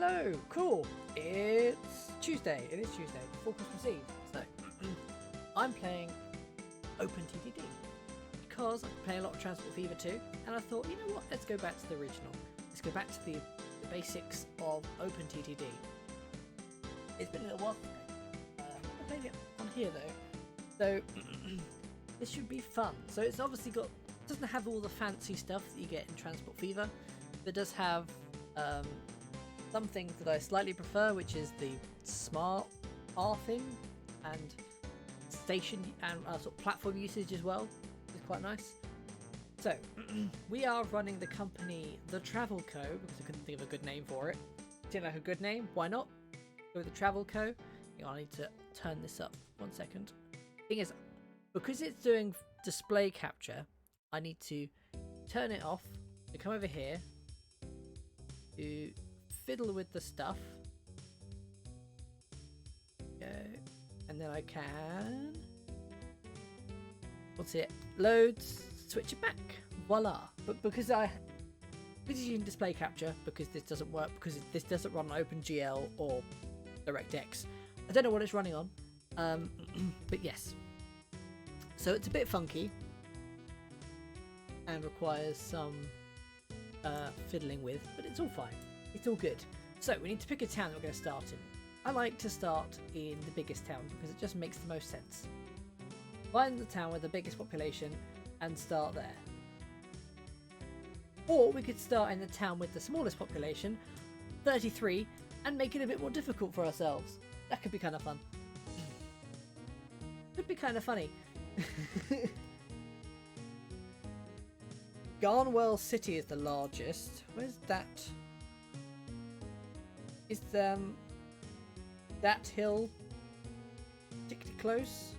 Hello, cool. It's Tuesday. It is Tuesday before Christmas Eve. So I'm playing OpenTTD because I'm playing a lot of Transport Fever 2, and I thought, you know what? Let's go back to the original. Let's go back to the basics of OpenTTD. It's been a little while since I played it on here though, so this should be fun. So it's obviously doesn't have all the fancy stuff that you get in Transport Fever. It does have some things that I slightly prefer, which is the smart R thing and station and sort of platform usage as well, which is quite nice. So we are running the company The Travel Co, because I couldn't think of a good name for it. Didn't like a good name, why not? Go with The Travel Co. I need to turn this up 1 second. Thing is, because it's doing display capture, I need to turn it off, to come over here, to fiddle with the stuff. Okay. And then I can, what's it, loads, switch it back, voila. But because it's using display capture, because this doesn't work, because this doesn't run on OpenGL or DirectX, I don't know what it's running on, but yes. So it's a bit funky and requires some fiddling with, but it's all fine. It's all good. So we need to pick a town that we're going to start in. I like to start in the biggest town because it just makes the most sense. Find the town with the biggest population and start there. Or we could start in the town with the smallest population, 33, and make it a bit more difficult for ourselves. That could be kind of fun. Could be kind of funny. Garnwell City is the largest. Where's that? Is that hill particularly close?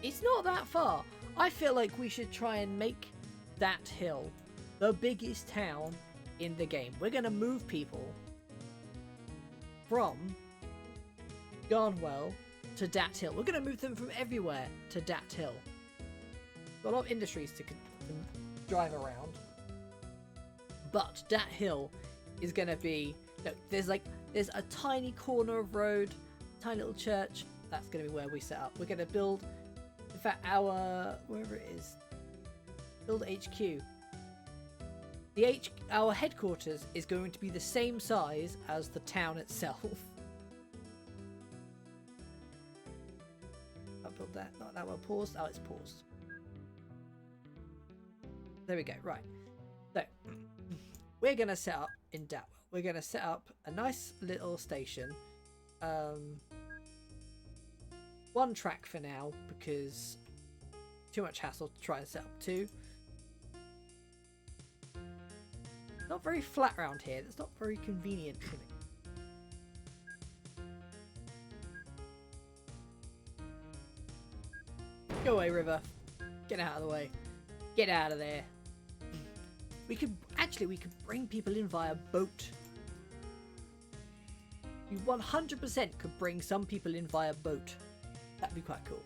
It's not that far. I feel like we should try and make that hill the biggest town in the game. We're going to move people from Garnwell to Dat Hill. We're going to move them from everywhere to Dat Hill. A lot of industries to drive around, but Dat Hill is going to be, look, there's a tiny corner of road, tiny little church. That's going to be where we set up. We're going to build, in fact, our, wherever it is, build HQ. Our headquarters is going to be the same size as the town itself. I'll build that. Not that one paused. Oh, it's paused. There we go. Right. So we're going to set up in Datwell. We're going to set up a nice little station. One track for now because too much hassle to try and set up two. Not very flat around here. That's not very convenient for me. Go away, river. Get out of the way. Get out of there. We could bring people in via boat. We 100% could bring some people in via boat. That'd be quite cool.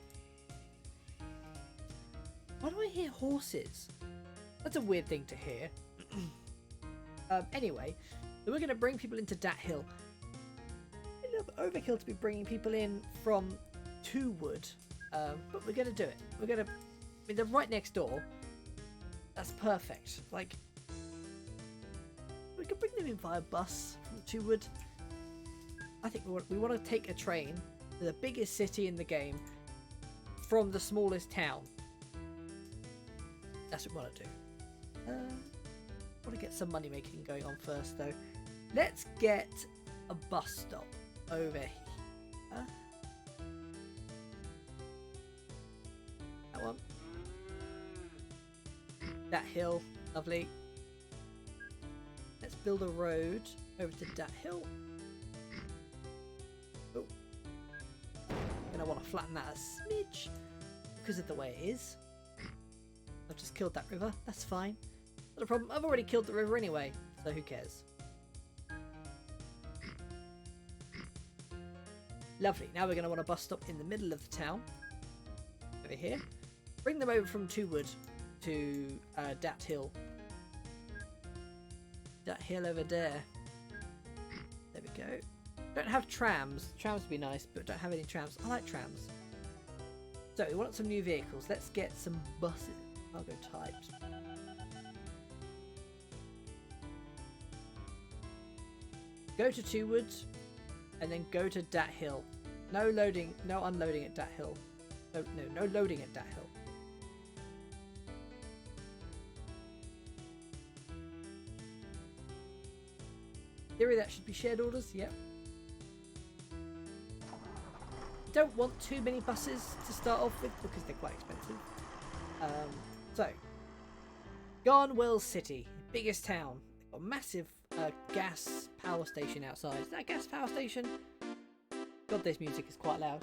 Why do I hear horses? That's a weird thing to hear. Anyway, so we're going to bring people into Dat Hill. A little bit overkill to be bringing people in from Twowood, but we're going to do it. We're going to, I mean, they're right next door. That's perfect. Like, we could bring them in via bus from Twowood. I think we want to take a train to the biggest city in the game from the smallest town. That's what we want to do. I want to get some money making going on first though. Let's get a bus stop over here. That one. Dat Hill. Lovely. Let's build a road over to Dat Hill. Oh. Gonna want to flatten that a smidge because of the way it is. I've just killed that river. That's fine. Not a problem. I've already killed the river anyway, so who cares? Lovely. Now we're going to want a bus stop in the middle of the town. Over here. bring them over from Twowood to Dat Hill. Dat Hill over there. There we go. Don't have trams. Trams would be nice, but don't have any trams. I like trams. So we want some new vehicles. Let's get some buses. Cargo types. Go to Twowood and then go to Dat Hill. No loading, no unloading at Dat Hill. No loading at Dat Hill. In theory that should be shared orders, yep. Don't want too many buses to start off with because they're quite expensive. So, Garnwell City, biggest town. They've got a massive gas power station outside. Is that a gas power station? God, this music is quite loud.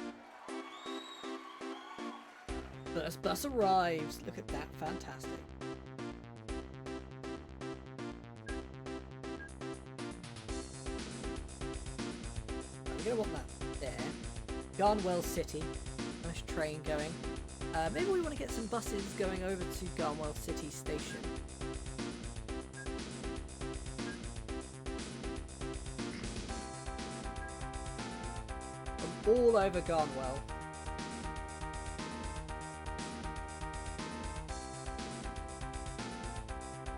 First bus arrives. Look at that, fantastic. We're going to want that there. Garnwell City. Nice train going. Maybe we want to get some buses going over to Garnwell City Station. From all over Garnwell.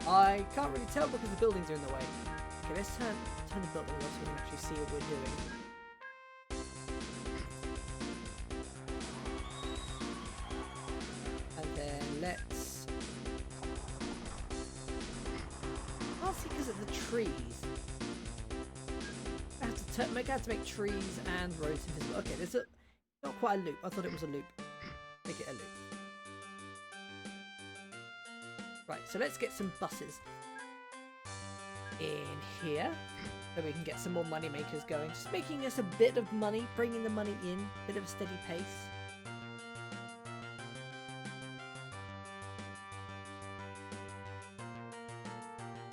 I can't really tell because the buildings are in the way. Okay, let's turn the building off so we can actually see what we're doing. And then let's... I can't see because of the trees. I have to make trees and roads invisible. Okay, there's not quite a loop. I thought it was a loop. Make it a loop. Right, so let's get some buses in here so we can get some more money makers going. Just making us a bit of money, bringing the money in, a bit of a steady pace.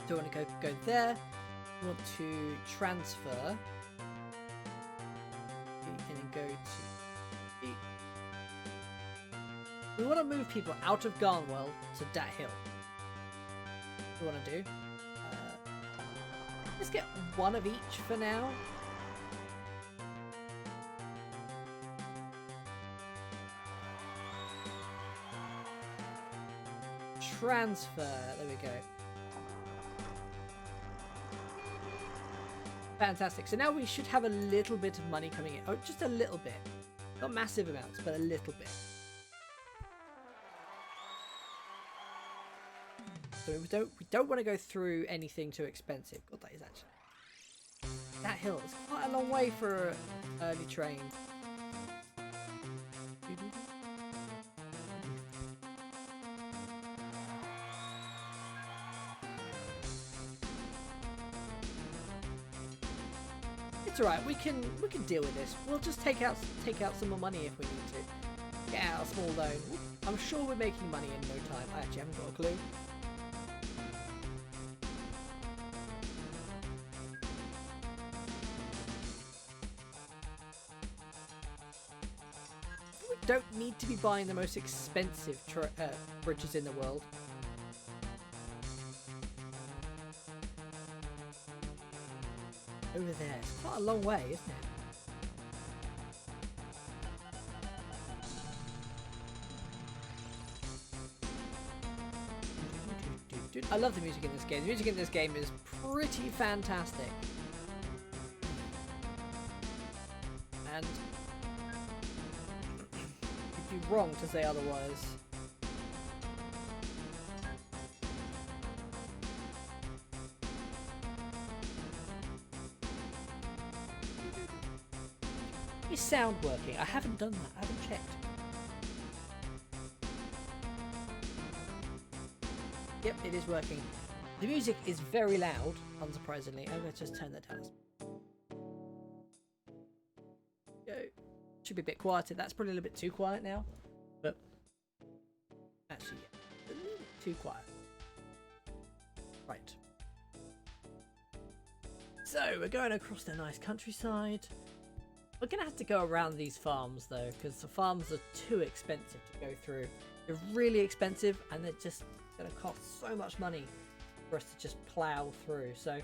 So we want to go there. We want to transfer. And then go to... We want to move people out of Garnwell to Dat Hill. We want to do. Let's get one of each for now. Transfer. There we go. Fantastic. So now we should have a little bit of money coming in. Oh, just a little bit. Not massive amounts, but a little bit. So we don't want to go through anything too expensive. God, that is actually... That hill is quite a long way for an early train. It's alright, we can deal with this. We'll just take out some more money if we need to. Get out a small loan. I'm sure we're making money in no time. I actually haven't got a clue. Don't need to be buying the most expensive bridges in the world. Over there. It's quite a long way, isn't it? I love the music in this game. The music in this game is pretty fantastic. And... it'd be wrong to say otherwise. Is sound working? I haven't done that. I haven't checked. Yep, it is working. The music is very loud, unsurprisingly. I'm going to just turn that down. Go. Should be a bit quieter. That's probably a little bit too quiet now. But actually, yeah, a little bit too quiet. Right. So we're going across the nice countryside. We're going to have to go around these farms though, because the farms are too expensive to go through. They're really expensive, and they're just going to cost so much money for us to just plow through. So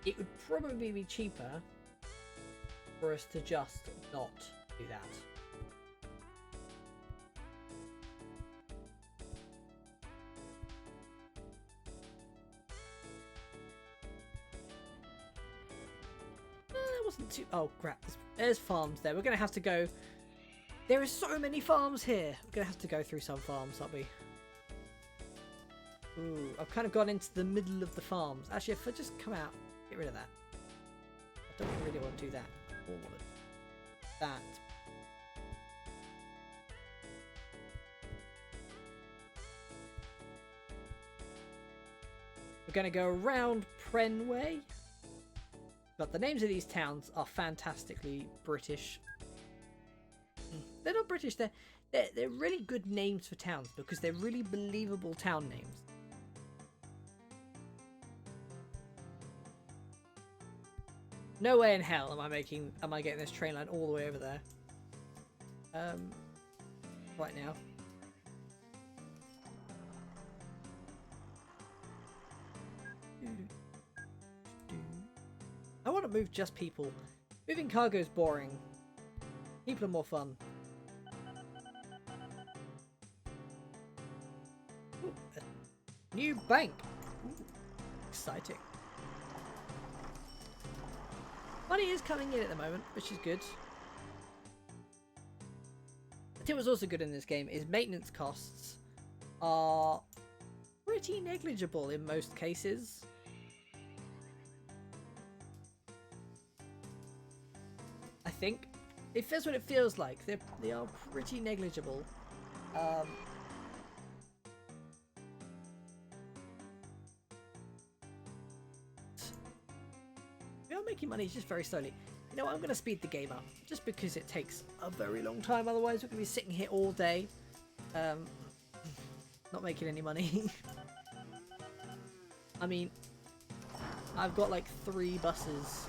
it would probably be cheaper for us to just not do that. Wasn't too. Oh crap! There's farms there. We're gonna have to go. There are so many farms here. We're gonna have to go through some farms, aren't we? Ooh, I've kind of gone into the middle of the farms. Actually, if I just come out, get rid of that. I don't really want to do that. Or want that. We're gonna go around Prenway. But the names of these towns are fantastically British. They're not British, they're really good names for towns because they're really believable town names. No way in hell am I getting this train line all the way over there. Right now. I want to move just people. Moving cargo is boring. People are more fun. Ooh, a new bank. Ooh, exciting. Money is coming in at the moment, which is good. I think what's also good in this game is maintenance costs are pretty negligible in most cases. I think if that's what it feels like, they are pretty negligible. We are making money just very slowly. You know what, I'm going to speed the game up just because it takes a very long time. Otherwise, we're going to be sitting here all day, not making any money. I mean, I've got like 3 buses.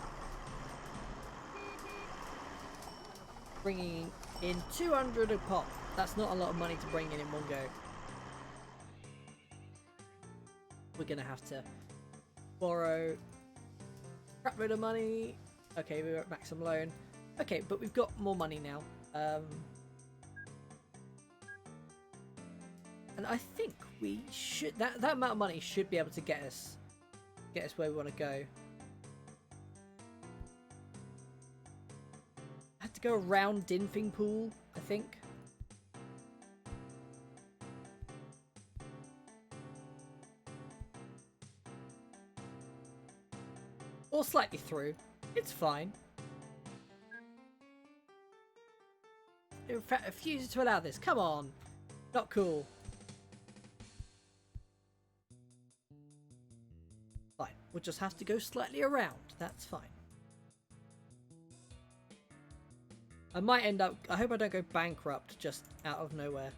Bringing in 200 a pop. That's not a lot of money to bring in one go. We're gonna have to borrow a crap load of money. Okay, we're at maximum loan. Okay, but we've got more money now. And I think we should that amount of money should be able to get us where we want to go. To go around Dinfing Pool, I think. Or slightly through. It's fine. In fact, I refuse to allow this. Come on. Not cool. Fine. We'll just have to go slightly around. That's fine. I might end up... I hope I don't go bankrupt just out of nowhere.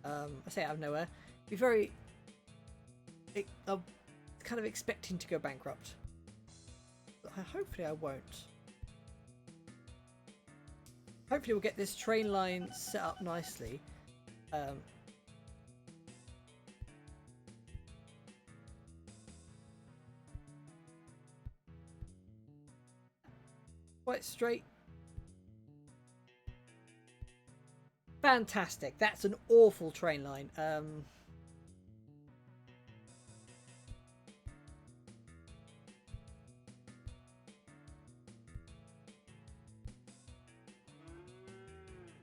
I say out of nowhere. Be very... I'm kind of expecting to go bankrupt. But hopefully I won't. Hopefully we'll get this train line set up nicely. Quite straight. Fantastic. That's an awful train line.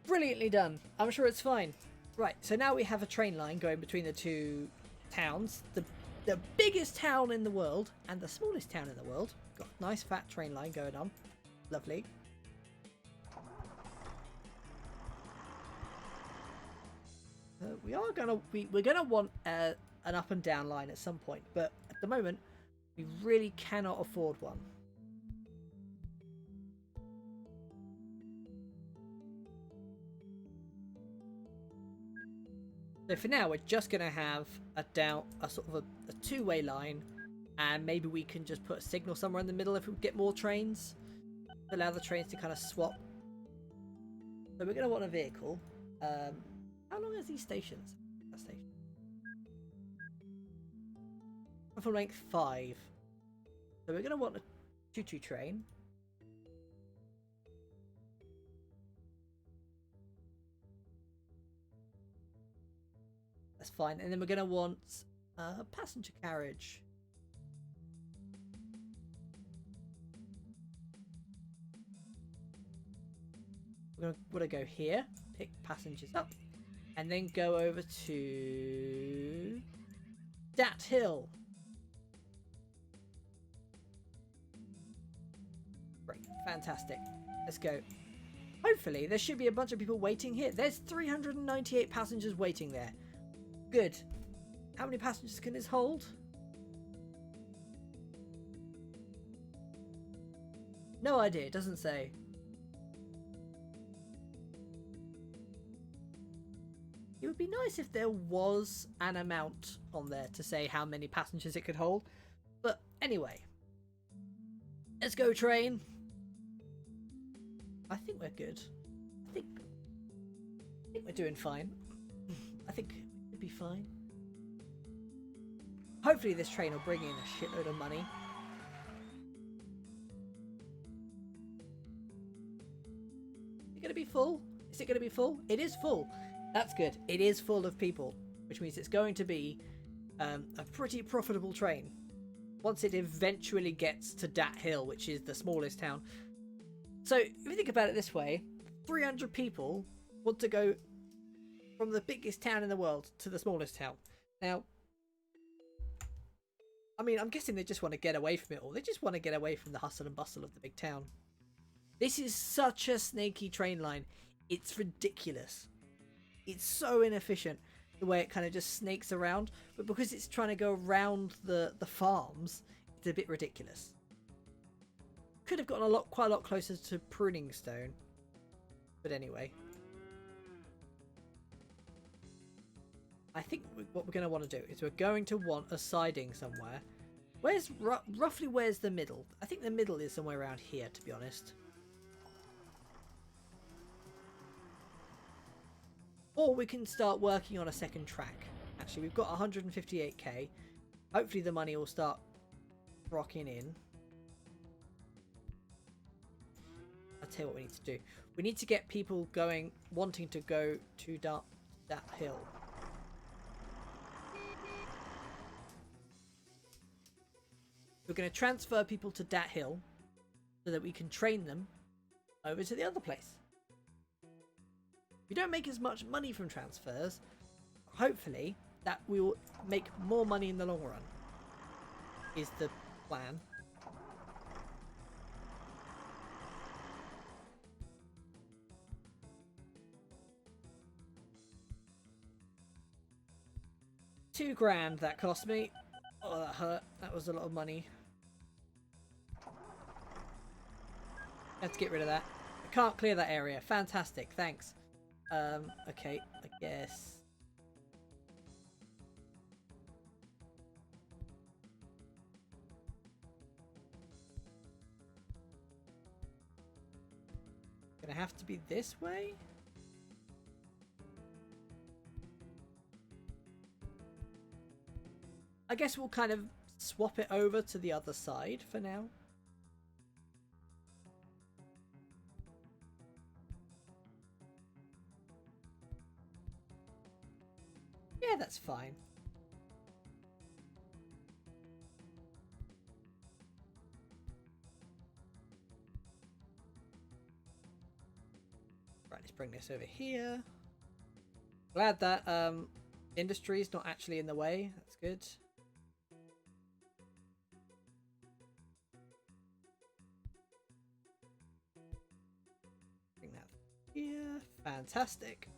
Brilliantly done. I'm sure it's fine. Right, so now we have a train line going between the 2 towns. The biggest town in the world and the smallest town in the world. Got a nice fat train line going on. Lovely. We're gonna want an up and down line at some point, but at the moment we really cannot afford one. So for now we're just gonna have a sort of a 2-way line, and maybe we can just put a signal somewhere in the middle if we get more trains. Allow the trains to kind of swap. So we're gonna want a vehicle. How long is these stations? That station. From length 5. So we're going to want a choo-choo train. That's fine. And then we're going to want a passenger carriage. We're going to go here, pick passengers up, and then go over to Dat Hill. Great, fantastic. Let's go. Hopefully, there should be a bunch of people waiting here. There's 398 passengers waiting there. Good. How many passengers can this hold? No idea, it doesn't say. It would be nice if there was an amount on there to say how many passengers it could hold. But anyway. Let's go, train. I think we're good. I think we're doing fine. I think we'll be fine. Hopefully this train will bring in a shitload of money. Is it going to be full? Is it going to be full? It is full. That's good. It is full of people, which means it's going to be a pretty profitable train. Once it eventually gets to Dat Hill, which is the smallest town. So, if you think about it this way, 300 people want to go from the biggest town in the world to the smallest town. Now, I mean, I'm guessing they just want to get away from it all. They just want to get away from the hustle and bustle of the big town. This is such a snaky train line. It's ridiculous. It's so inefficient the way it kind of just snakes around, but because it's trying to go around the farms, it's a bit ridiculous. Could have gotten quite a lot closer to Pruning Stone, but anyway. I think what we're going to want to do is we're going to want a siding somewhere. Where's roughly where's the middle? I think the middle is somewhere around here, to be honest. Or we can start working on a second track. Actually, we've got 158k. Hopefully the money will start rocking in. I'll tell you what we need to do. We need to get people going, wanting to go to that hill. We're going to transfer people to Dat Hill so that we can train them over to the other place. We don't make as much money from transfers. Hopefully that we will make more money in the long run is the plan. £2,000 that cost me. Oh, that hurt. That was a lot of money. Let's get rid of that. I can't clear that area. Fantastic. Thanks. Okay, I guess. Gonna have to be this way? I guess we'll kind of swap it over to the other side for now. Yeah, that's fine. Right, let's bring this over here. Glad that industry is not actually in the way. That's good. Bring that here. Fantastic.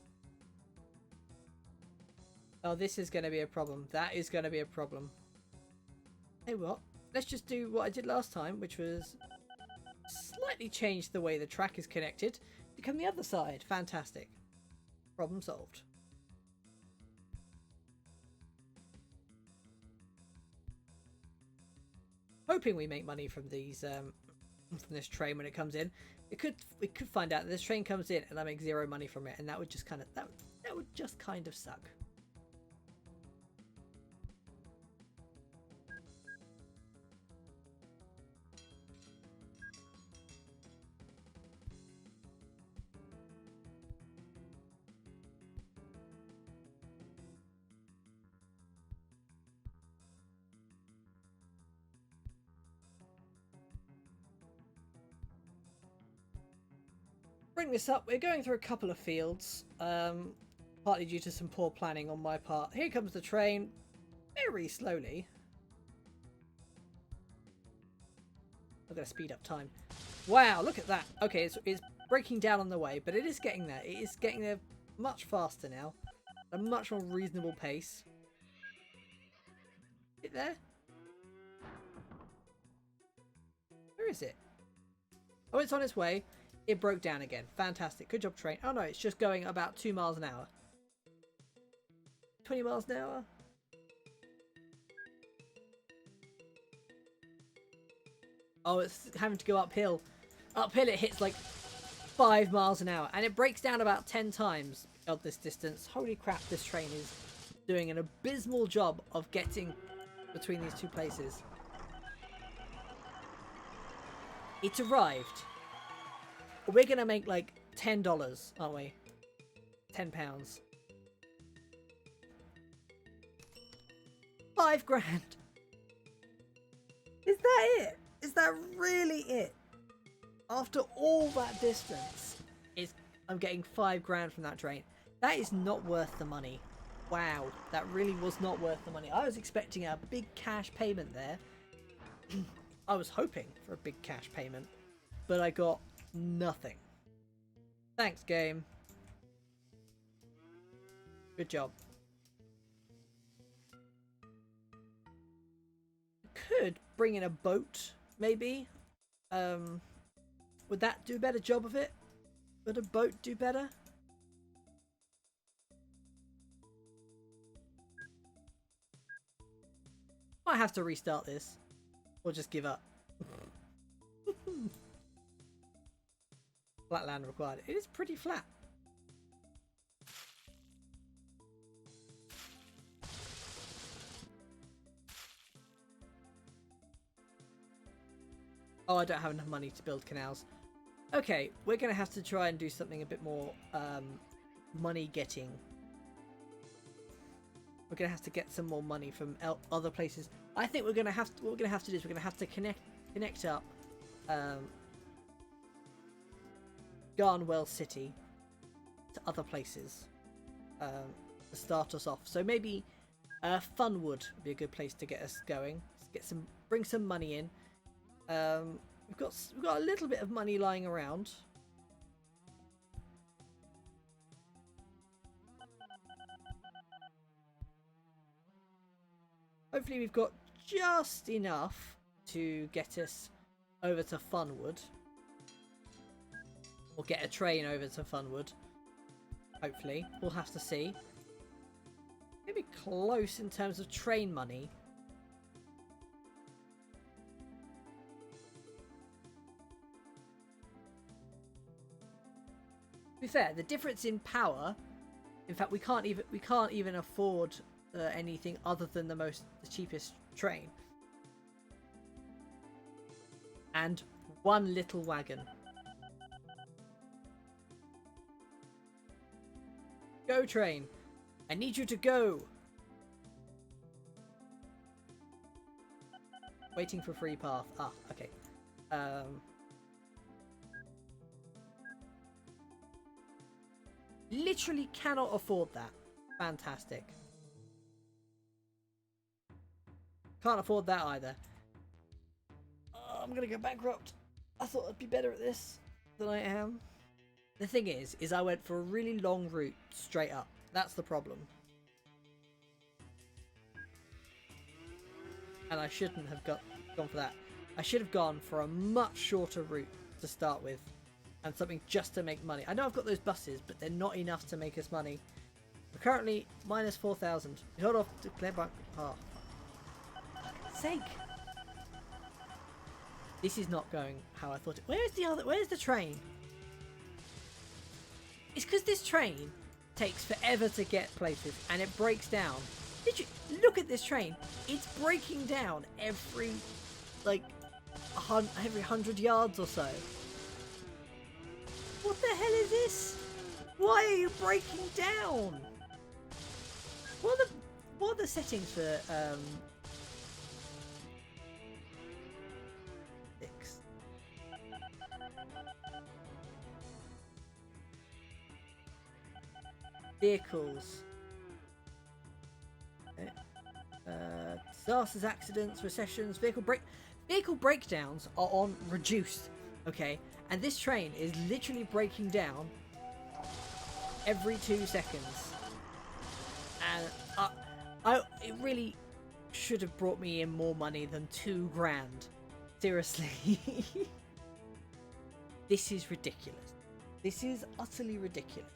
Oh, this is going to be a problem. That is going to be a problem. Hey, what? Let's just do what I did last time, which was slightly change the way the track is connected to come the other side. Fantastic. Problem solved. Hoping we make money from these from this train when it comes in. We could find out that this train comes in and I make 0 money from it, and that would just kind of that would just kind of suck. Bring this up, we're going through a couple of fields, partly due to some poor planning on my part. Here comes the train, very slowly. I'm going to speed up time. Wow, look at that. Okay, it's breaking down on the way, but it is getting there. It is getting there much faster now. At a much more reasonable pace. Is it there? Where is it? Oh, it's on its way. It broke down again. Fantastic. Good job, train. Oh no, it's just going about 2 miles an hour. 20 miles an hour? Oh, it's having to go uphill. Uphill it hits like 5 miles an hour. And it breaks down about 10 times of this distance. Holy crap, this train is doing an abysmal job of getting between these two places. It's arrived. We're going to make like $10, aren't we? £10. $5,000. Is that it? Is that really it? After all that distance, I'm getting $5,000 from that train. That is not worth the money. Wow, that really was not worth the money. I was expecting a big cash payment there. I was hoping for a big cash payment, but I got nothing. Thanks, game. Good job. Could bring in a boat, maybe. Would that do a better job of it? Would a boat do better? Might have to restart this. Or just give up. Flat land required. It is pretty flat. Oh, I don't have enough money to build canals. Okay, we're going to have to try and do something a bit more money getting. We're going to have to get some more money from other places. I think what we're going to have to do is we're going to have to connect up Garnwell City to other places to start us off. So maybe Funwood would be a good place to get us going. Bring some money in. We've got a little bit of money lying around. Hopefully we've got just enough to get us over to Funwood. Or get a train over to Funwood. Hopefully. We'll have to see. Maybe close in terms of train money. To be fair, the difference in power, in fact we can't even afford anything other than the cheapest train. And one little wagon. Go train. I need you to go. Waiting for free path. Ah, okay. Literally cannot afford that. Fantastic. Can't afford that either. Oh, I'm gonna go bankrupt. I thought I'd be better at this than I am. The thing is I went for a really long route straight up. That's the problem. And I shouldn't have gone for that. I should have gone for a much shorter route to start with. And something just to make money. I know I've got those buses, but they're not enough to make us money. We're currently minus 4,000. Hold off, declare bank. Oh. Sake. This is not going how I thought it. Where's the train? It's because this train takes forever to get places, and it breaks down. Did you look at this train? It's breaking down every like every 100 yards or so. What the hell is this? Why are you breaking down? What are the settings for fix? Vehicles. Disasters, accidents, recessions, vehicle breakdowns are on reduced. Okay, and this train is literally breaking down every 2 seconds, and it really should have brought me in more money than $2 grand. Seriously. This is ridiculous. This is utterly ridiculous.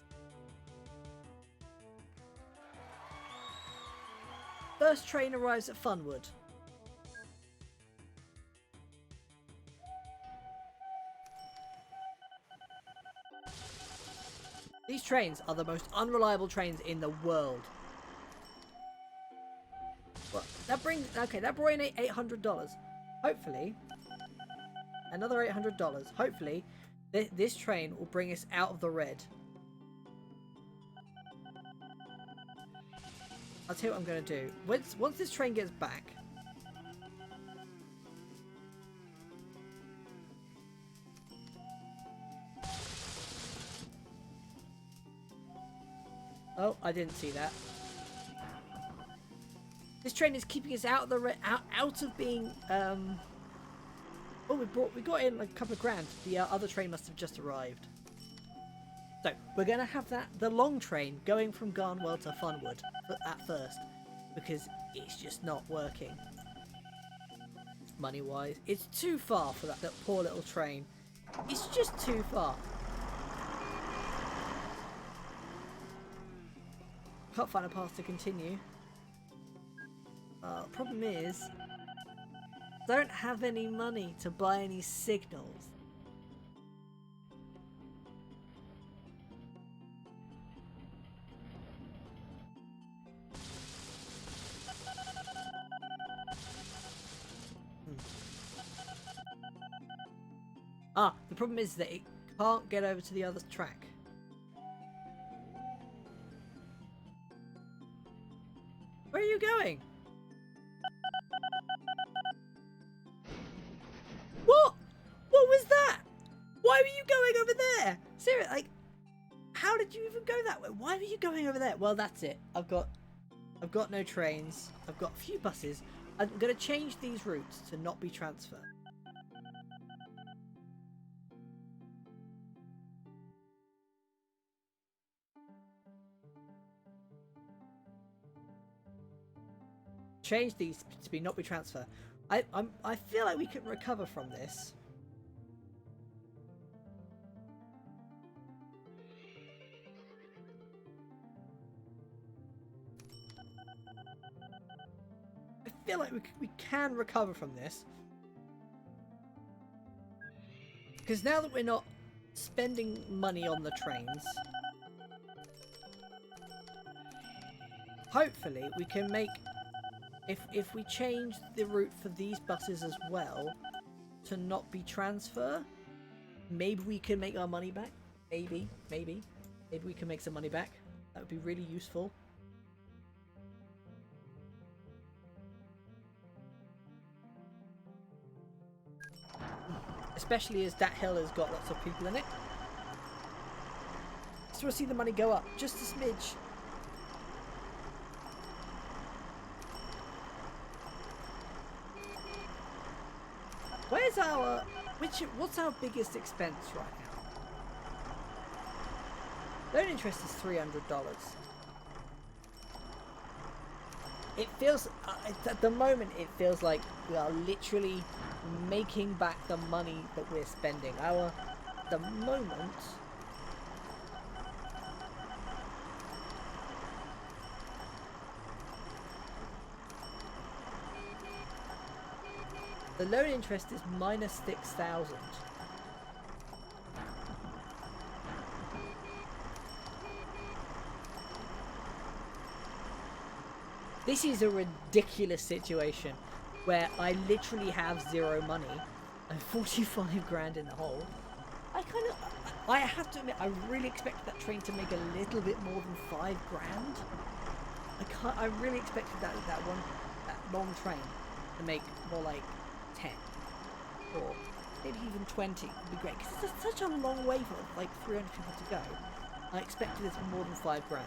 First train arrives at Funwood. These trains are the most unreliable trains in the world. Well, that brought in $800. Hopefully, another $800. Hopefully, this train will bring us out of the red. I'll tell you what I'm going to do. Once this train gets back, oh, I didn't see that. This train is keeping us out of the out of being. Oh, we got in like a couple of grand. The other train must have just arrived. So we're gonna have the long train going from Garnwell to Funwood at first, because it's just not working. Money wise, it's too far for that poor little train. It's just too far. Can't find a path to continue. Problem is, don't have any money to buy any signals. The problem is that it can't get over to the other track. Where are you going? What? What was that? Why were you going over there? Seriously, like, how did you even go that way? Why were you going over there? Well, that's it. I've got no trains. I've got a few buses. I'm going to change these routes to not be transfer. Change these to be not be transfer. I feel like we can recover from this. I feel like we can recover from this, because now that we're not spending money on the trains, hopefully we can make. If we change the route for these buses as well to not be transfer, maybe we can make our money back. Maybe we can make some money back. That would be really useful. Especially as that hill has got lots of people in it. Just want to see the money go up just a smidge. Where's our... what's our biggest expense right now? Loan interest is $300. It feels... at the moment, it feels like we are literally making back the money that we're spending. At the moment... the loan interest is minus 6,000. This is a ridiculous situation where I literally have 0 money and 45 grand in the hole. I have to admit, I really expected that train to make a little bit more than 5 grand. I really expected that long train to make more like 10 or maybe even 20 would be great, because it's such a long way for like 300 people to go. I expected it to be more than 5 grand.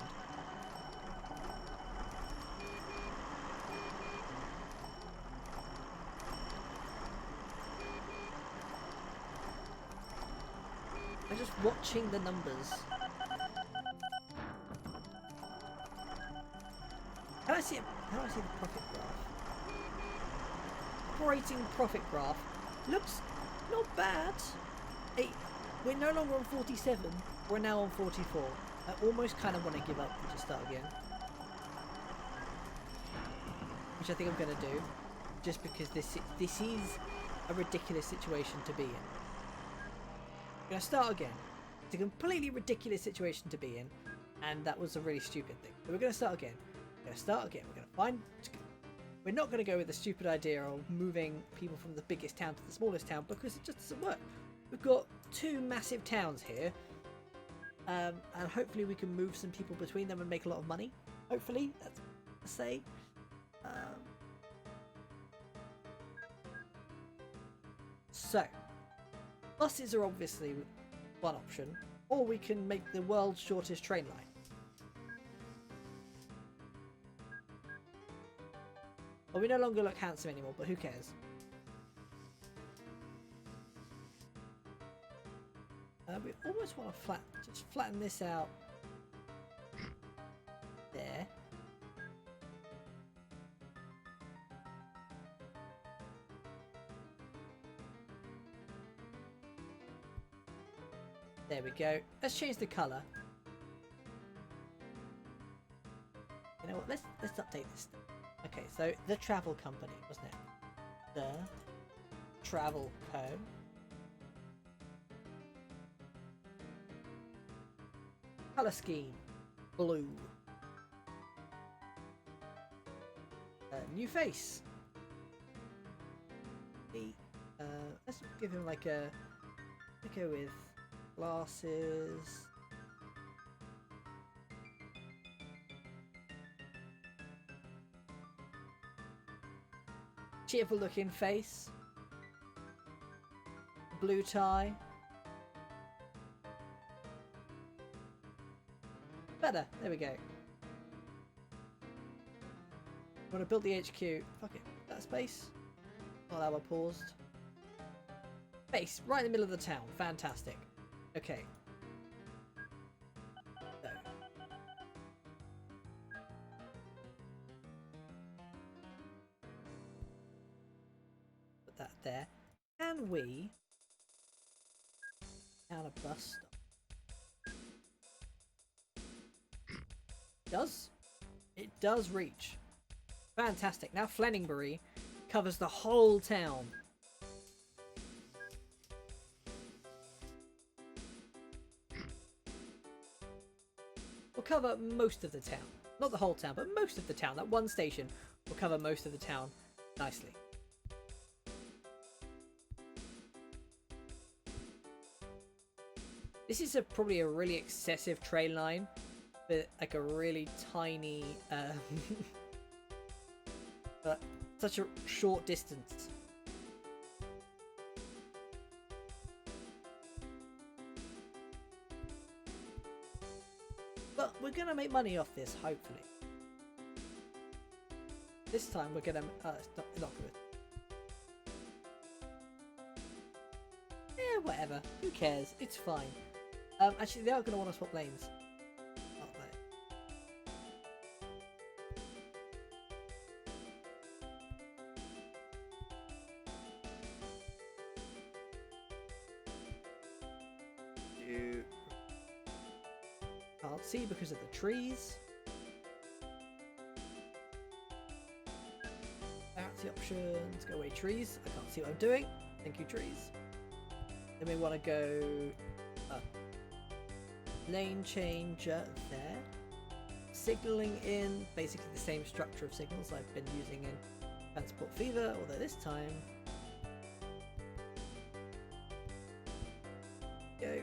I'm just watching the numbers. How do I see the profit graph? Operating profit graph looks not bad. Hey, we're no longer on 47. We're now on 44. I almost kind of want to give up and just start again, which I think I'm going to do, just because this is a ridiculous situation to be in. I'm going to start again. It's a completely ridiculous situation to be in, and that was a really stupid thing. So we're going to start again. We're going to start again. We're going to find... We're not going to go with the stupid idea of moving people from the biggest town to the smallest town, because it just doesn't work. We've got 2 massive towns here, and hopefully we can move some people between them and make a lot of money. Hopefully, that's what I say. So, buses are obviously one option, or we can make the world's shortest train line. Well, we no longer look handsome anymore, but who cares? We almost want to just flatten this out there. There we go. Let's change the colour. You know what? Let's update this. Okay, so the travel company, wasn't it? The travel co. Colour scheme, blue. New face. Let's give him like a. Let's go with glasses. Cheerful looking face. Blue tie. Better. There we go. Want to build the HQ? Fuck it. That space. While that were paused. Space right in the middle of the town. Fantastic. Okay. So. Put that there. Can we down a bus stop? It does reach. Fantastic. Now Flenningbury covers the whole town. We'll cover most of the town. Not the whole town, but most of the town. That one station will cover most of the town nicely. This is probably a really excessive train line. Like a really tiny but such a short distance. But we're gonna make money off this, hopefully. This time we're gonna it's not good. Yeah, whatever, who cares, it's fine. Actually they are gonna want to swap lanes. Can't see because of the trees. Bouncy options, go away trees. I can't see what I'm doing. Thank you trees. Then we want to go lane changer there. signalling in basically the same structure of signals I've been using in Transport Fever, although this time... Go.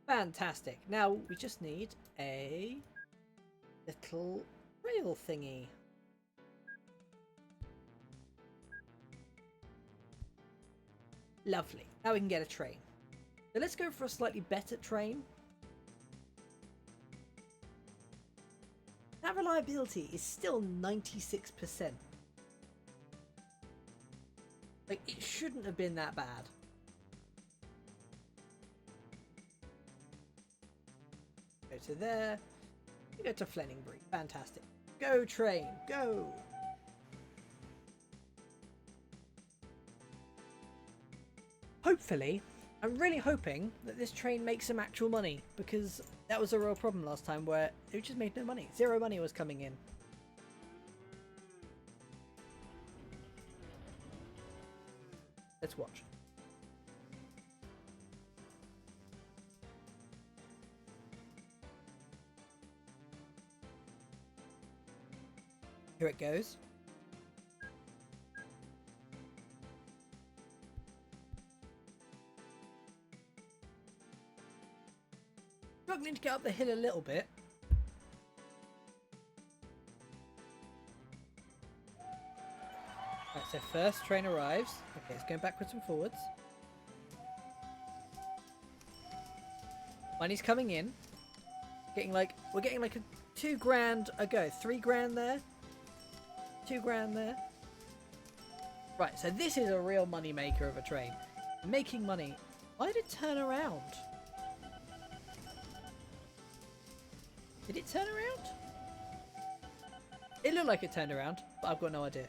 Fantastic. Now we just need a little rail thingy. Lovely. Now we can get a train. So let's go for a slightly better train. That reliability is still 96%. Like, it shouldn't have been that bad. Go to there. You go to Flenningbury. Fantastic. Go train. Go. Hopefully, I'm really hoping that this train makes some actual money, because that was a real problem last time where it just made no money. Zero money was coming in. Let's watch. Here it goes. Struggling to get up the hill a little bit. Right, so first train arrives. Okay, it's going backwards and forwards. Money's coming in. We're getting like a $2,000 a go. $3,000 there. $2,000 there. Right, so this is a real money maker of a train. Making money. Why did it turn around? Did it turn around? It looked like it turned around, but I've got no idea.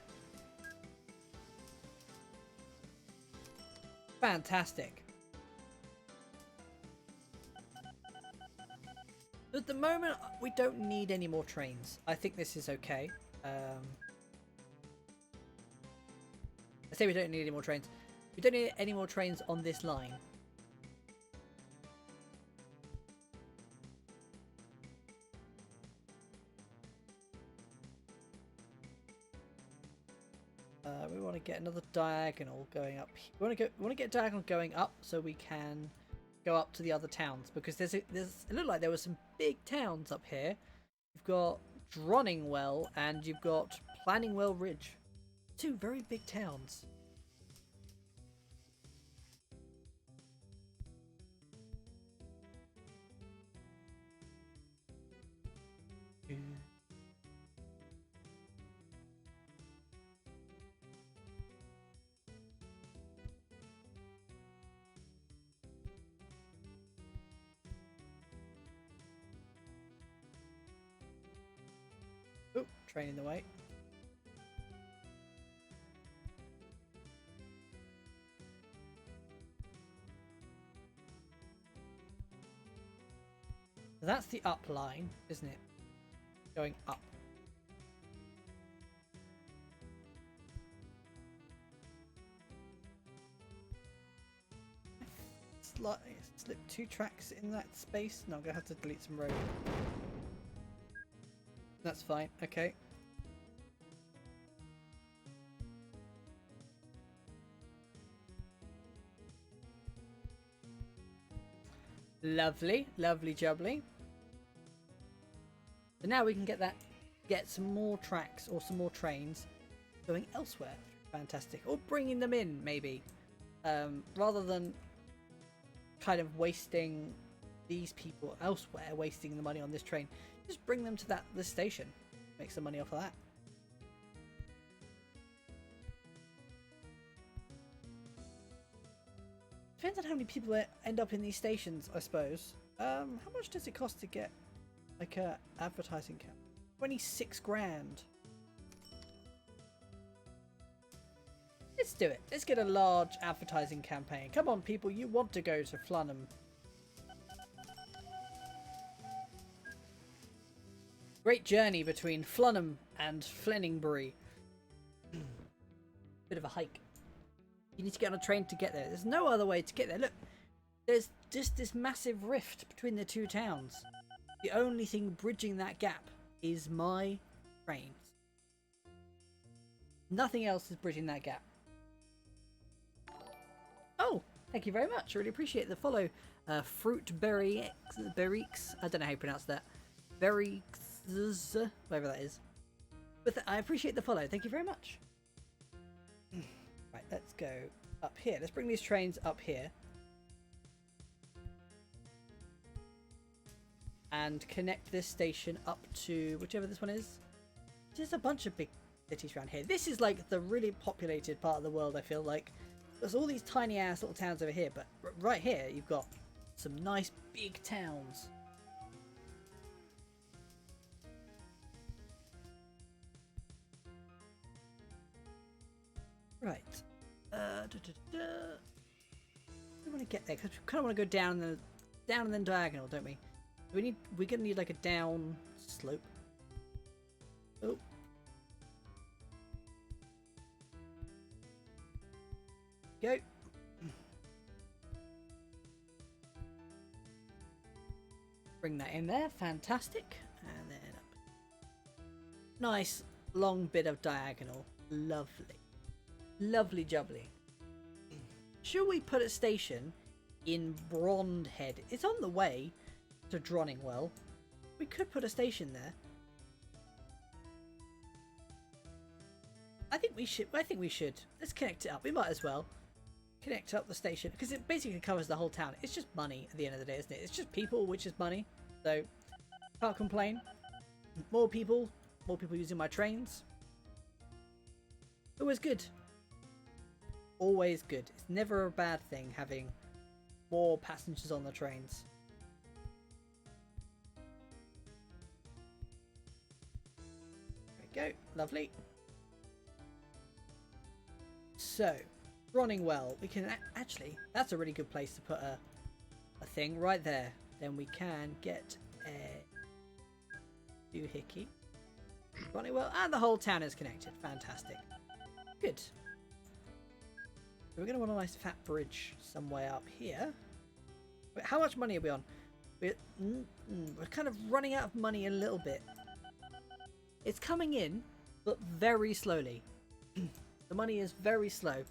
Fantastic. At the moment, we don't need any more trains. I think this is okay. I say we don't need any more trains. We don't need any more trains on this line. We want to get another diagonal going up. We want to get a diagonal going up so we can go up to the other towns, because it looked like there were some big towns up here. You've got Dronningwell and you've got Planningwell Ridge. Two very big towns. Oh, train in the way. That's the up line, isn't it? Going up. Slip 2 tracks in that space. No, I'm gonna have to delete some road. That's fine. Okay. Lovely, lovely jubbly. So now we can get some more tracks or some more trains going elsewhere. Fantastic. Or bringing them in, maybe. Rather than kind of wasting these people elsewhere, wasting the money on this train. Just bring them to this station. Make some money off of that. Depends on how many people end up in these stations, I suppose. How much does it cost to get like a advertising cap? 26 grand. Let's do it. Let's get a large advertising campaign. Come on, people, you want to go to Flunham. Great journey between Flunham and Flenningbury. Bit of a hike. You need to get on a train to get there. There's no other way to get there. Look, There's just this massive rift between the two towns. The only thing bridging that gap is my trains. Nothing else is bridging that gap. Oh, thank you very much. I really appreciate the follow. Fruitberry Berix. I don't know how you pronounce that. Berix, whatever that is. But I appreciate the follow. Thank you very much. Right, let's go up here. Let's bring these trains up here. And connect this station up to whichever this one is. There's a bunch of big cities around here. This is like the really populated part of the world, I feel like. There's all these tiny ass little towns over here, but right here you've got some nice big towns. Right. I want to get there because we kind of want to go down and then diagonal, don't we? We're gonna need like a down slope. Oh. Go. Bring that in there. Fantastic. And then up. Nice long bit of diagonal. Lovely. Lovely jubbly. Should we put a station in Brondhead? It's on the way to Dronningwell. We could put a station there. I think we should. Let's connect it up. We might as well connect up the station because it basically covers the whole town. It's just money at the end of the day, isn't it? It's just people, which is money. So can't complain. More people using my trains. Always good. Always good. It's never a bad thing having more passengers on the trains. There we go. Lovely. So, Dronningwell. We can actually, that's a really good place to put a thing right there. Then we can get a doohickey. Dronningwell, and the whole town is connected. Fantastic. Good. So we're going to want a nice fat bridge somewhere up here. But how much money are we on? We're kind of running out of money a little bit. It's coming in, but very slowly. The money is very slow.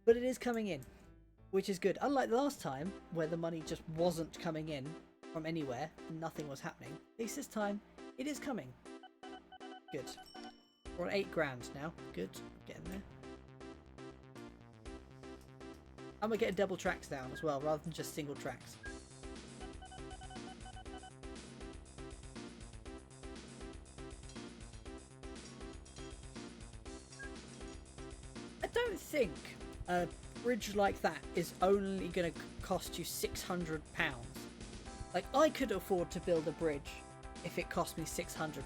But it is coming in, which is good. Unlike the last time, where the money just wasn't coming in from anywhere, and nothing was happening. At least this time, it is coming. Good. We're on 8 grand now. Good. Getting there. I'm going to get double tracks down as well, rather than just single tracks. I don't think a bridge like that is only going to cost you £600. Like, I could afford to build a bridge if it cost me £600.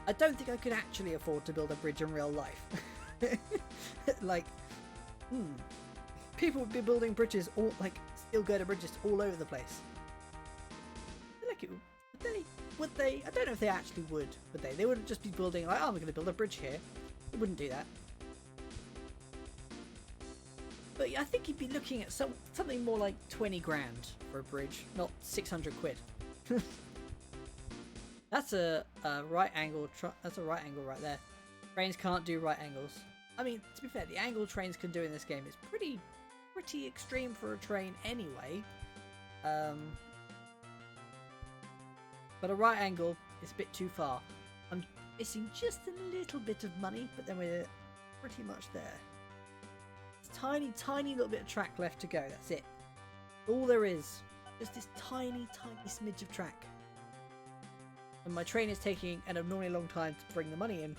I don't think I could actually afford to build a bridge in real life. Like, people would be building bridges, all like steel girder bridges all over the place. I feel like it would they? I don't know if they actually would they? They wouldn't just be building like, oh, I'm going to build a bridge here. They wouldn't do that. But I think you'd be looking at something more like 20 grand for a bridge, not 600 quid. That's a right angle. That's a right angle right there. Trains can't do right angles. I mean, to be fair, the angle trains can do in this game is pretty extreme for a train anyway. But a right angle is a bit too far. I'm missing just a little bit of money, but then we're pretty much there. It's tiny little bit of track left to go. That's it. All there is. Just this tiny smidge of track. And my train is taking an abnormally long time to bring the money in.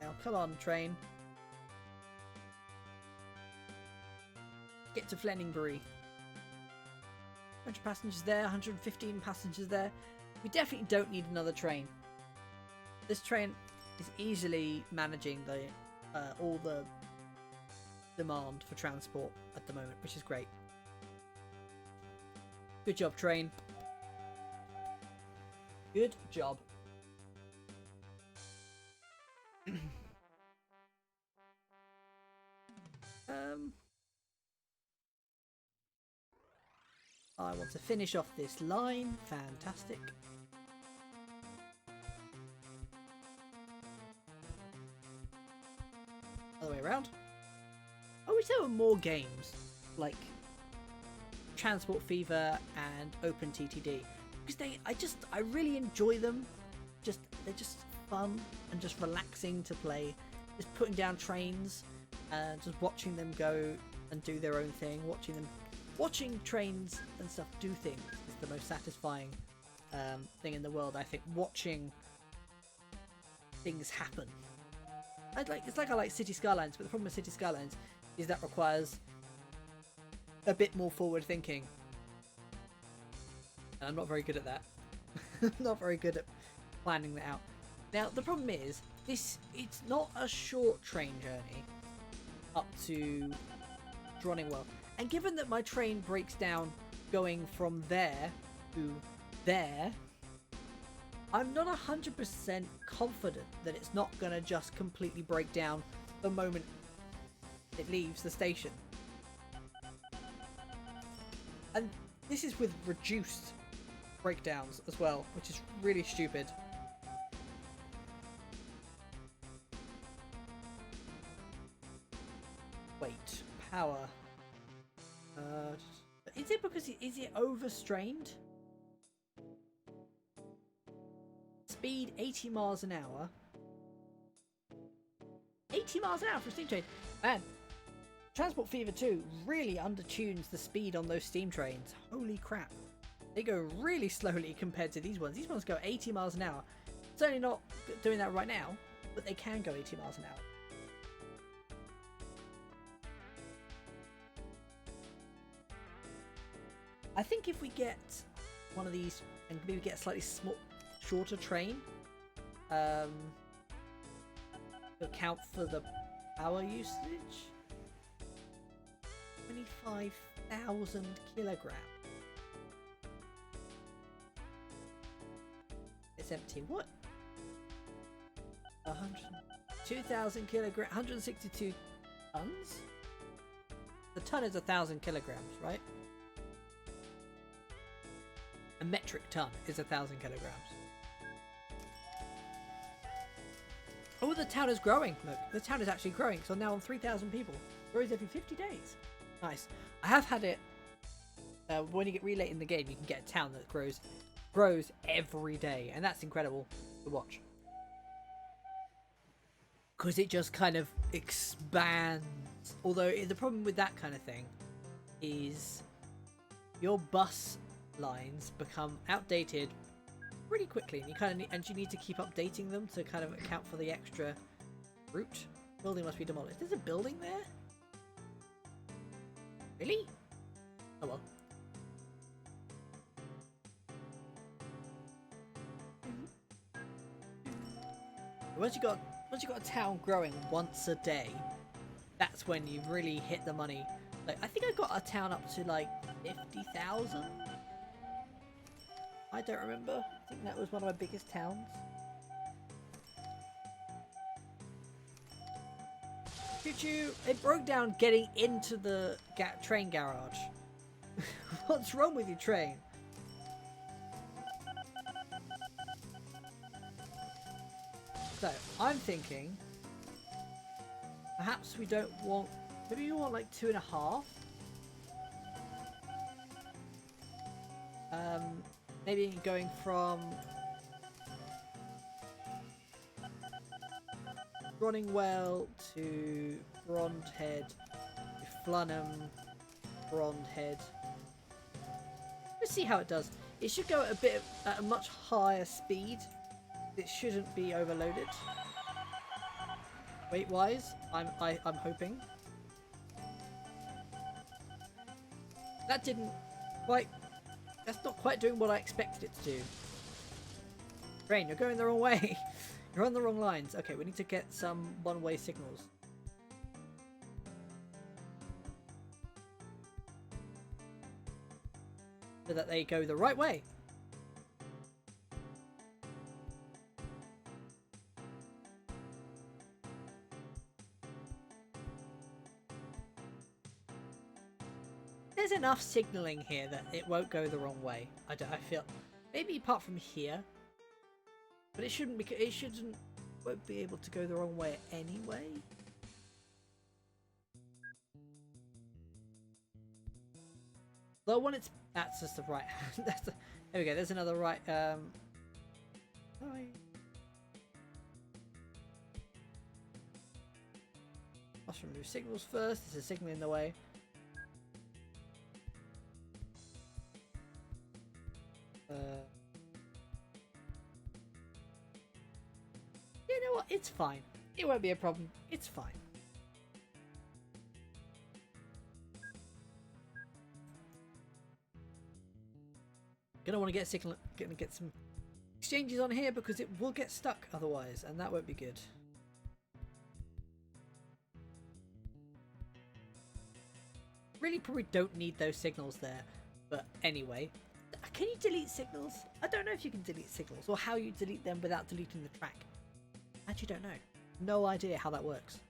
Now, come on, train. Get to Fleningbury. 100 passengers there, 115 passengers there. We definitely don't need another train. This train is easily managing the all the demand for transport at the moment, which is great. Good job, train. Good job. to finish off this line. Fantastic. Other way around. I wish there were more games like Transport Fever and OpenTTD, because I really enjoy them. They're just fun and just relaxing to play. Just putting down trains and just watching them go and do their own thing. Watching trains and stuff do things is the most satisfying thing in the world. I think watching things happen. It's like I like City Skylines, but the problem with City Skylines is that requires a bit more forward thinking, and I'm not very good at that. Not very good at planning that out. Now the problem is it's not a short train journey up to Dronningwell, and given that my train breaks down going from there to there, I'm not 100% confident that it's not going to just completely break down the moment it leaves the station. And this is with reduced breakdowns as well, which is really stupid. Wait, power. Is it because is it overstrained? Speed 80 miles an hour. 80 miles an hour for a steam train. Man, Transport Fever 2 really undertunes the speed on those steam trains. Holy crap. They go really slowly compared to these ones. These ones go 80 miles an hour. Certainly not doing that right now, but they can go 80 miles an hour. I think if we get one of these and maybe get a slightly shorter train, to account for the power usage, 25,000 kilograms. It's empty. What? 2,000 kilograms. 162 tons. The ton is 1,000 kilograms, right? A metric ton is 1,000 kilograms. Oh, the town is growing. Look, the town is actually growing. So now on 3,000 people. Grows every 50 days. Nice. I have had it. When you get really late in the game, you can get a town that grows every day, and that's incredible to watch. Because it just kind of expands. Although the problem with that kind of thing is your bus lines become outdated pretty quickly, and you need to keep updating them to kind of account for the extra route. Building must be demolished. There's a building there? Really? Oh well. Once you got a town growing once a day, that's when you really hit the money. Like, I think I got a town up to like 50,000. I don't remember. I think that was one of my biggest towns. Choo-choo! It broke down getting into the train garage. What's wrong with your train? So, I'm thinking perhaps we don't want, maybe we want like 2.5. Maybe going from Dronningwell to Brondhead to Flunham, Brondhead. Let's see how it does. It should go at a much higher speed. It shouldn't be overloaded. Weight-wise, I'm hoping. That didn't quite. That's not quite doing what I expected it to do. Train, you're going the wrong way. You're on the wrong lines. Okay, we need to get some one-way signals. So that they go the right way. there's enough signalling here that it won't go the wrong way. I feel maybe apart from here, but it shouldn't be. It shouldn't. Won't be able to go the wrong way anyway. Though when it's that's just the right hand. There we go. There's another right. Must remove signals first. There's a signal in the way. You know what? It's fine. It won't be a problem. It's fine. Gonna want to get signal. Gonna get some exchanges on here because it will get stuck otherwise, and that won't be good. Really, probably don't need those signals there, but anyway. Can you delete signals? I don't know if you can delete signals or how you delete them without deleting the track. I actually don't know. No idea how that works.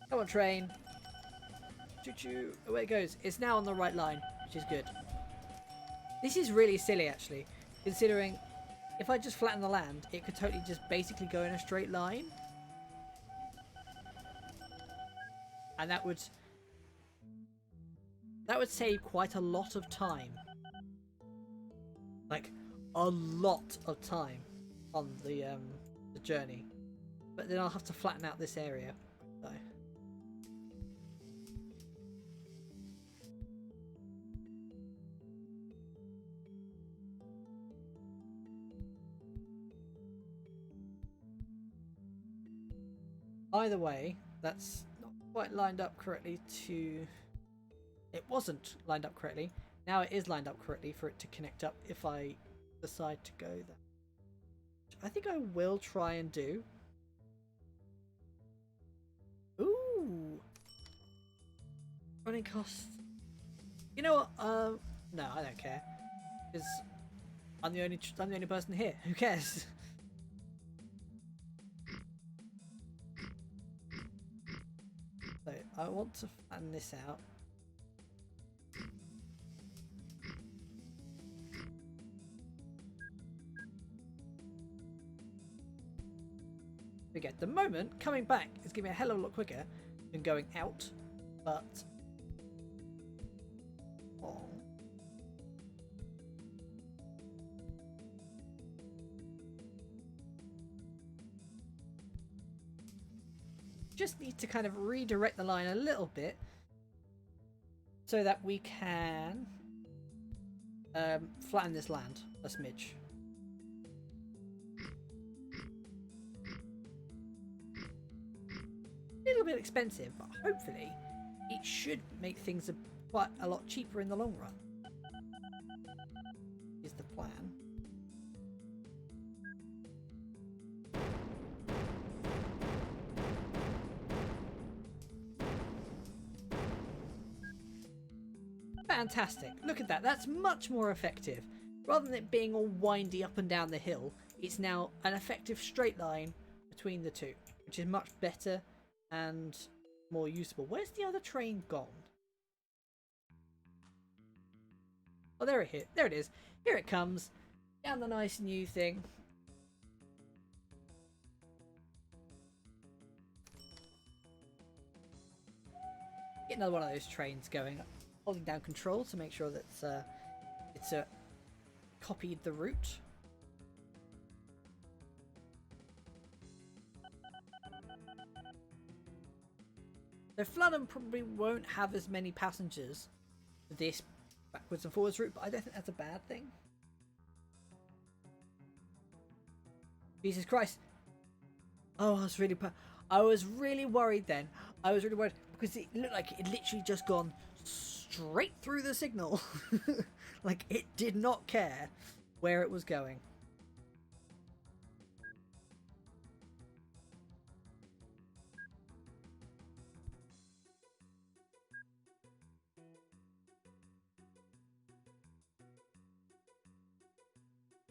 Come on, train. Choo choo. Away it goes. It's now on the right line, which is good. This is really silly, actually, considering if I just flatten the land, it could totally just basically go in a straight line. And that would save quite a lot of time. Like, a lot of time on the journey. But then I'll have to flatten out this area. So. Either way, that's not quite lined up correctly to... It wasn't lined up correctly. Now it is lined up correctly for it to connect up if I decide to go there. Which I think I will try and do. Ooh! Running costs. You know what? No, I don't care. Because I'm the only person here. Who cares? So I want to flatten this out. At the moment, coming back is giving me a hell of a lot quicker than going out, but just need to kind of redirect the line a little bit so that we can flatten this land a smidge. A little bit expensive, but hopefully it should make things quite a lot cheaper in the long run. Is the plan. Fantastic. Look at that. That's much more effective. Rather than it being all windy up and down the hill, it's now an effective straight line between the two, which is much better and more usable. Where's the other train gone? Oh, there it is. Here it comes. Down the nice new thing. Get another one of those trains going. Holding down control to make sure that it's copied the route. So Floodham probably won't have as many passengers for this backwards and forwards route, but I don't think that's a bad thing. Jesus Christ. Oh, I was really worried then. I was really worried because it looked like it had literally just gone straight through the signal. Like it did not care where it was going.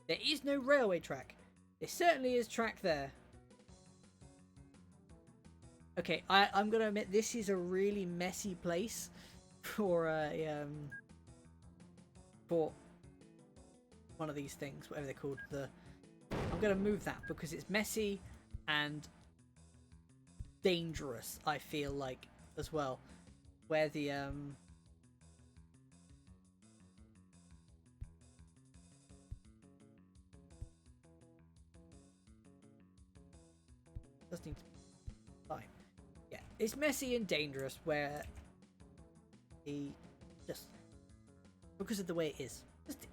There is no railway track. There certainly is track there. Okay, I'm going to admit this is a really messy place for a for one of these things, whatever they're called. I'm going to move that because it's messy and dangerous, I feel like, as well. Where the does need to fine. Yeah, it's messy and dangerous where the just because of the way it is.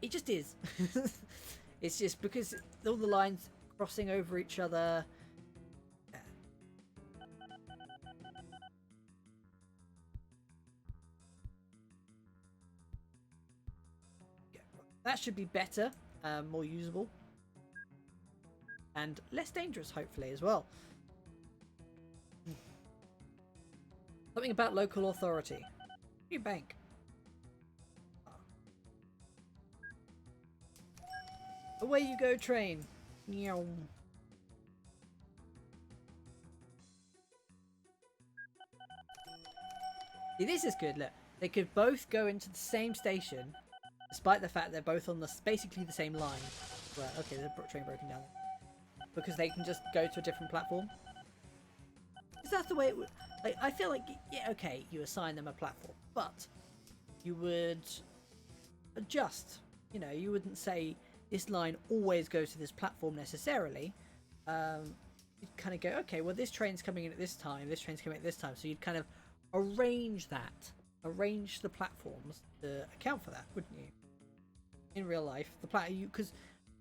It just is. It's just because all the lines crossing over each other. Yeah, that should be better, more usable, and less dangerous, hopefully, as well. Something about local authority. New bank. Away you go, train. Meow. See, this is good. Look, they could both go into the same station, despite the fact they're both on basically the same line. Well, okay, the train broken down. Because they can just go to a different platform. Is that the way it would? Like, I feel like, yeah, okay, you assign them a platform, but you would adjust. You know, you wouldn't say this line always goes to this platform necessarily. You'd kind of go, okay, well, this train's coming in at this time, this train's coming at this time. So you'd kind of arrange the platforms to account for that, wouldn't you? In real life, because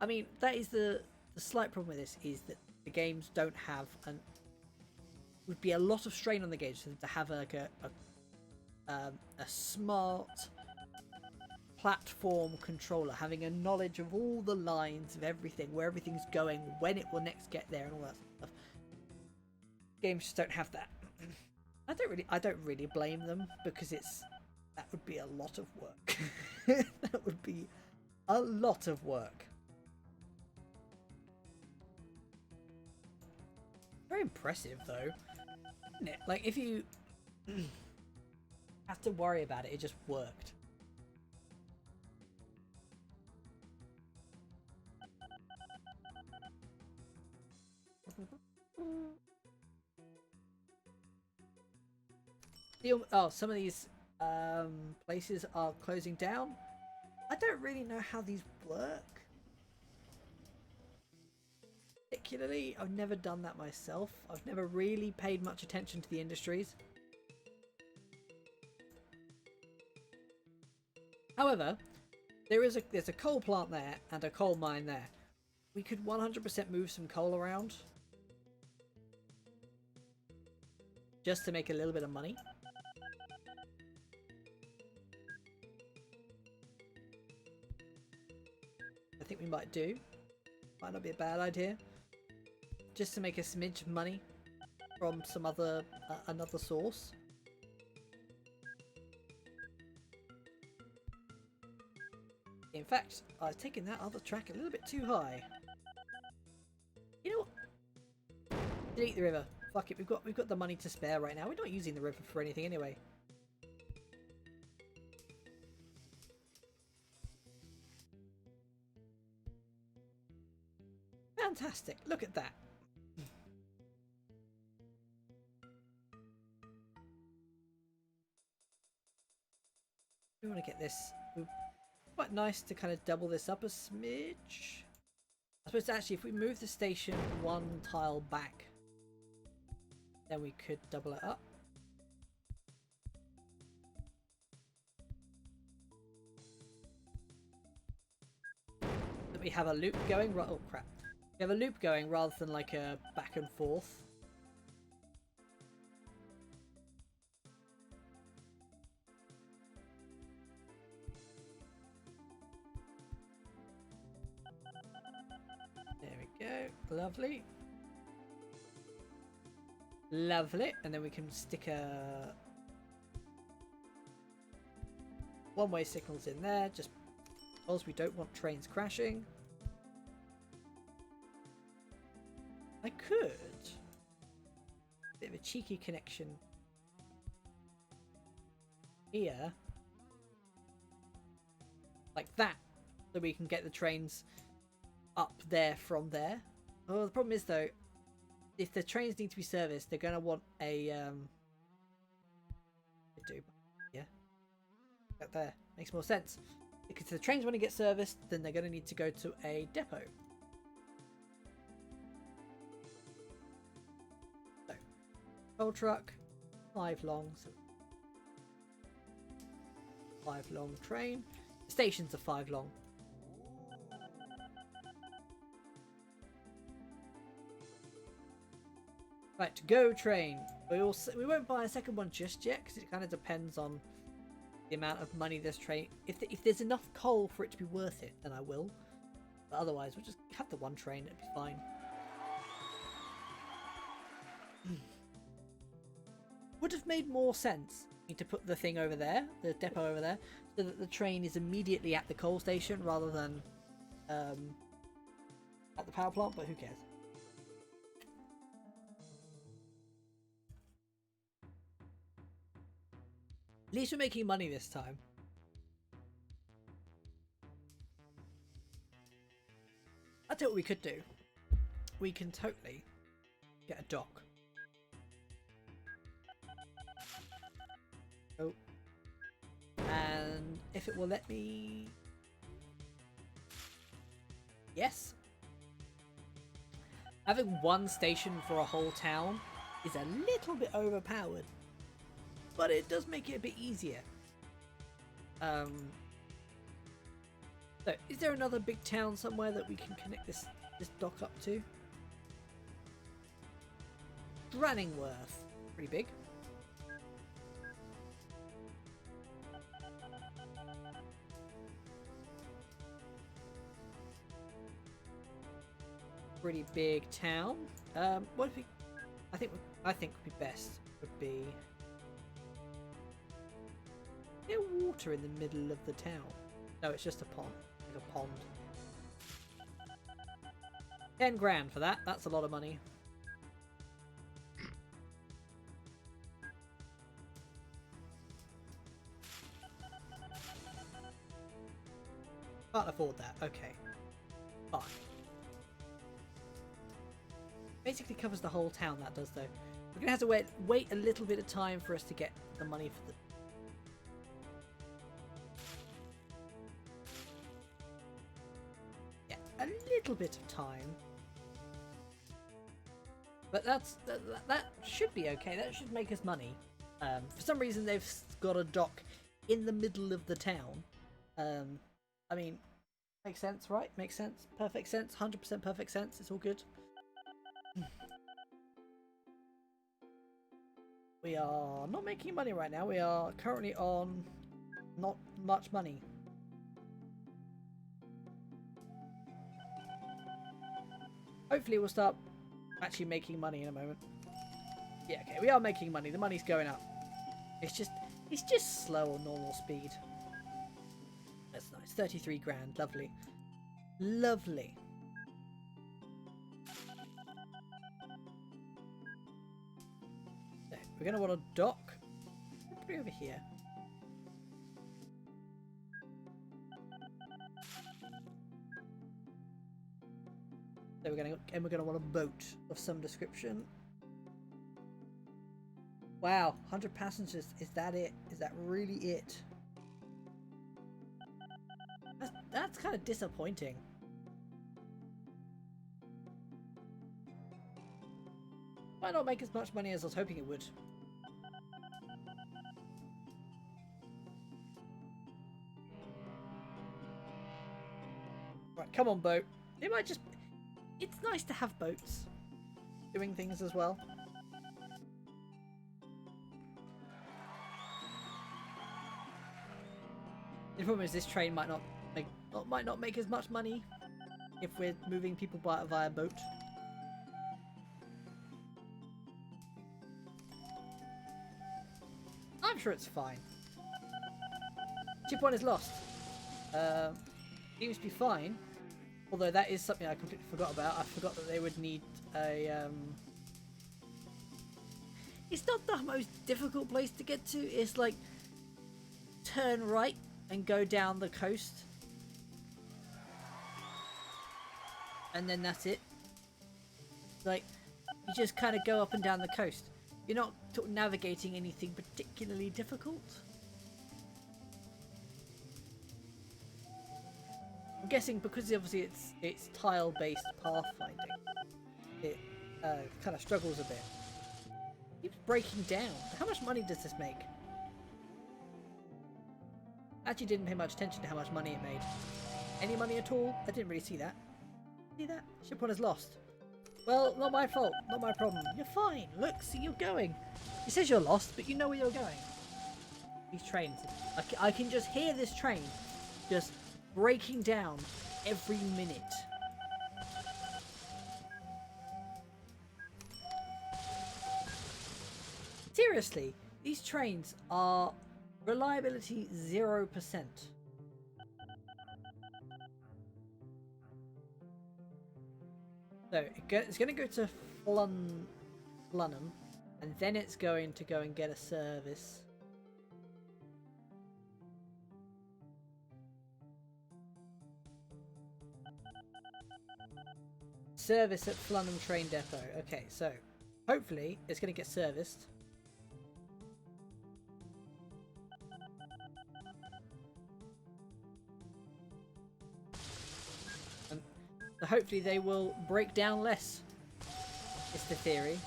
I mean, that is the slight problem with this is that the games don't have would be a lot of strain on the games for them to have like a smart platform controller having a knowledge of all the lines of everything, where everything's going, when it will next get there, and all that stuff. Games just don't have that. I don't really blame them because that would be a lot of work. That would be a lot of work. Very impressive though, isn't it? Like if you have to worry about it, it just worked. Oh, some of these places are closing down. I don't really know how these work. Particularly, I've never done that myself. I've never really paid much attention to the industries. However, there's a coal plant there and a coal mine there. We could 100% move some coal around just to make a little bit of money. I think we might do. Might not be a bad idea. Just to make a smidge of money from some other another source. In fact, I've taken that other track a little bit too high. You know what? Delete the river. Fuck it, we've got the money to spare right now. We're not using the river for anything anyway. Fantastic. Look at that. We want to get this. Quite nice to kind of double this up a smidge. I suppose actually if we move the station one tile back, then we could double it up. That we have a loop going. Oh crap. We have a loop going rather than like a back and forth. There we go. Lovely. Lovely. And then we can stick a one-way signals in there, just because we don't want trains crashing. I could. Bit of a cheeky connection. here, like that, so we can get the trains up there from there. Oh, the problem is though, if the trains need to be serviced, they're going to want a yeah, that there makes more sense, because if the trains want to get serviced, then they're going to need to go to a depot. So coal truck, 5 long, so 5 long train. The stations are 5 long. Right, go train. We won't buy a second one just yet, because it kind of depends on the amount of money this train. If there's enough coal for it to be worth it, then I will. But otherwise, we'll just have the one train. It'll be fine. Would have made more sense to put the thing over there, the depot over there, so that the train is immediately at the coal station rather than at the power plant. But who cares? At least we're making money this time. I'll tell you what we could do. We can totally get a dock. Oh. And if it will let me... Yes. Having one station for a whole town is a little bit overpowered, but it does make it a bit easier. So, is there another big town somewhere that we can connect this dock up to? Branningworth. Pretty big. Pretty big town. What if we... I think would be best would be... Is there water in the middle of the town? No, it's just a pond. Like a pond. 10 grand for that. That's a lot of money. Can't afford that. Okay. Fine. Basically covers the whole town, that does, though. We're going to have to wait a little bit of time for us to get the money for the... Yeah, a little bit of time. But that should be okay. That should make us money. For some reason, they've got a dock in the middle of the town. I mean, makes sense, right? Makes sense. Perfect sense. 100% perfect sense. It's all good. We are not making money right now. We are currently on not much money. Hopefully we'll start actually making money in a moment. Yeah, okay, we are making money. The money's going up. It's just slow on normal speed. That's nice. 33 grand. Lovely. Lovely. So, we're going to want a dock. Put it over here. So we're going to want a boat of some description. Wow, 100 passengers. Is that it? Is that really it? That's kind of disappointing. Might not make as much money as I was hoping it would. Right, come on, boat. It might just... It's nice to have boats doing things as well. The problem is this train might not make as much money if we're moving people via boat. I'm sure it's fine. Chip 1 is lost. Seems to be fine. Although that is something I completely forgot about. I forgot that they would need a... It's not the most difficult place to get to. It's like turn right and go down the coast. And then that's it. Like, you just kind of go up and down the coast. You're not navigating anything particularly difficult. I'm guessing because obviously it's tile-based pathfinding, it kind of struggles a bit. Keeps breaking down. How much money does this make? Actually didn't pay much attention to how much money it made. Any money at all? I didn't really see that. See that? Shipone is lost. Well, not my fault. Not my problem. You're fine. Look, see, you're going. It says you're lost, but you know where you're going. These trains. I can just hear this train just breaking down every minute. Seriously, these trains are reliability 0%. So it's going to go to Flunham, and then it's going to go and get a service. Service at Flunham train depot. Okay, so hopefully it's going to get serviced. And hopefully they will break down less. It's the theory.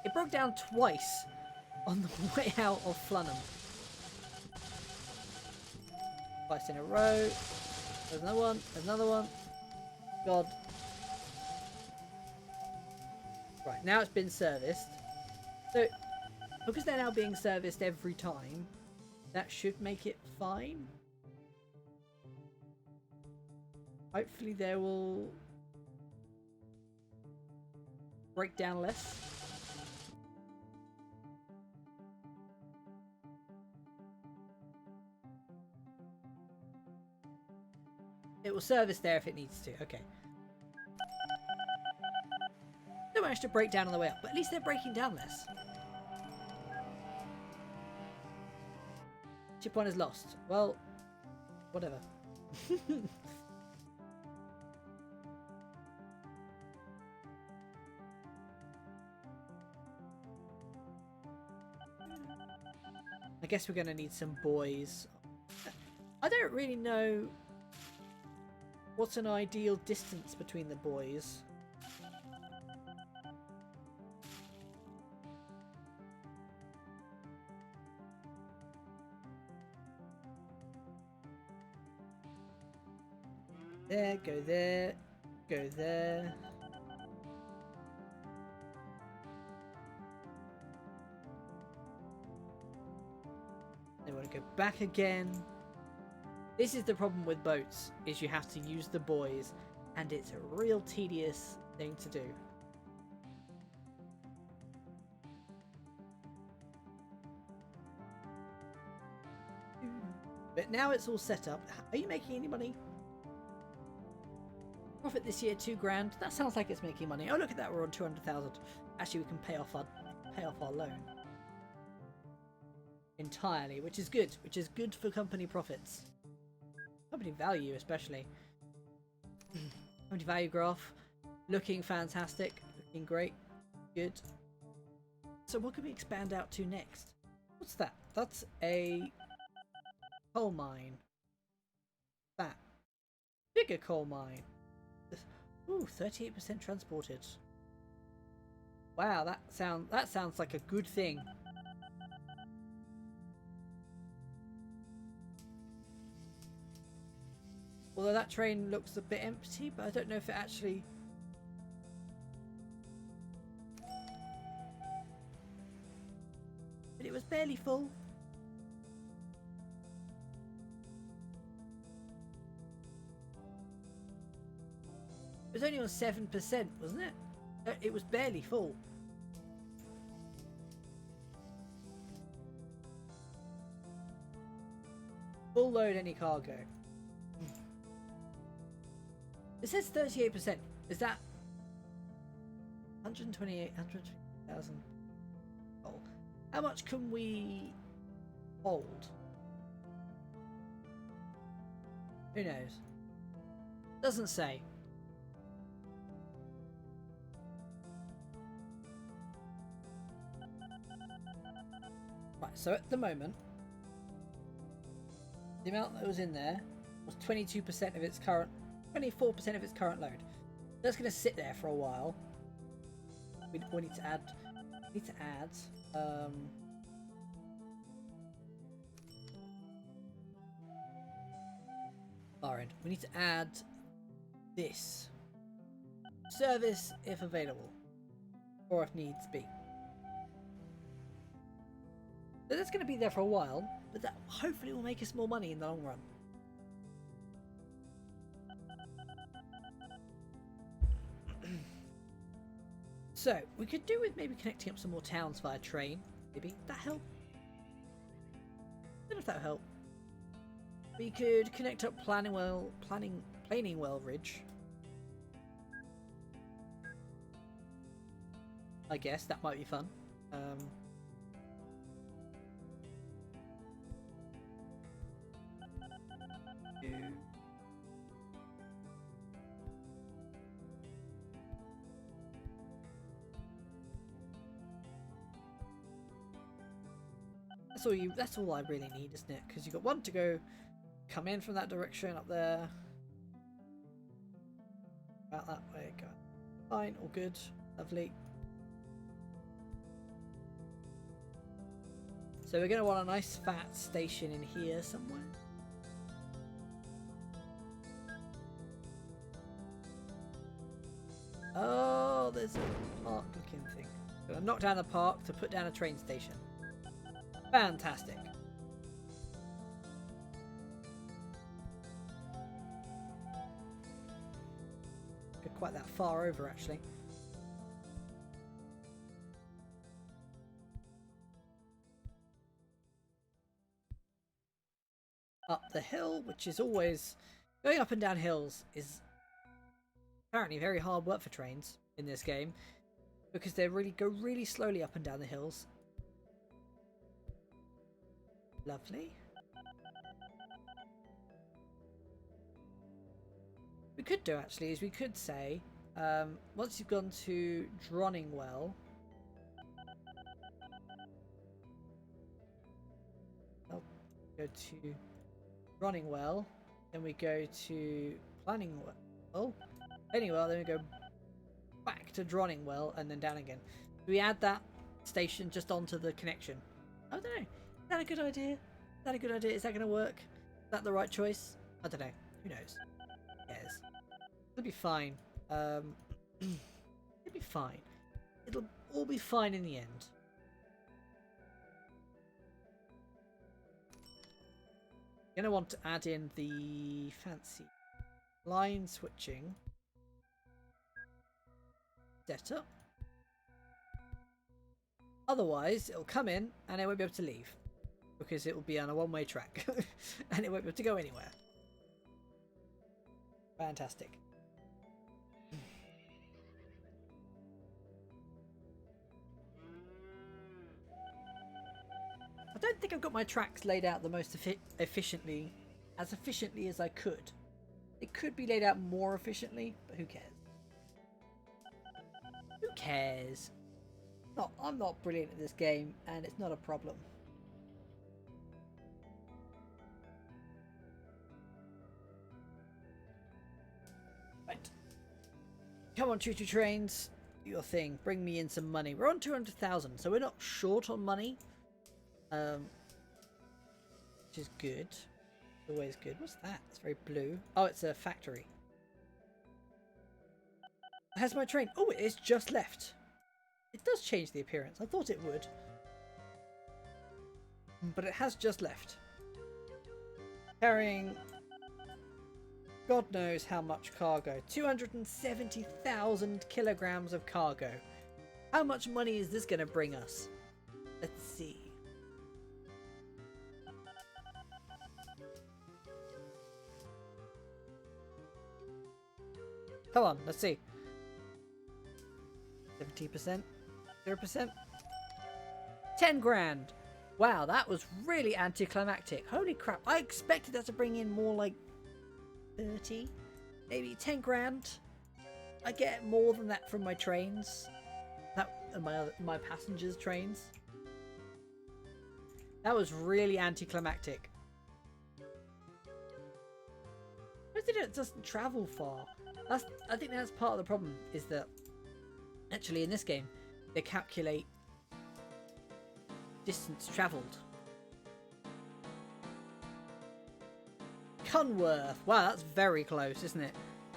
It broke down twice on the way out of Flunham. Twice in a row. There's another one. There's another one. God. Right, now it's been serviced. So, because they're now being serviced every time, that should make it fine. Hopefully they will break down less. It will service there if it needs to. Okay. They managed to break down on the way up, but at least they're breaking down less. Shipone is lost. Well, whatever. I guess we're going to need some buoys. I don't really know what's an ideal distance between the buoys. There, go there, go there. They want to go back again. This is the problem with boats, is you have to use the buoys, and it's a real tedious thing to do. But now it's all set up. Are you making any money? Profit this year, 2 grand. That sounds like it's making money. Oh, look at that, we're on 200,000. Actually, we can pay off our loan entirely, which is good for company profits. Company value, especially. Company value graph. Looking fantastic. Looking great. Good. So what can we expand out to next? What's that? That's a coal mine. That. Bigger coal mine. Ooh, 38% transported. Wow, that sounds like a good thing. Although that train looks a bit empty, but I don't know if it actually... But it was barely full. It was only on 7%, wasn't it? It was barely full. Full load any cargo. It says 38%. Is that 128,000? Oh, How much can we hold? Who knows? Doesn't say. Right, so at the moment, the amount that was in there was 22% of its current, 24% of its current load. That's going to sit there for a while. We need to add. Our end. We need to add this service if available, or if needs be. So that's going to be there for a while, but that hopefully will make us more money in the long run. So we could do with maybe connecting up some more towns via train. Maybe that help. I don't know if that'll help. We could connect up Plainingwell Ridge. I guess that might be fun. That's all I really need, isn't it? Because you've got one to go, come in from that direction up there. About that way, go. Fine, all good, lovely. So we're going to want a nice fat station in here somewhere. Oh, there's a park looking thing. Gonna knock down the park to put down a train station. Fantastic. Go quite that far over, actually. Up the hill, which is always... Going up and down hills is apparently very hard work for trains in this game, because they go really slowly up and down the hills. Lovely. We could do actually is we could say once you've gone to Dronningwell, I'll go to Dronningwell, then we go to Planningwell, Pennywell, then we go back to Dronningwell and then down again. We add that station just onto the connection. I don't know. Is that a good idea? Is that a good idea? Is that going to work? Is that the right choice? I don't know. Who knows? Yes. It'll be fine. It'll be fine. It'll all be fine in the end. You're going to want to add in the fancy line switching setup. Otherwise, it'll come in and it won't be able to leave, because it will be on a one-way track and it won't be able to go anywhere. Fantastic. I don't think I've got my tracks laid out the most efficiently as I could. It could be laid out more efficiently, but who cares? Who cares? I'm not brilliant at this game, and it's not a problem. Right. Come on, choo-choo trains. Do your thing. Bring me in some money. We're on 200,000, so we're not short on money. Which is good. Always good. What's that? It's very blue. Oh, it's a factory. Has my train? Oh, it is just left. It does change the appearance. I thought it would. But it has just left. Carrying God knows how much cargo. 270,000 kilograms of cargo. How much money is this going to bring us? Let's see. Come on, let's see. 70%? 0%? 10 grand. Wow, that was really anticlimactic. Holy crap. I expected that to bring in more like 30, maybe 10 grand. I get more than that from my trains. My passengers' trains. That was really anticlimactic. It doesn't travel far. I think that's part of the problem, is that actually in this game they calculate distance travelled. Cunworth. Wow, that's very close, isn't it?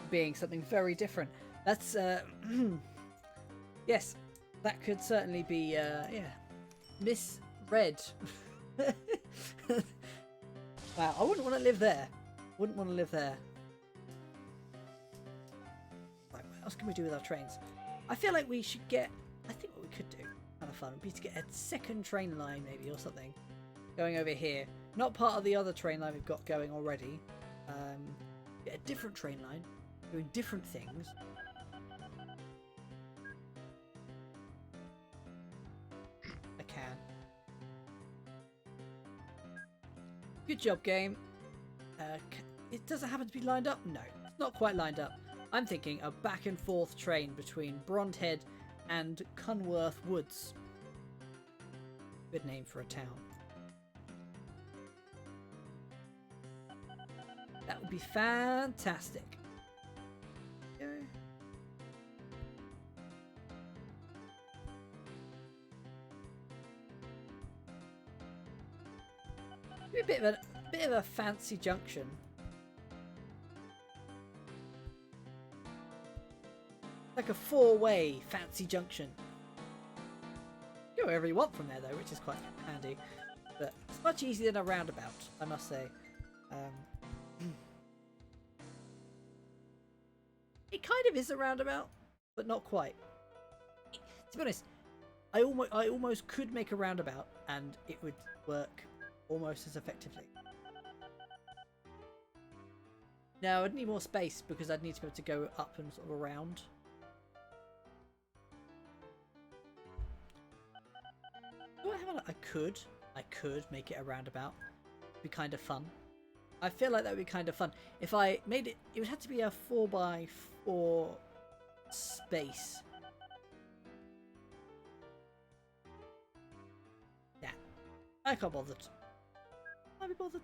Being something very different. That's yes, that could certainly be yeah, misread. Wow, I wouldn't want to live there. Wouldn't want to live there. Right, what else can we do with our trains? I feel like we should get, I think what we could do, kind of fun, would be to get a second train line maybe, or something, going over here. Not part of the other train line we've got going already. Get a different train line, doing different things. I can. Good job, game. It doesn't happen to be lined up? No, it's not quite lined up. I'm thinking a back and forth train between Brondhead and Cunworth Woods. Good name for a town. That would be fantastic. A bit of a fancy junction. Like a four-way fancy junction. Go wherever you want from there though, which is quite handy. But it's much easier than a roundabout, I must say. It kind of is a roundabout, but not quite. To be honest, I almost could make a roundabout and it would work almost as effectively. Now I'd need more space because I'd need to be able to go up and sort of around. Do I have I could make it a roundabout. It'd be kind of fun. I feel like that would be kind of fun. If I made it, it would have to be a 4x4 space. Yeah, I can't bother. Can't be bothered.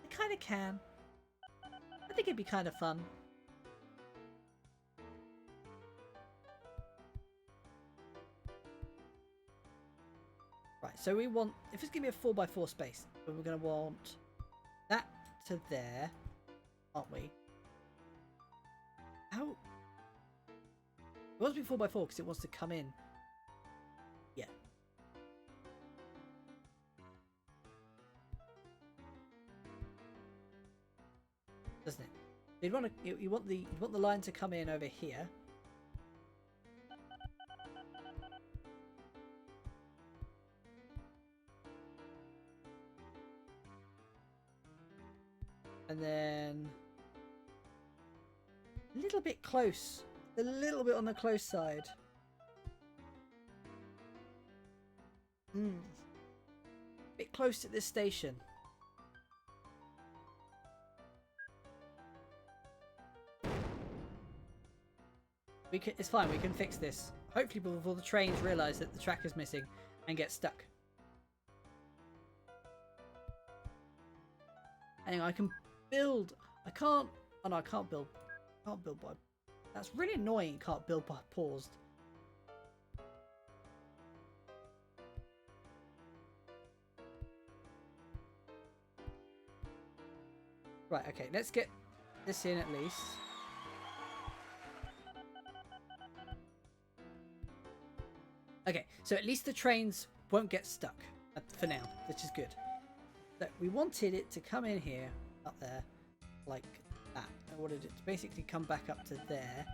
I kind of can. I think it'd be kind of fun. Right, so we want, if it's going to be a 4x4 space, then we're going to want that to there, aren't we? How? It wants to be 4x4 because it wants to come in. Yeah. Doesn't it? You want the line to come in over here. And then a little bit close. A little bit on the close side. Bit close to this station. It's fine, we can fix this. Hopefully before the trains realise that the track is missing and get stuck. Anyway, I can build. I can't. Oh no, I can't build. Can't build by. That's really annoying. Can't build by paused. Right. Okay. Let's get this in at least. Okay. So at least the trains won't get stuck for now, which is good. So we wanted it to come in here, up there, like that. I wanted it to basically come back up to there.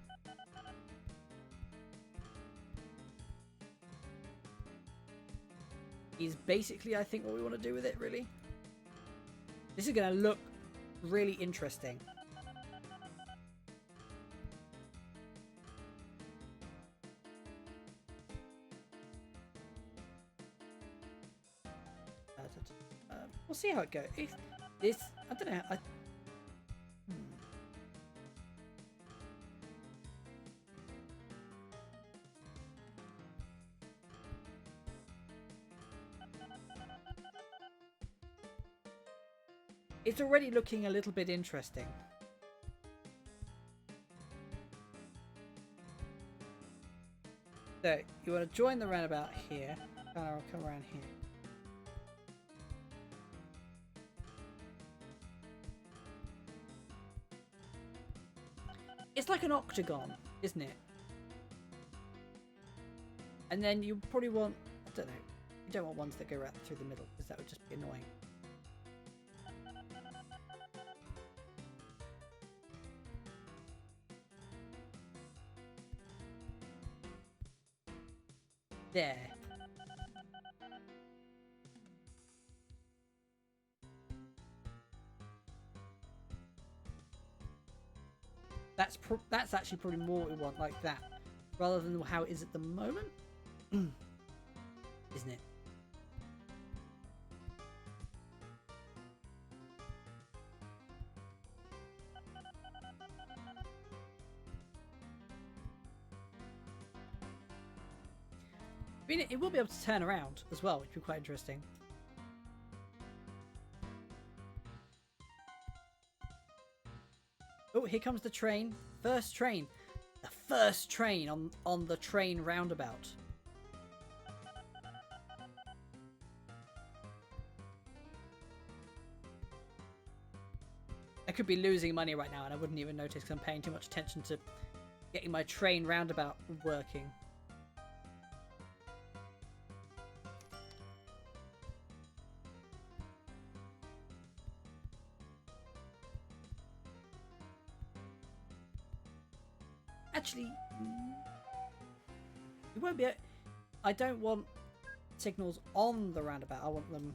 Is basically, I think, what we want to do with it, really. This is going to look really interesting. see how it goes. It's I don't know. It's already looking a little bit interesting. So you want to join the roundabout here. Come around here. It's like an octagon, isn't it? And then you probably want, I don't know, you don't want ones that go right through the middle because that would just be annoying. There. That's actually probably more what we want, like that, rather than how it is at the moment, isn't it? I mean, it will be able to turn around as well, which would be quite interesting. Oh, here comes the train. First train. The first train on the train roundabout. I could be losing money right now and I wouldn't even notice because I'm paying too much attention to getting my train roundabout working. Actually, you won't be. I don't want signals on the roundabout. I want them.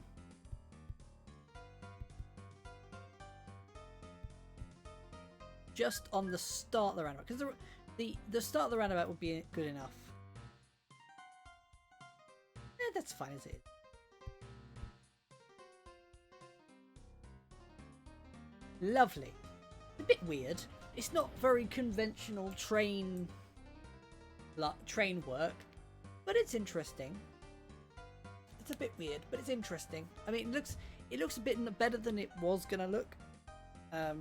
Just on the start of the roundabout, because the start of the roundabout would be good enough. Yeah, that's fine as it is. Lovely. A bit weird. It's not very conventional train work, but it's interesting. It's a bit weird, but it's interesting. I mean, it looks a bit better than it was gonna look. It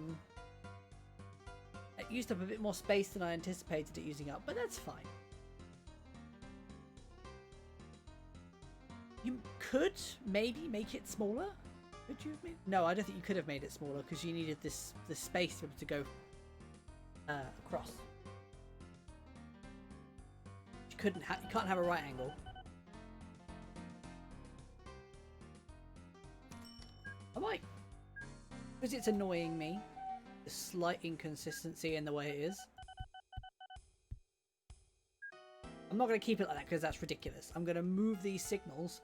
used up a bit more space than I anticipated it using up, but that's fine. You could maybe make it smaller. Could you have made? No, I don't think you could have made it smaller because you needed this space to be able to go across. You can't have a right angle. I might, because it's annoying me. The slight inconsistency in the way it is. I'm not going to keep it like that because that's ridiculous. I'm going to move these signals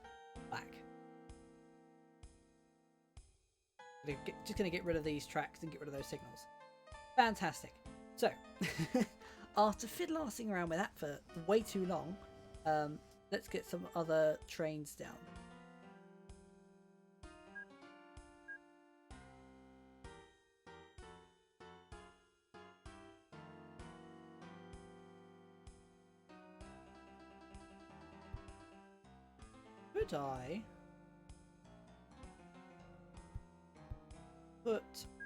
back. Just going to get rid of these tracks and get rid of those signals. Fantastic. So, after fiddle-arsing around with that for way too long, let's get some other trains down. Could I put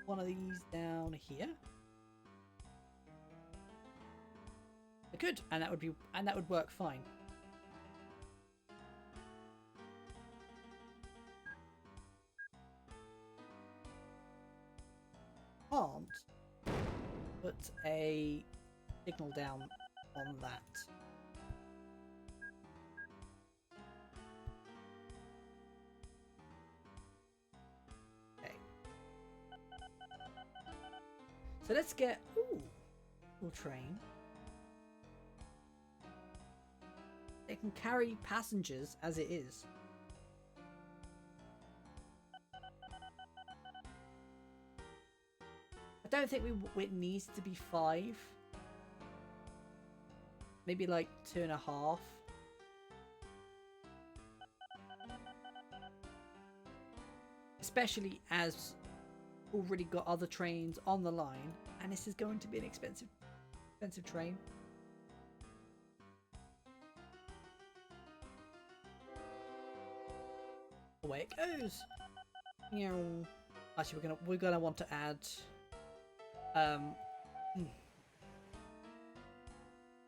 one of these down here? I could, and that would work fine. Can't put a signal down on that. So let's get a train. It can carry passengers as it is. I don't think it needs to be 5. Maybe like 2.5. especially as already got other trains on the line, and this is going to be an expensive train. Away it goes. Actually, we're gonna want to add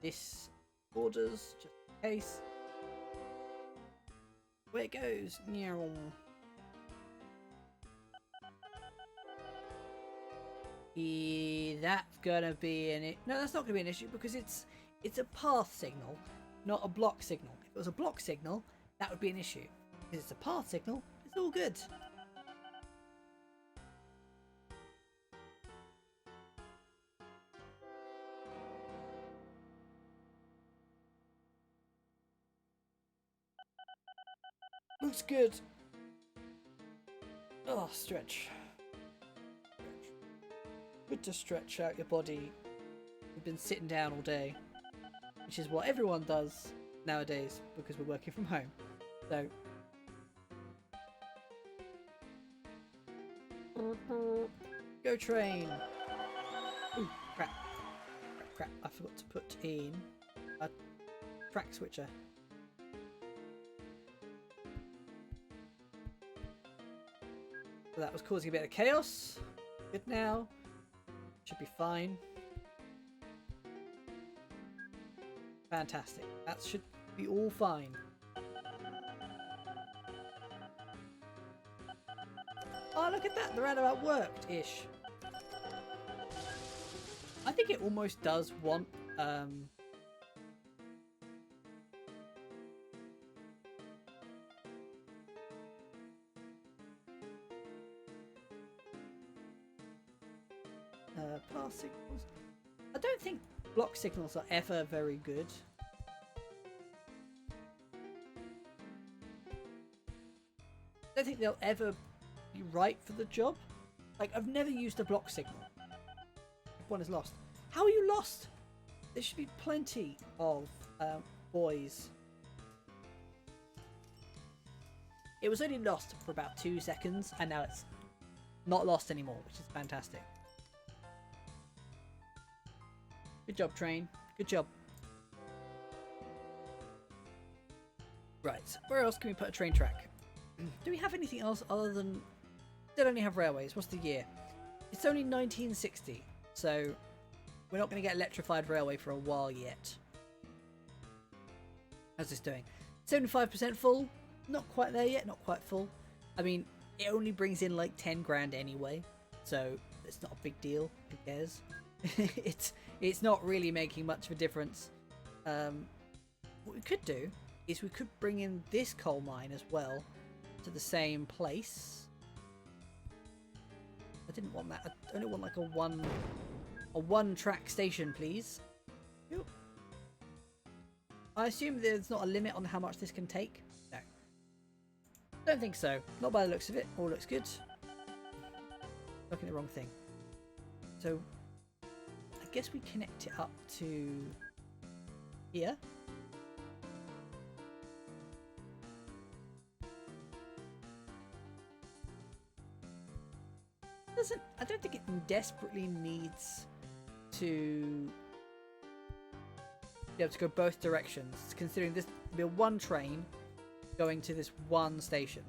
this borders just in case. Away it goes. That's gonna be no, that's not gonna be an issue because it's a path signal, not a block signal. If it was a block signal, that would be an issue. Because it's a path signal, it's all good. Looks good. Oh, stretch. Good to stretch out your body. You've been sitting down all day, which is what everyone does nowadays because we're working from home. So, go train. Ooh, crap. Crap. I forgot to put in a track switcher. So that was causing a bit of chaos. Good now. Should be fine. Fantastic. That should be all fine. Oh, look at that. The roundabout worked-ish. I think it almost does want... path signals. I don't think block signals are ever very good. I don't think they'll ever be right for the job. Like, I've never used a block signal. One is lost. How are you lost? There should be plenty of boys. It was only lost for about 2 seconds, and now it's not lost anymore, which is fantastic. Good job, train. Good job. Right, where else can we put a train track? Do we have anything else other than... Don't only have railways. What's the year? It's only 1960, so we're not going to get electrified railway for a while yet. How's this doing? 75% full. Not quite there yet. Not quite full. I mean, it only brings in like 10 grand anyway, so it's not a big deal. Who cares? It's not really making much of a difference. What we could do is we could bring in this coal mine as well to the same place. I didn't want that. I only want like a one track station, please. Yep. I assume there's not a limit on how much this can take. No. Don't think so. Not by the looks of it. All looks good. Looking at the wrong thing. So I guess we connect it up to here. I don't think it desperately needs to be able to go both directions, considering this will be a one train going to this one station.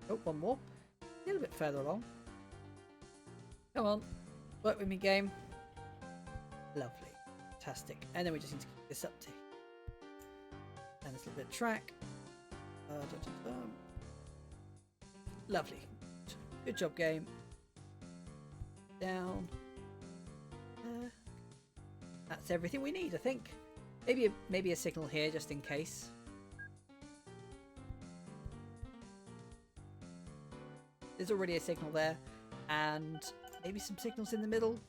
Oh, one more. A little bit further along. Come on. Work with me, game. Lovely. Fantastic. And then we just need to keep this up to... And this little bit of track. Lovely. Good job, game. Down. That's everything we need, I think. Maybe a signal here, just in case. There's already a signal there, and maybe some signals in the middle,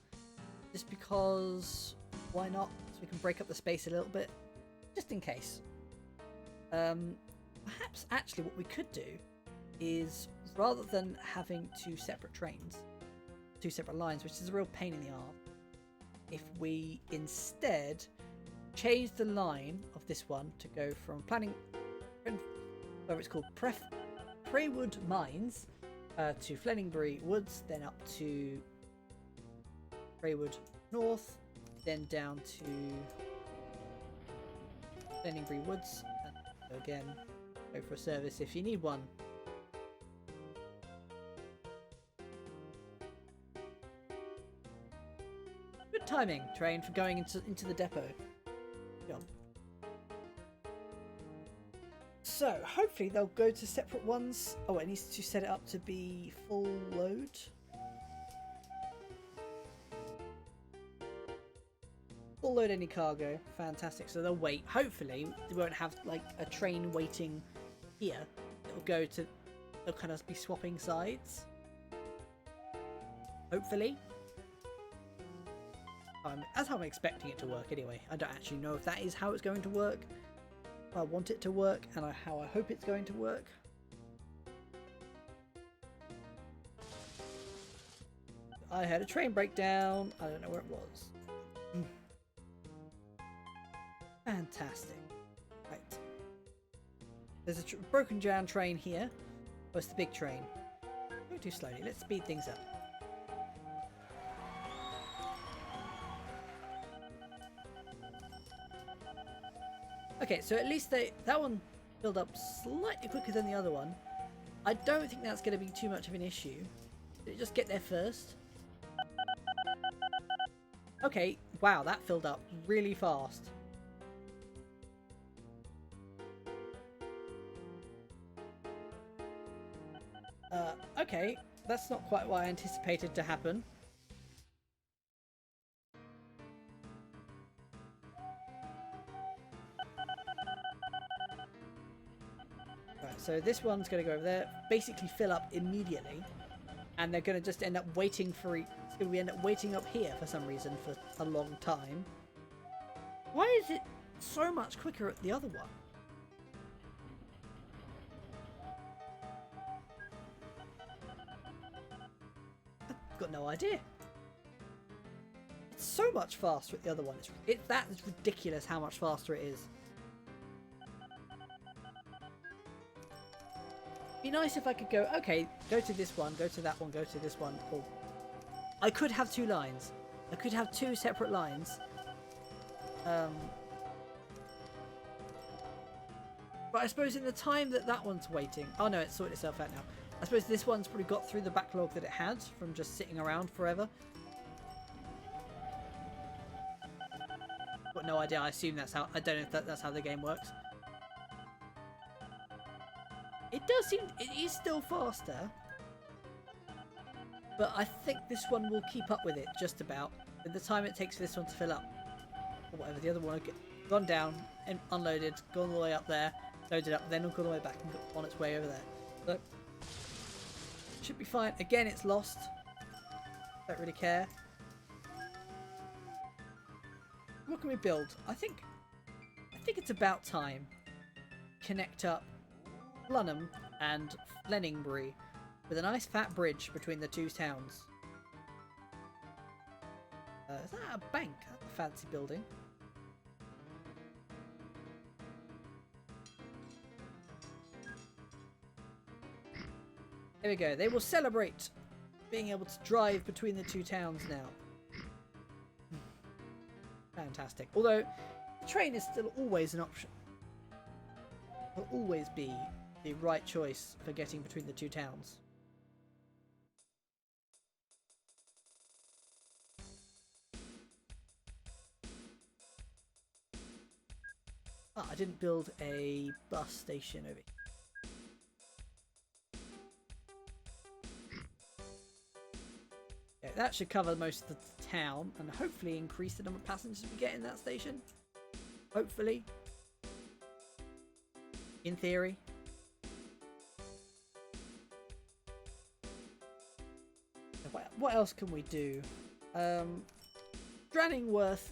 just because why not? So we can break up the space a little bit, just in case. Perhaps actually what we could do is, rather than having two separate trains, two separate lines, which is a real pain in the arse, if we instead change the line of this one to go from planning, whatever it's called, Prewood Mines, to Flenningbury Woods, then up to Prewood North, then down to Flenningbury Woods, and again, go for a service if you need one. Good timing, train, for going into the depot. Job. So, hopefully they'll go to separate ones. Oh, it needs to set it up to be full load. Full load any cargo. Fantastic. So they'll wait. Hopefully they won't have like a train waiting here. They'll kind of be swapping sides. Hopefully. That's how I'm expecting it to work anyway. I don't actually know if that is how it's going to work. I want it to work and how I hope it's going to work. I had a train breakdown. I don't know where it was. Fantastic. Right. There's a broken down train here. Oh, it's the big train. Go too slowly. Let's speed things up. Okay, so at least that one filled up slightly quicker than the other one. I don't think that's going to be too much of an issue. Did it just get there first? Okay, wow, that filled up really fast. Okay, that's not quite what I anticipated to happen. So this one's going to go over there, basically fill up immediately, and they're going to just end up waiting for it's going to end up waiting up here for some reason for a long time. Why is it so much quicker at the other one? I've got no idea. It's so much faster at the other one. That is ridiculous how much faster it is. Be nice if I could go, okay, go to this one, go to that one, go to this one. Or I could have two lines. I could have two separate lines. But I suppose in the time that one's waiting... Oh no, it's sorted itself out now. I suppose this one's probably got through the backlog that it had from just sitting around forever. Got no idea. I assume that's how... I don't know if that's how the game works. It does seem... It is still faster. But I think this one will keep up with it, just about. With the time it takes for this one to fill up. Or whatever, the other one will get gone down, and unloaded, gone all the way up there, loaded up, then it'll go all the way back and go on its way over there. So, should be fine. Again, it's lost. Don't really care. What can we build? I think it's about time. Connect up Blenheim and Flenningbury with a nice fat bridge between the two towns. Is that a bank? That's a fancy building. There we go. They will celebrate being able to drive between the two towns now. Fantastic. Although the train is still always an option. Will always be the right choice for getting between the two towns. Ah, I didn't build a bus station over here. Okay, that should cover most of the town and hopefully increase the number of passengers we get in that station. Hopefully. In theory. What else can we do? Dranningworth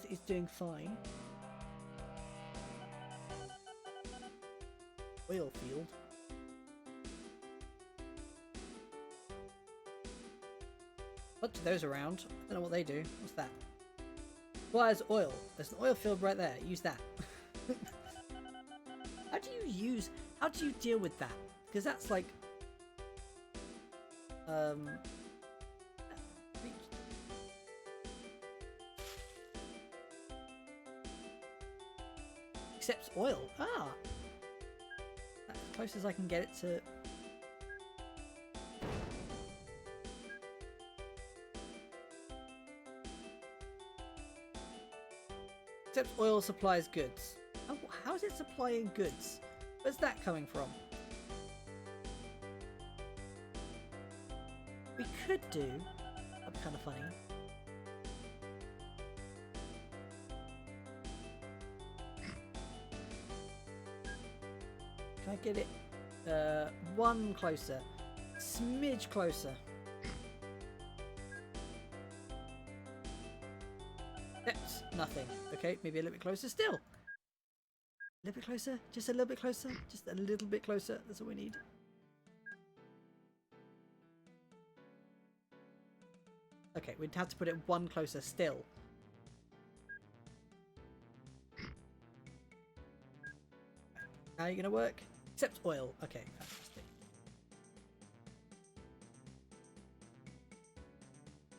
is doing fine. Oil field. Bunch of those around. I don't know what they do. What's that? Requires oil. There's an oil field right there. Use that. How do you deal with that? Because that's like accepts oil. Ah, that's as close as I can get it to. Accepts oil, supplies goods. Oh, how is it supplying goods? Where's that coming from? We could do. That'd be kind of funny. Can I get it one closer? Smidge closer. That's nothing. Okay, maybe a little bit closer still. A little bit closer, just a little bit closer, just a little bit closer. That's all we need. Okay, we'd have to put it one closer still. How are you going to work? Accept oil. Okay, fantastic.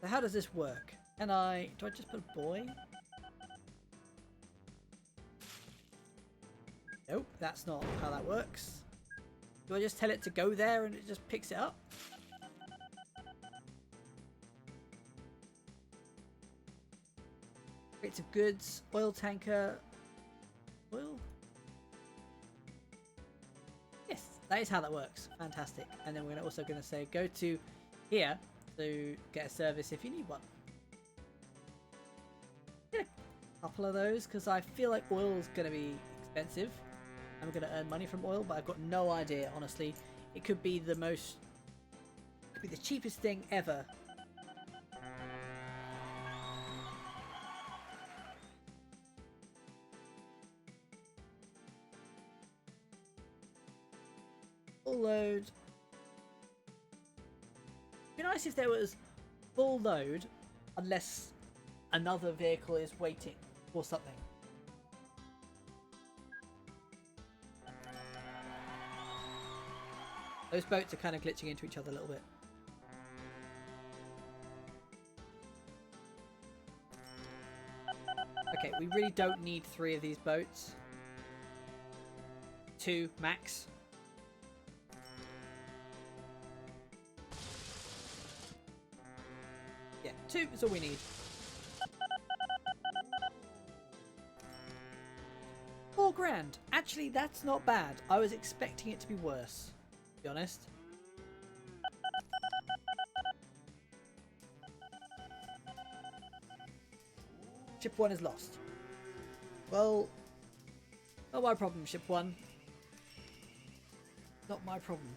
So how does this work? Do I just put a boy? Nope, that's not how that works. Do I just tell it to go there and it just picks it up? Crates of goods, oil tanker, oil? Yes, that is how that works. Fantastic. And then we're also going to say go to here to get a service if you need one. Get a couple of those because I feel like oil is going to be expensive. I'm going to earn money from oil, but I've got no idea, honestly. It could be the cheapest thing ever. Full load. It'd be nice if there was full load, unless another vehicle is waiting or something. Those boats are kind of glitching into each other a little bit. Okay, we really don't need 3 of these boats. 2 max. Yeah, 2 is all we need. 4 grand. Actually, that's not bad. I was expecting it to be worse. To be honest. Ship 1 is lost. Well, not my problem, Ship 1. Not my problem.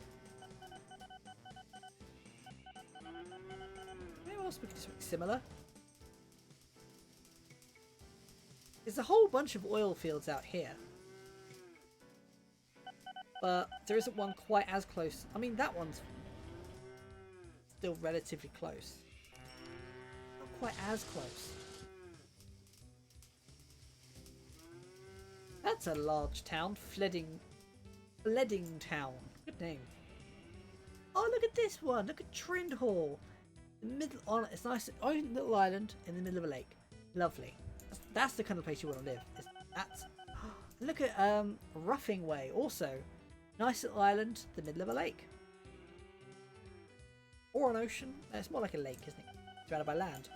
Maybe else we can do something similar. There's a whole bunch of oil fields out here. But there isn't one quite as close. I mean, that one's still relatively close. Not quite as close. That's a large town. Fledding Town. Good name. Oh, look at this one. Look at Trindhall. It's nice. Own little island in the middle of a lake. Lovely. That's the kind of place you want to live. Look at Roughing Way. Also, nice little island, the middle of a lake. Or an ocean. It's more like a lake, isn't it? Surrounded by land.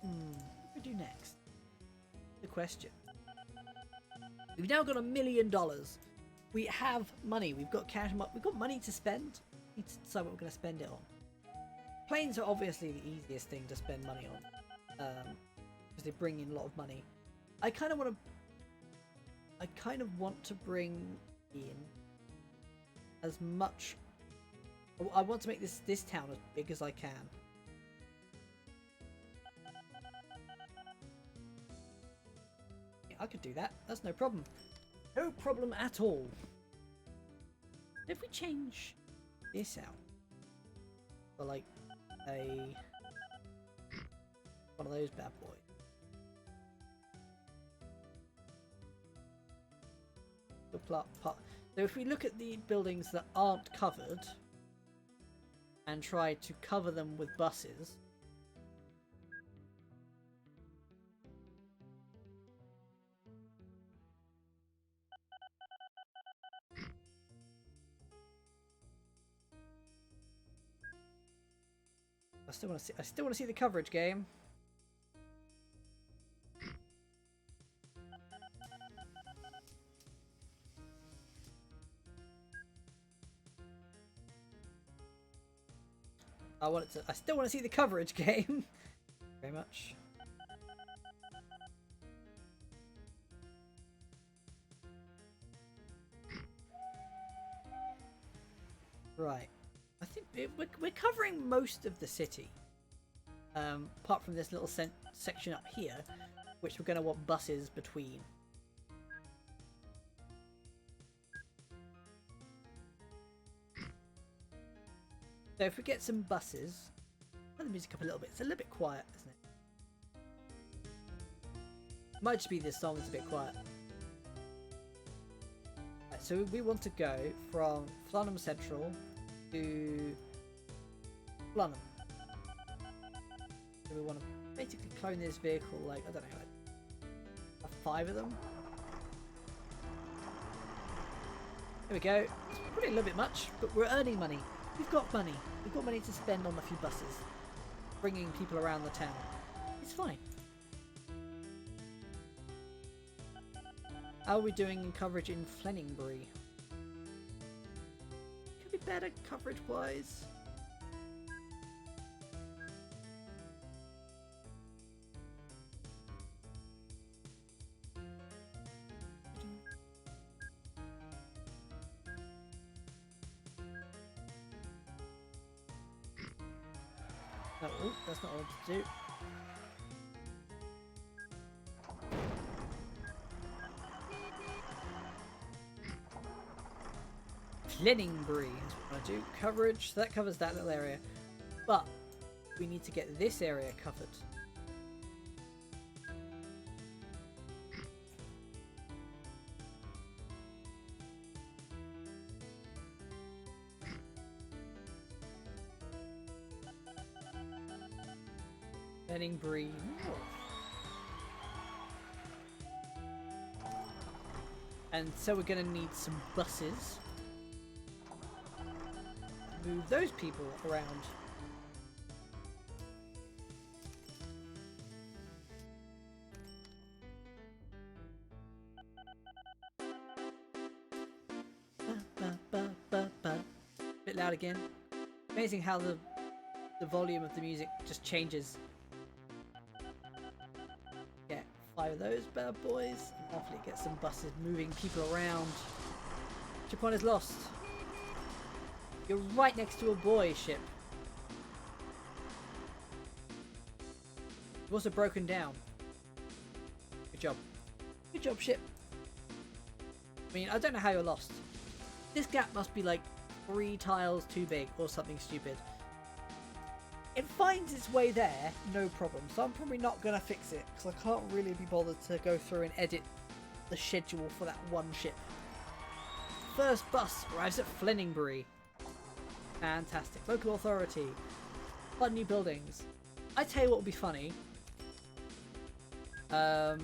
What do we do next? The question. We've now got $1 million. We have money. We've got cash. We've got money to spend. We need to decide what we're going to spend it on. Planes are obviously the easiest thing to spend money on. because they bring in a lot of money. I kind of want to bring in as much. I want to make this town as big as I can. Yeah, I could do that. That's no problem. No problem at all. If we change this out for like one of those bad boys. So if we look at the buildings that aren't covered and try to cover them with buses, I still want to see the coverage game. I still want to see the coverage game. Very much. Right. I think we're covering most of the city. Apart from this little section up here, which we're going to want buses between. So if we get some buses, turn the music up a little bit. It's a little bit quiet, isn't it? Might just be this song is a bit quiet. Right, so we want to go from Flunham Central to Flunham. So we want to basically clone this vehicle, like, I don't know, like 5 of them. There we go. It's probably a little bit much, but we're earning money. We've got money. We've got money to spend on a few buses, bringing people around the town. It's fine. How are we doing in coverage in Flenningbury? Could be better coverage-wise. Oh, that's not what I wanted to do. Flenningbury is what I do. Coverage, so that covers that little area. But we need to get this area covered. Flenningbury North. And so we're going to need some buses. Move those people around. Bit loud again. Amazing how the volume of the music just changes. Get 5 of those bad boys. And hopefully get some buses moving people around. Japan is lost. You're right next to a boy ship. You've also broken down. Good job. Good job, ship. I mean, I don't know how you're lost. This gap must be like 3 tiles too big or something stupid. It finds its way there, no problem. So I'm probably not going to fix it because I can't really be bothered to go through and edit the schedule for that one ship. First bus arrives at Flenningbury. Fantastic. Local authority. Fun new buildings. I tell you what would be funny. I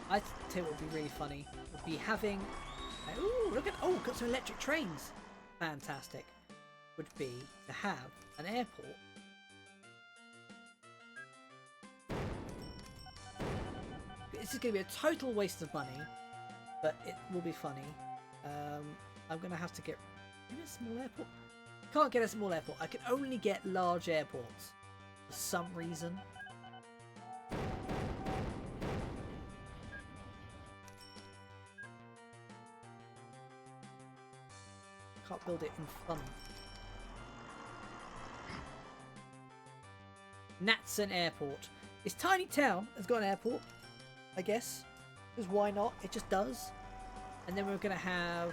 tell you what would be really funny. Would be having. Ooh, look at. Oh, got some electric trains. Fantastic. Would be to have an airport. This is going to be a total waste of money, but it will be funny. I'm going to have to get maybe a small airport. Can't get a small airport. I can only get large airports. for some reason. Can't build it in fun. Natson Airport. This tiny town has got an airport, I guess. Because why not? It just does. And then we're going to have...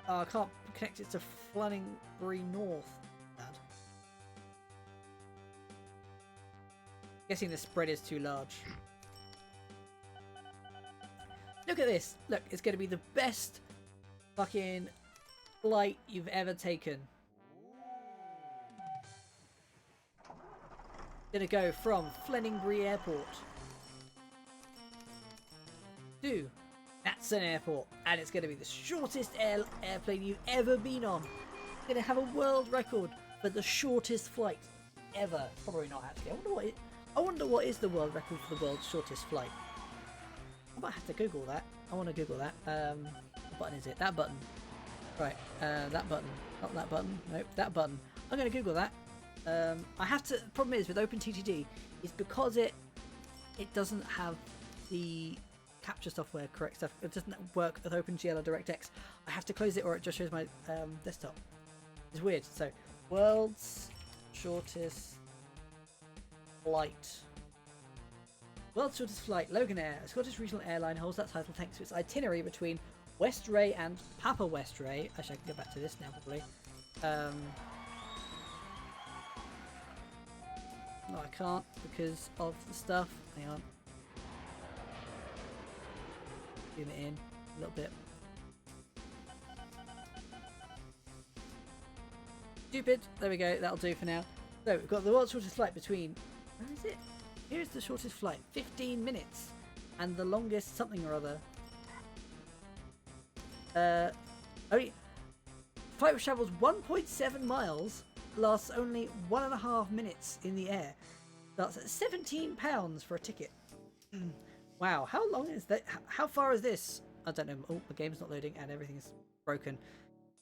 Oh, I can't connect it to Flanningbury North. Bad. Guessing the spread is too large. Look at this. Look, it's going to be the best fucking flight you've ever taken. Gonna go from Flanningbury Airport to Natson Airport, and it's gonna be the shortest airplane you've ever been on. It's gonna have a world record for the shortest flight ever. Probably not actually. I wonder what is the world record for the world's shortest flight. I might have to Google that. I want to Google that. What button is it? That button. Right. That button. Not that button. Nope. That button. I'm gonna Google that. I have to. The problem is with OpenTTD is because it doesn't have the capture software correct stuff. It doesn't work with OpenGL or DirectX. I have to close it or it just shows my desktop. It's weird. So, world's shortest flight. World's shortest flight. Logan Air, a Scottish regional airline, holds that title thanks to its itinerary between Westray and Papa Westray. Actually, I can go back to this now probably. No, I can't because of the stuff. Hang on. Zoom it in a little bit. Stupid. There we go. That'll do for now. So we've got the world's shortest flight between... Where is it? Here's the shortest flight. 15 minutes. And the longest something or other. Flight which travels 1.7 miles. Lasts only 1.5 minutes in the air. That's at £17 for a ticket. Wow, how long is that? How far is this? I don't know. Oh, the game's not loading and everything's broken.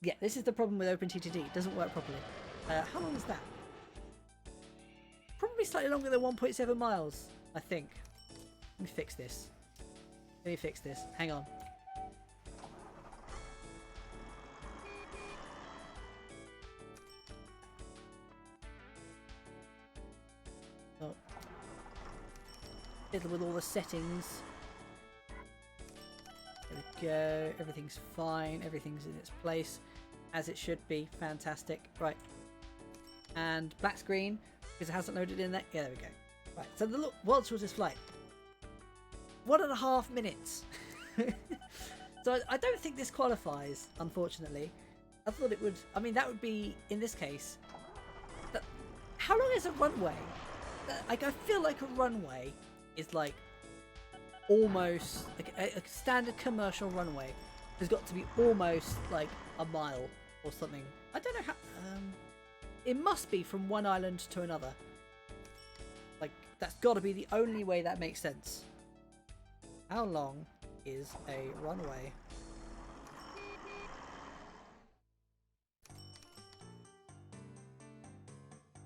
Yeah, this is the problem with OpenTTD. It doesn't work properly. How long is that? Probably slightly longer than 1.7 miles, I think. Let me fix this. Let me fix this. Hang on. Fiddle with all the settings. There we go. Everything's fine. Everything's in its place as it should be. Fantastic. Right. And black screen because it hasn't loaded in there. Yeah, there we go. Right. So the world's shortest flight. 1.5 minutes. So I don't think this qualifies, unfortunately. I thought it would. I mean, that would be in this case. How long is a runway? Like, I feel like a runway is like almost like a standard commercial runway has got to be almost like a mile or something. I don't know how. It must be from one island to another. Like, that's got to be the only way that makes sense. How long is a runway?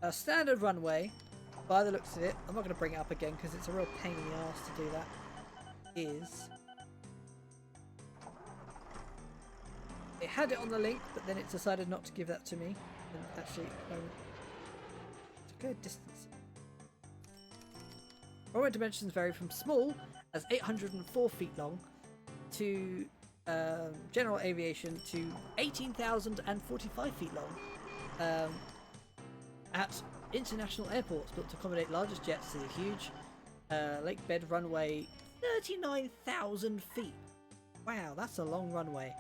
A standard runway, by the looks of it, I'm not going to bring it up again because it's a real pain in the arse to do that, is... It had it on the link, but then it decided not to give that to me. And actually, it's a good distance. Runway dimensions vary from small, as 804 feet long, to general aviation to 18,045 feet long. At international airports built to accommodate largest jets to the huge lake bed runway, 39,000 feet. Wow, that's a long runway.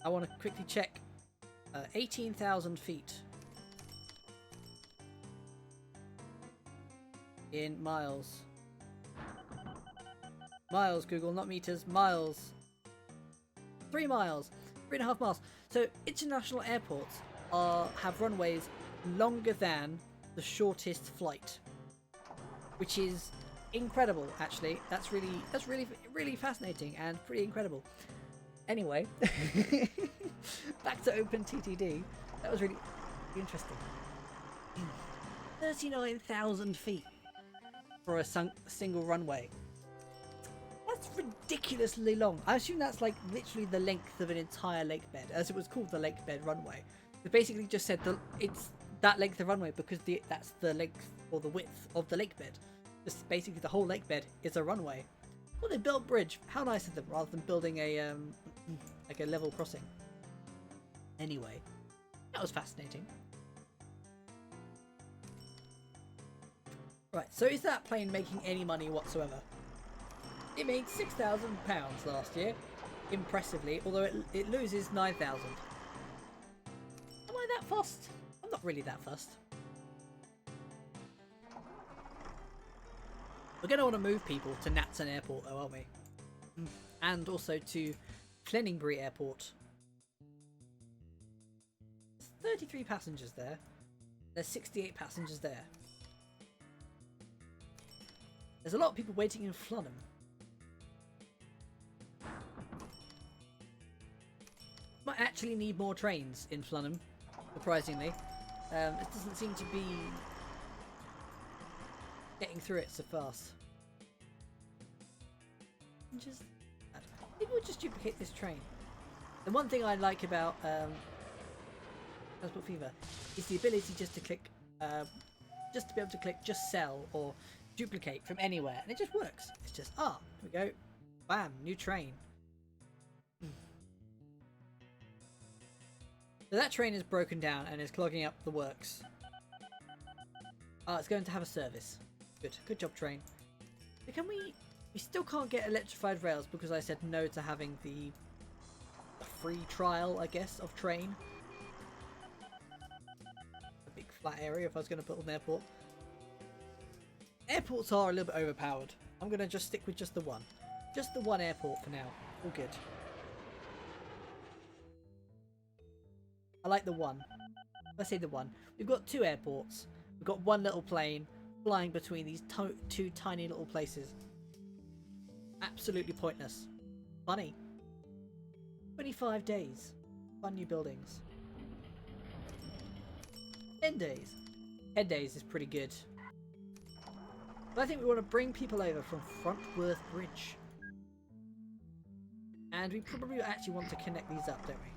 I want to quickly check 18,000 feet in miles. Miles, Google, not meters, miles. 3 miles. 3.5 miles. So international airports have runways longer than the shortest flight, which is incredible. Actually, that's really fascinating and pretty incredible. Anyway, back to OpenTTD. That was really interesting. 39,000 feet for a single runway. That's ridiculously long. I assume that's like literally the length of an entire lake bed, as it was called the lake bed runway. It basically just said that it's that length of runway because that's the length or the width of the lake bed. Just basically the whole lake bed is a runway. Well, they built a bridge. How nice of them, rather than building a like a level crossing. Anyway, that was fascinating. Right, so is that plane making any money whatsoever? It made £6,000 last year, impressively, although it loses 9,000. Am I that fussed? I'm not really that fussed. We're going to want to move people to Natson Airport though, aren't we? And also to Fleningbury Airport. There's 33 passengers there. There's 68 passengers there. There's a lot of people waiting in Flunham. Might actually need more trains in Flunham, surprisingly. It doesn't seem to be getting through it so fast. Maybe we'll just duplicate this train. The one thing I like about Transport Fever is the ability just to click, just to be able to click just sell or duplicate from anywhere, and it just works. It's just, here we go, bam, new train. So that train is broken down and is clogging up the works. It's going to have a service. Good job, train. So can we still can't get electrified rails because I said no to having the free trial, I guess, of train. A big flat area if I was going to put an airport. Airports are a little bit overpowered. I'm going to just stick with just the one. Just the one airport for now. All good. I like the one. I say the one. We've got two airports. We've got one little plane flying between these two tiny little places. Absolutely pointless. Funny. 25 days. Fun new buildings. 10 days. 10 days is pretty good. But I think we want to bring people over from Frontworth Bridge. And we probably actually want to connect these up, don't we?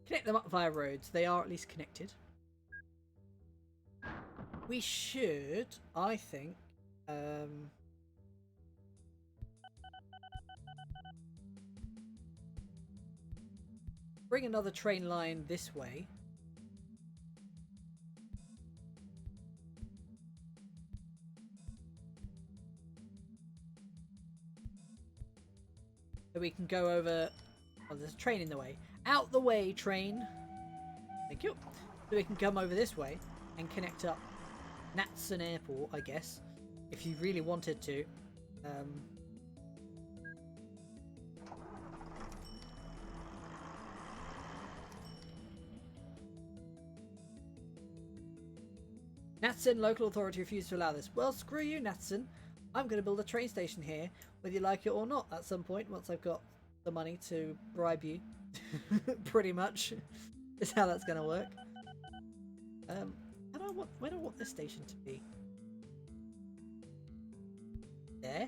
Connect them up via roads. They are at least connected. We should, I think, bring another train line this way. So we can go over... Oh, there's a train in the way. Out the way, train. Thank you. So we can come over this way and connect up Natson Airport, I guess, if you really wanted to. Natson local authority refused to allow this. Well, screw you, Natson. I'm going to build a train station here, whether you like it or not, at some point, once I've got the money to bribe you. Pretty much is how that's going to work. Where do I want this station to be? There,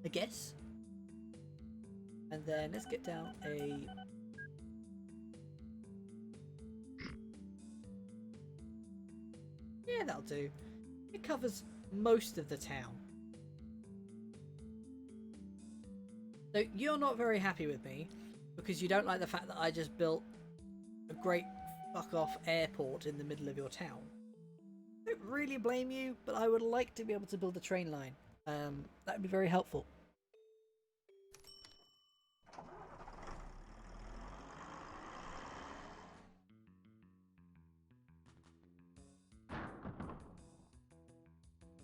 I guess. And then let's get down a... Yeah, that'll do. It covers most of the town. So you're not very happy with me because you don't like the fact that I just built a great fuck off airport in the middle of your town. I don't really blame you, but I would like to be able to build a train line. That would be very helpful.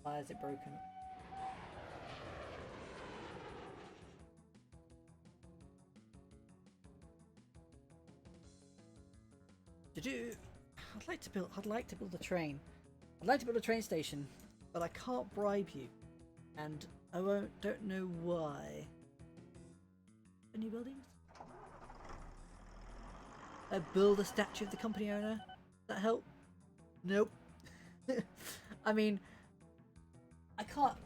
Why is it broken? I'd like to build a train. I'd like to build a train station, but I can't bribe you. And I don't know why. Any buildings? Build a statue of the company owner? Does that help? Nope. I mean, I can't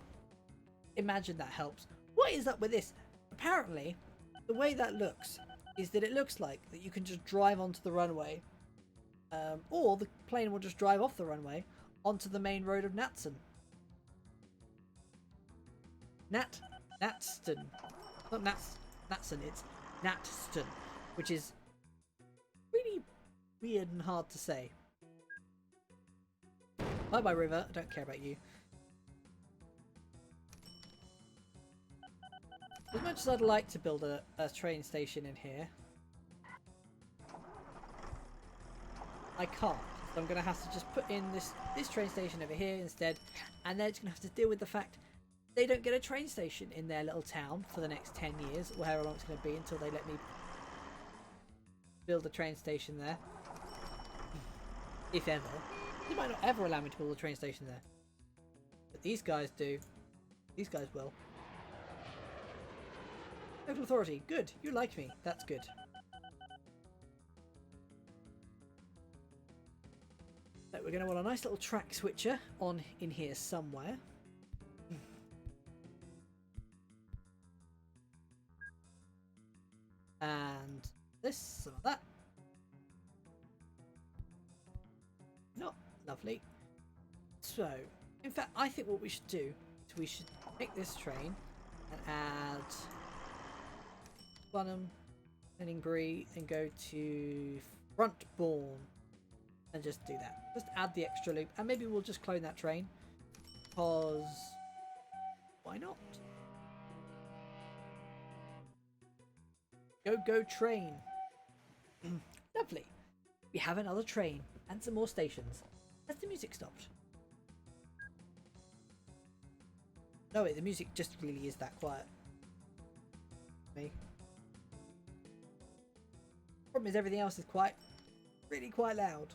imagine that helps. What is up with this? Apparently, the way that looks is that it looks like that you can just drive onto the runway, or the plane will just drive off the runway onto the main road of Natson. Natston. Not Natson, it's Natston, which is really weird and hard to say. Bye bye river, I don't care about you. As much as I'd like to build a train station in here, I can't. So I'm going to have to just put in this train station over here instead, and they're just going to have to deal with the fact they don't get a train station in their little town for the next 10 years, or however long it's going to be until they let me build a train station there. If ever. They might not ever allow me to build a train station there. But these guys do. These guys will. Local authority. Good. You like me. That's good. So we're going to want a nice little track switcher on in here somewhere. And this, some of that. Not lovely. So, in fact, I think what we should do is we should take this train and add Blenheim, Lenningbury, and go to Frontbourne and just do that. Just add the extra loop, and maybe we'll just clone that train because why not? Go train. Lovely. We have another train and some more stations. Has the music stopped? No, wait, the music just really is that quiet. Me. Problem is everything else is really quite loud.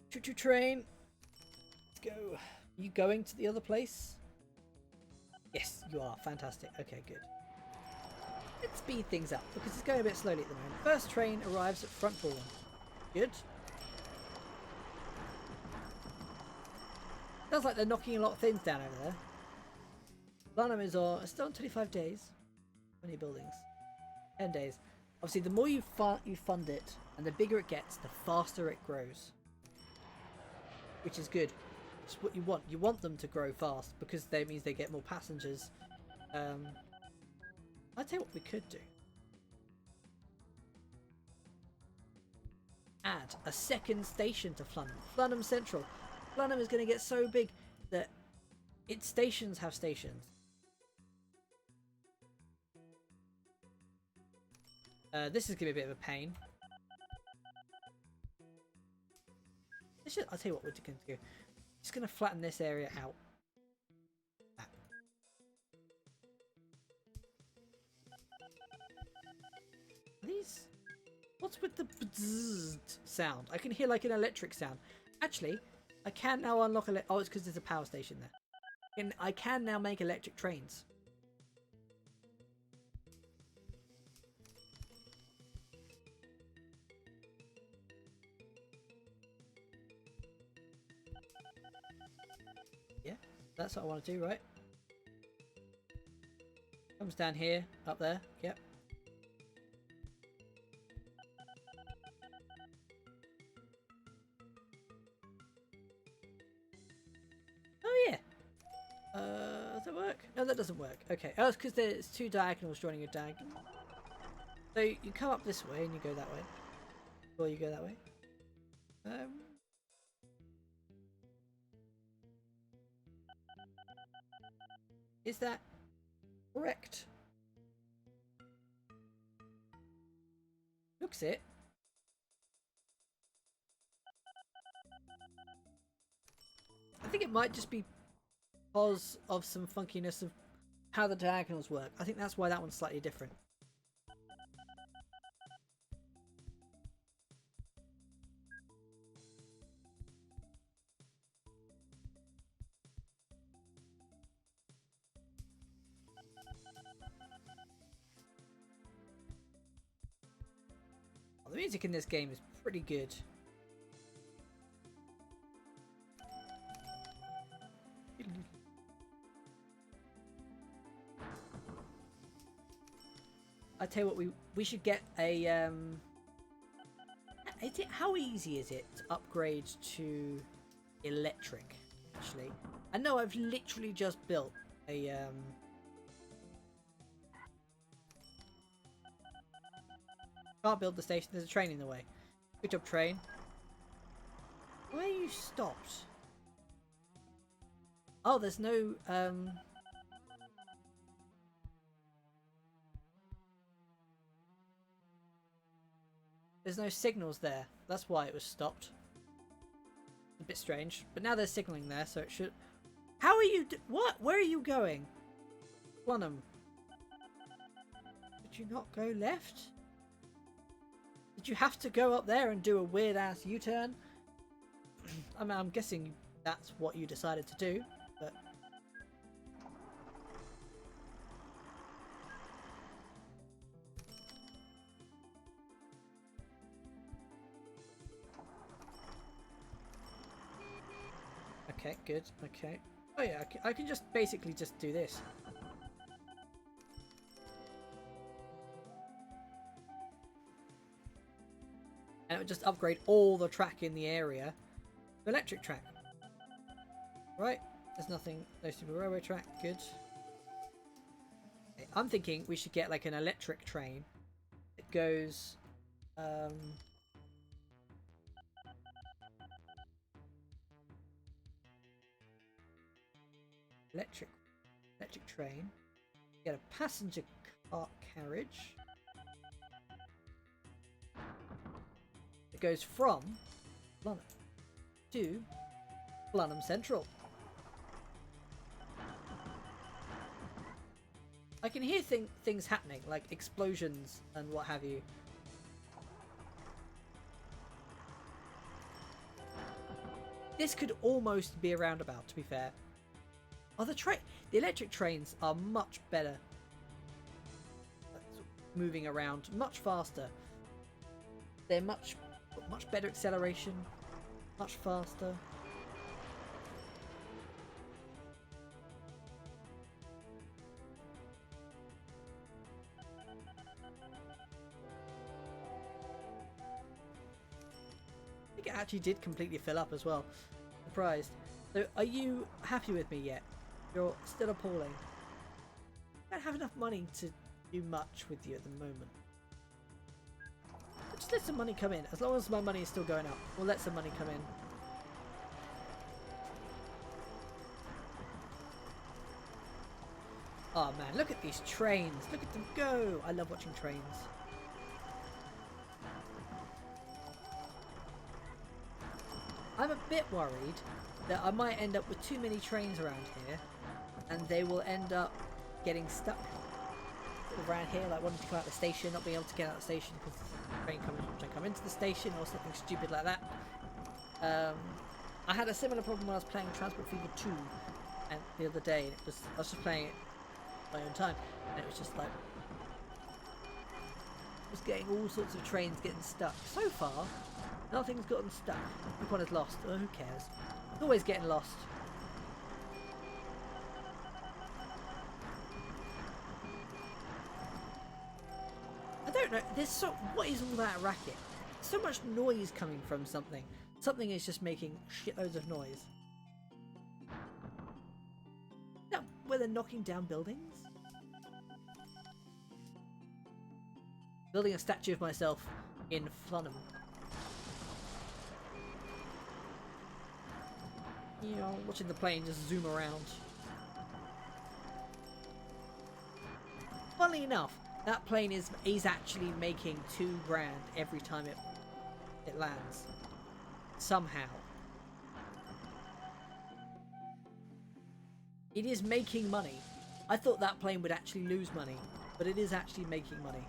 Choo-choo train. Let's go. Are you going to the other place? Yes, you are. Fantastic. Okay, good. Let's speed things up because it's going a bit slowly at the moment. First train arrives at Frontbourne. Good. Sounds like they're knocking a lot of things down over there. Blenheim is still on 25 days. 20 buildings. 10 days. Obviously, the more you fund it and the bigger it gets, the faster it grows. Which is good. It's what you want. You want them to grow fast because that means they get more passengers. I'll tell you what we could do. Add a second station to Blenheim. Blenheim Central. Blenheim is going to get so big that its stations have stations. This is going to be a bit of a pain. I'll tell you what we're going to do. Just going to flatten this area out. These... What's with the bzzzt sound? I can hear like an electric sound. Actually, I can now unlock... Oh, it's because there's a power station there. And I can now make electric trains. Yeah, that's what I want to do, right? Comes down here, up there, yep. Oh yeah. Does that work? No, that doesn't work. Okay. Oh, it's because there's two diagonals joining a diagonal. So you come up this way and you go that way. Or you go that way. Is that correct? Looks it. I think it might just be because of some funkiness of how the diagonals work. I think that's why that one's slightly different. music in this game is pretty good. I tell you what, we should get a how easy is it to upgrade to electric? Actually, I know I've literally just built a can't build the station. There's a train in the way. Good job, train. Why are you stopped? Oh, there's no there's no signals there. That's why it was stopped. A bit strange. But now there's signaling there, so it should... How are you... What? Where are you going? Blenheim. Did you not go left? Did you have to go up there and do a weird-ass U-turn? I mean, I'm guessing that's what you decided to do, but... Okay, good. Okay. Oh yeah, I can just basically just do this. And it would just upgrade all the track in the area to electric track. Right? There's nothing, no super railway track. Good. Okay, I'm thinking we should get like an electric train that goes... electric train. Get a passenger car carriage. It goes from Blenheim to Blenheim Central. I can hear things happening, like explosions and what have you. This could almost be a roundabout, to be fair. Oh, the electric trains are much better at moving around, much faster. They're much better acceleration, much faster. I think it actually did completely fill up as well. Surprised. So, are you happy with me yet? You're still appalling. I don't have enough money to do much with you at the moment. Just let some money come in. As long as my money is still going up, we'll let some money come in. Oh man, look at these trains. Look at them go. I love watching trains. I'm a bit worried that I might end up with too many trains around here and they will end up getting stuck around here, like wanting to come out of the station, not being able to get out of the station because the train can come into the station or something stupid like that. I had a similar problem when I was playing Transport Fever 2 and the other day, and I was just playing it my own time, and it was just like I was getting all sorts of trains getting stuck. So far, nothing's gotten stuck. Which one is lost? Oh, who cares? It's always getting lost. I don't know. What is all that racket? So much noise coming from something. Something is just making shitloads of noise. Is that where they're knocking down buildings? Building a statue of myself in Blenheim. You know, watching the plane just zoom around. Funnily enough, that plane is actually making $2 grand every time it lands. Somehow. It is making money. I thought that plane would actually lose money, but it is actually making money.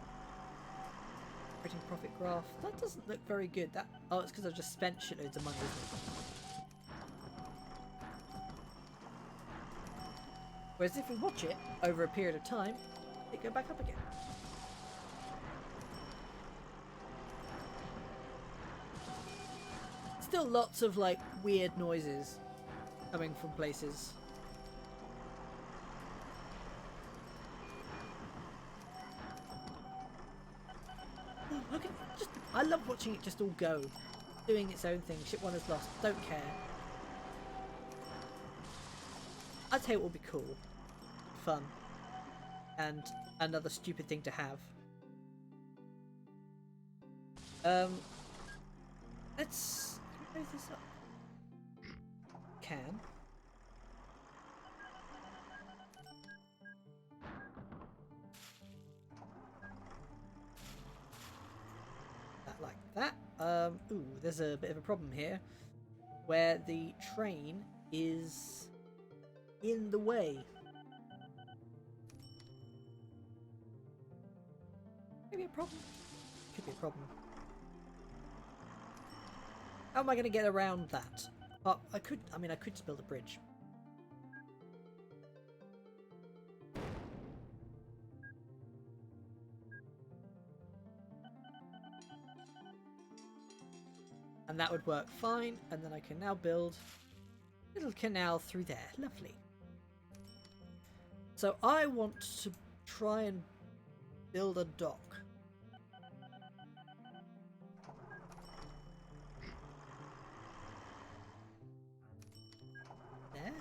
Operating profit graph. That doesn't look very good. Oh, it's because I've just spent shitloads of money, isn't it? Whereas if we watch it over a period of time, it go back up again. still lots of like weird noises coming from places. Oh, look at just I love watching it just all go, doing its own thing. Ship one is lost. Don't care. I'd say it will be cool, fun, and another stupid thing to have. Let's close this up. Can. That like that. Ooh, there's a bit of a problem here, where the train is in the way. Maybe a problem. Could be a problem. How am I going to get around that? I mean, I could just build a bridge. And that would work fine. And then I can now build a little canal through there. Lovely. So I want to try and build a dock. There?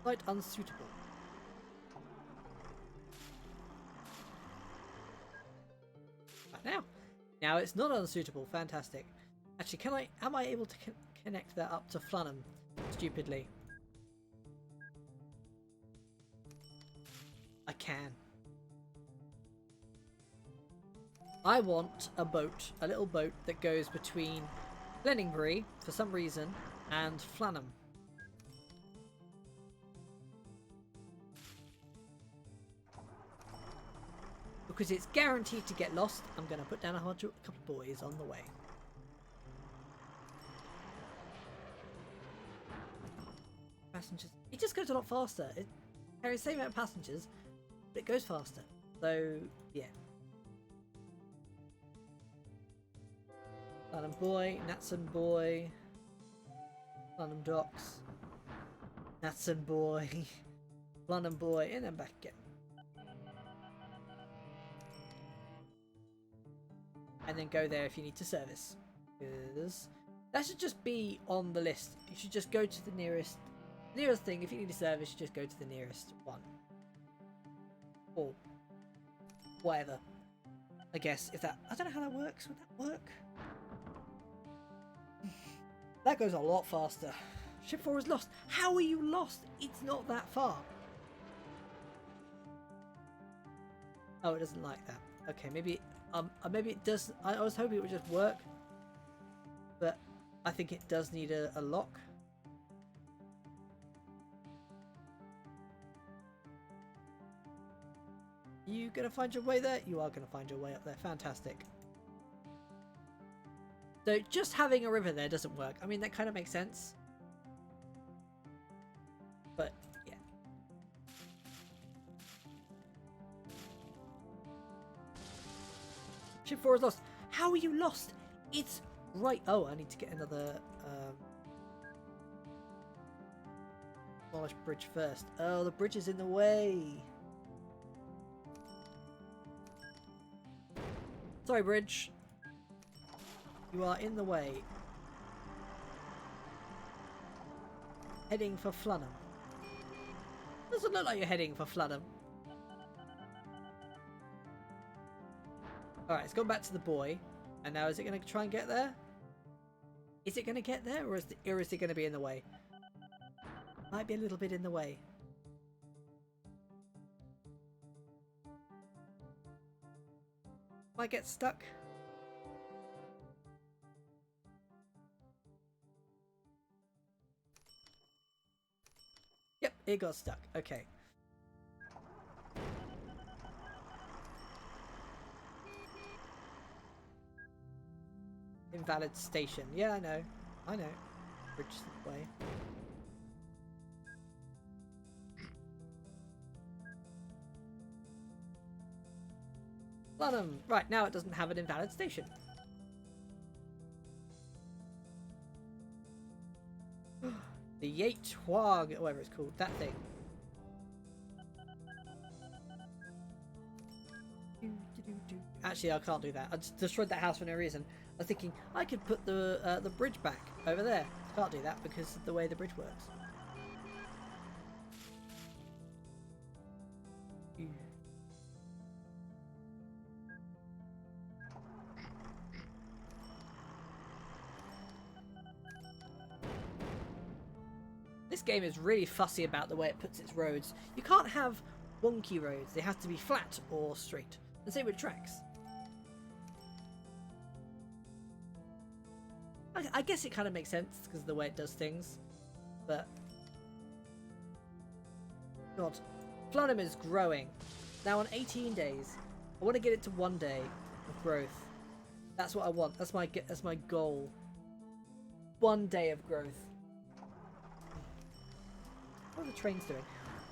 Quite unsuitable. Right now. Now it's not unsuitable. Fantastic. Actually, am I able to connect that up to Flunham? Stupidly. I can. I want a boat, a little boat that goes between Gleningbury, for some reason, and Flunham. Because it's guaranteed to get lost, I'm going to put down a couple of buoys on the way. Passengers. It just goes a lot faster. It carries the same amount of passengers, but it goes faster. So, yeah. Flunham Buoy, Natson Buoy, Flunham Docks, Natson Buoy, Flunham Buoy, and then back again. And then go there if you need to service. Because that should just be on the list. You should just go to the nearest thing. If you need a service, you just go to the nearest one. Or whatever. I guess if that... I don't know how that works. Would that work? That goes a lot faster. Ship 4 is lost. How are you lost? It's not that far. Oh, it doesn't like that. Okay, maybe it does. I was hoping it would just work, but I think it does need a lock. You gonna find your way there? You are gonna find your way up there. Fantastic. So just having a river there doesn't work. I mean, that kind of makes sense. But, yeah. Ship 4 is lost. How are you lost? It's right... Oh, I need to get another... demolish bridge first. Oh, the bridge is in the way. Sorry, bridge. You are in the way. Heading for Flunham. Doesn't look like you're heading for Flunham. Alright, it's gone back to the buoy. And now is it going to try and get there? Is it going to get there, or is it going to be in the way? Might be a little bit in the way. Might get stuck. Yep, it got stuck. Okay. Invalid station. Yeah, I know. I know. Bridge way. Flunham. Right, now it doesn't have an invalid station. The Yaitwag, whatever it's called, that thing. Actually, I can't do that. I just destroyed that house for no reason. I was thinking I could put the bridge back over there. Can't do that because of the way the bridge works. This game is really fussy about the way it puts its roads. You can't have wonky roads. They have to be flat or straight. The same with tracks. I guess it kind of makes sense because of the way it does things. But... God. Flunim is growing. Now on 18 days. I want to get it to 1 day of growth. That's what I want. That's my goal. 1 day of growth. What are the trains doing?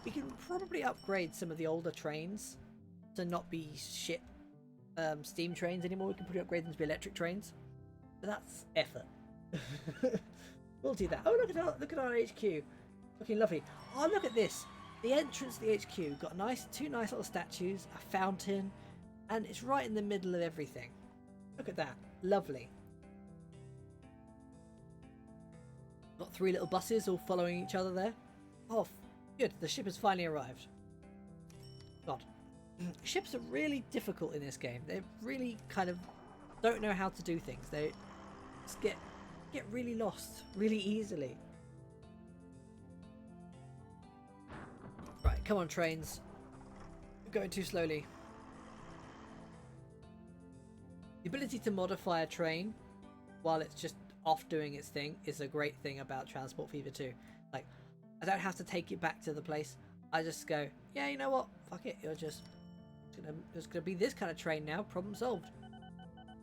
We can probably upgrade some of the older trains to not be shit steam trains anymore. We can probably upgrade them to be electric trains. But that's effort. We'll do that. Oh, look at our HQ. Looking lovely. Oh, look at this. The entrance to the HQ got two nice little statues, a fountain, and it's right in the middle of everything. Look at that. Lovely. Got 3 little buses all following each other there. Oh, good. The ship has finally arrived. God. Ships are really difficult in this game. They really kind of don't know how to do things. They just get really lost really easily. Right, come on trains. You're going too slowly. The ability to modify a train while it's just off doing its thing is a great thing about Transport Fever 2. Like, I don't have to take it back to the place. I just go, yeah, you know what? Fuck it. It's gonna be this kind of train now. Problem solved.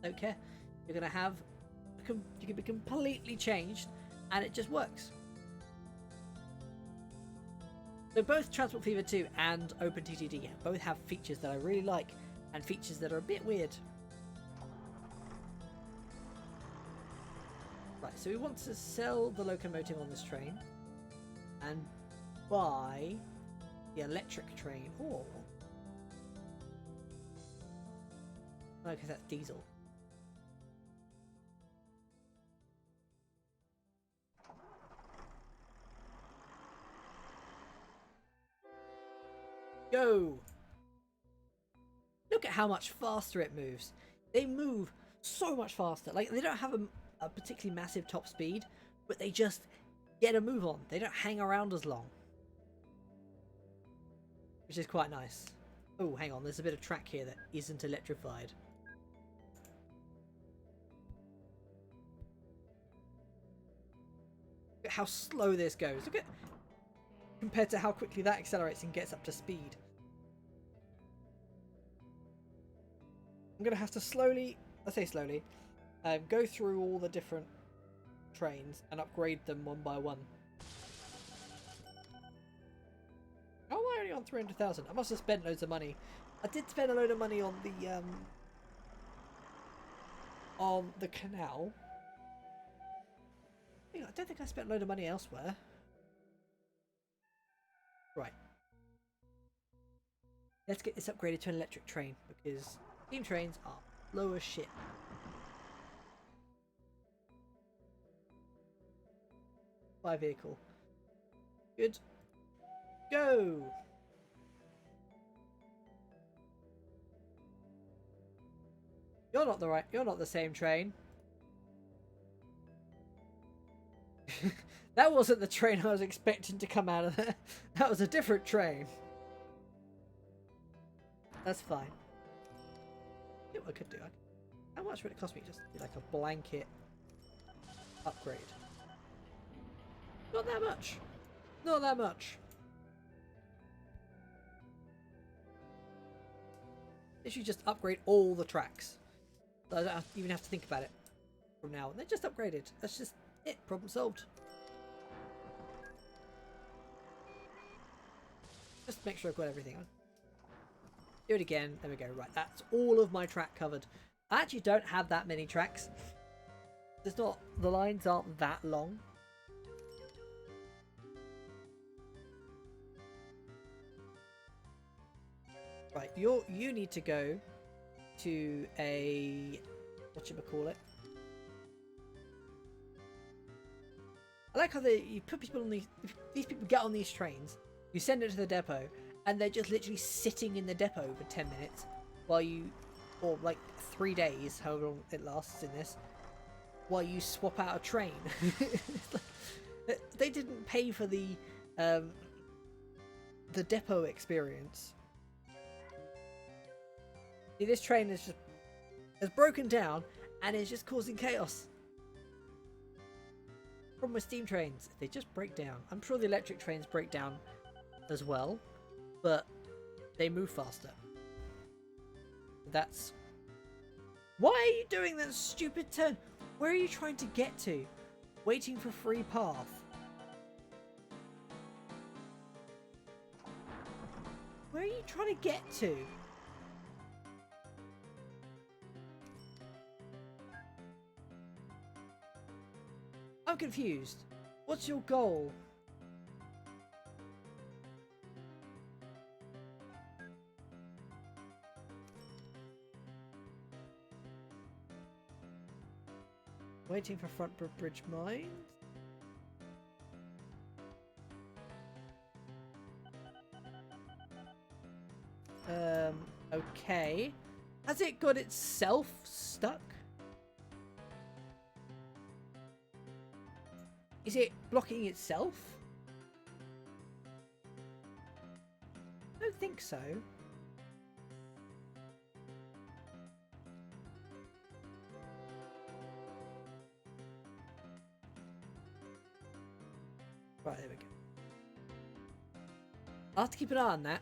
Don't care. You're gonna have, you can be completely changed, and it just works. So both Transport Fever 2 and OpenTTD both have features that I really like, and features that are a bit weird. Right, so we want to sell the locomotive on this train and buy the electric train. Or no, because that's diesel. Go! Look at how much faster it moves. They move so much faster. Like, they don't have a particularly massive top speed, but they just get a move on. They don't hang around as long, which is quite nice. Oh, hang on. There's a bit of track here that isn't electrified. Look at how slow this goes. Look at, compared to how quickly that accelerates and gets up to speed. I'm going to have to slowly, I say slowly, go through all the different trains and upgrade them one by one. How am I only on 300,000? I must have spent loads of money. I did spend a load of money on the canal. I don't think I spent a load of money elsewhere. Right. Let's get this upgraded to an electric train, because steam trains are slow as shit. Buy vehicle. Good. Go! You're not the same train. That wasn't the train I was expecting to come out of there. That was a different train. That's fine. You know what I could do? How much would it cost me just to do like a blanket upgrade? Not that much. Not that much. If you just upgrade all the tracks. So I don't even have to think about it from now on. They're just upgraded. That's just it. Problem solved. Just make sure I've got everything on. Do it again. There we go. Right, that's all of my track covered. I actually don't have that many tracks. There's not, the lines aren't that long. Right, you need to go to a whatchamacallit. I like how you put people on these people get on these trains, you send it to the depot, and they're just literally sitting in the depot for 10 minutes while you, or like 3 days, however long it lasts in this, while you swap out a train. They didn't pay for the depot experience. See, this train has broken down and is just causing chaos. Problem with steam trains, they just break down. I'm sure the electric trains break down as well, but they move faster. That's... Why are you doing that stupid turn? Where are you trying to get to? Waiting for free path. Where are you trying to get to? I'm confused. What's your goal? Waiting for front bridge mines? Okay. Has it got itself stuck? Is it blocking itself? I don't think so. Right, there we go. I'll have to keep an eye on that.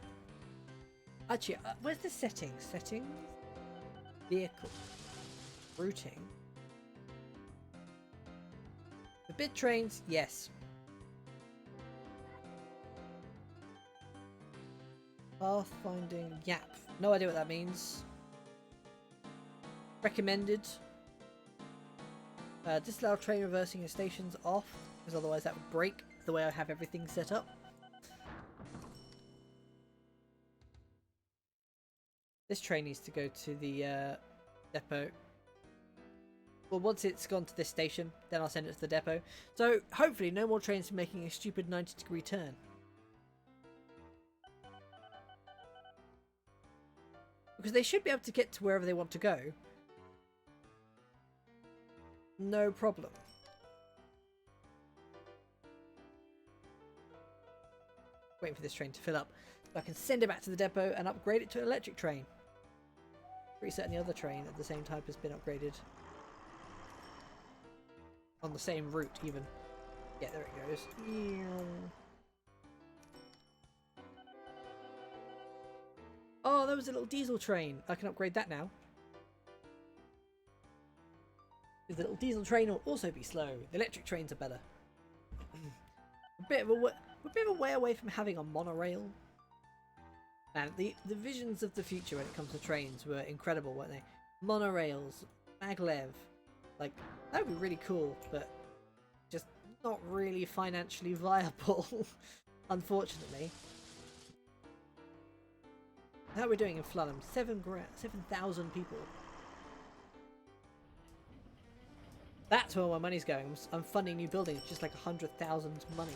Actually, where's the settings? Settings? Vehicle. Routing. The bid trains, yes. Pathfinding gap. No idea what that means. Recommended. Disallow train reversing in stations off, because otherwise that would break the way I have everything set up. This train needs to go to the depot. Well, once it's gone to this station, then I'll send it to the depot. So, hopefully, no more trains making a stupid 90-degree turn. Because they should be able to get to wherever they want to go. No problem. Waiting for this train to fill up. So I can send it back to the depot and upgrade it to an electric train. Pretty certain the other train at the same type has been upgraded. On the same route, even. Yeah, there it goes. Oh, there was a little diesel train. I can upgrade that now. The little diesel train will also be slow. The electric trains are better. a bit of a way away from having a monorail. And the visions of the future when it comes to trains were incredible, weren't they? Monorails, maglev. Like, that would be really cool, but just not really financially viable, unfortunately. How are we doing in Flunham? 7,000 people. That's where my money's going. I'm funding new buildings, just like 100,000 money.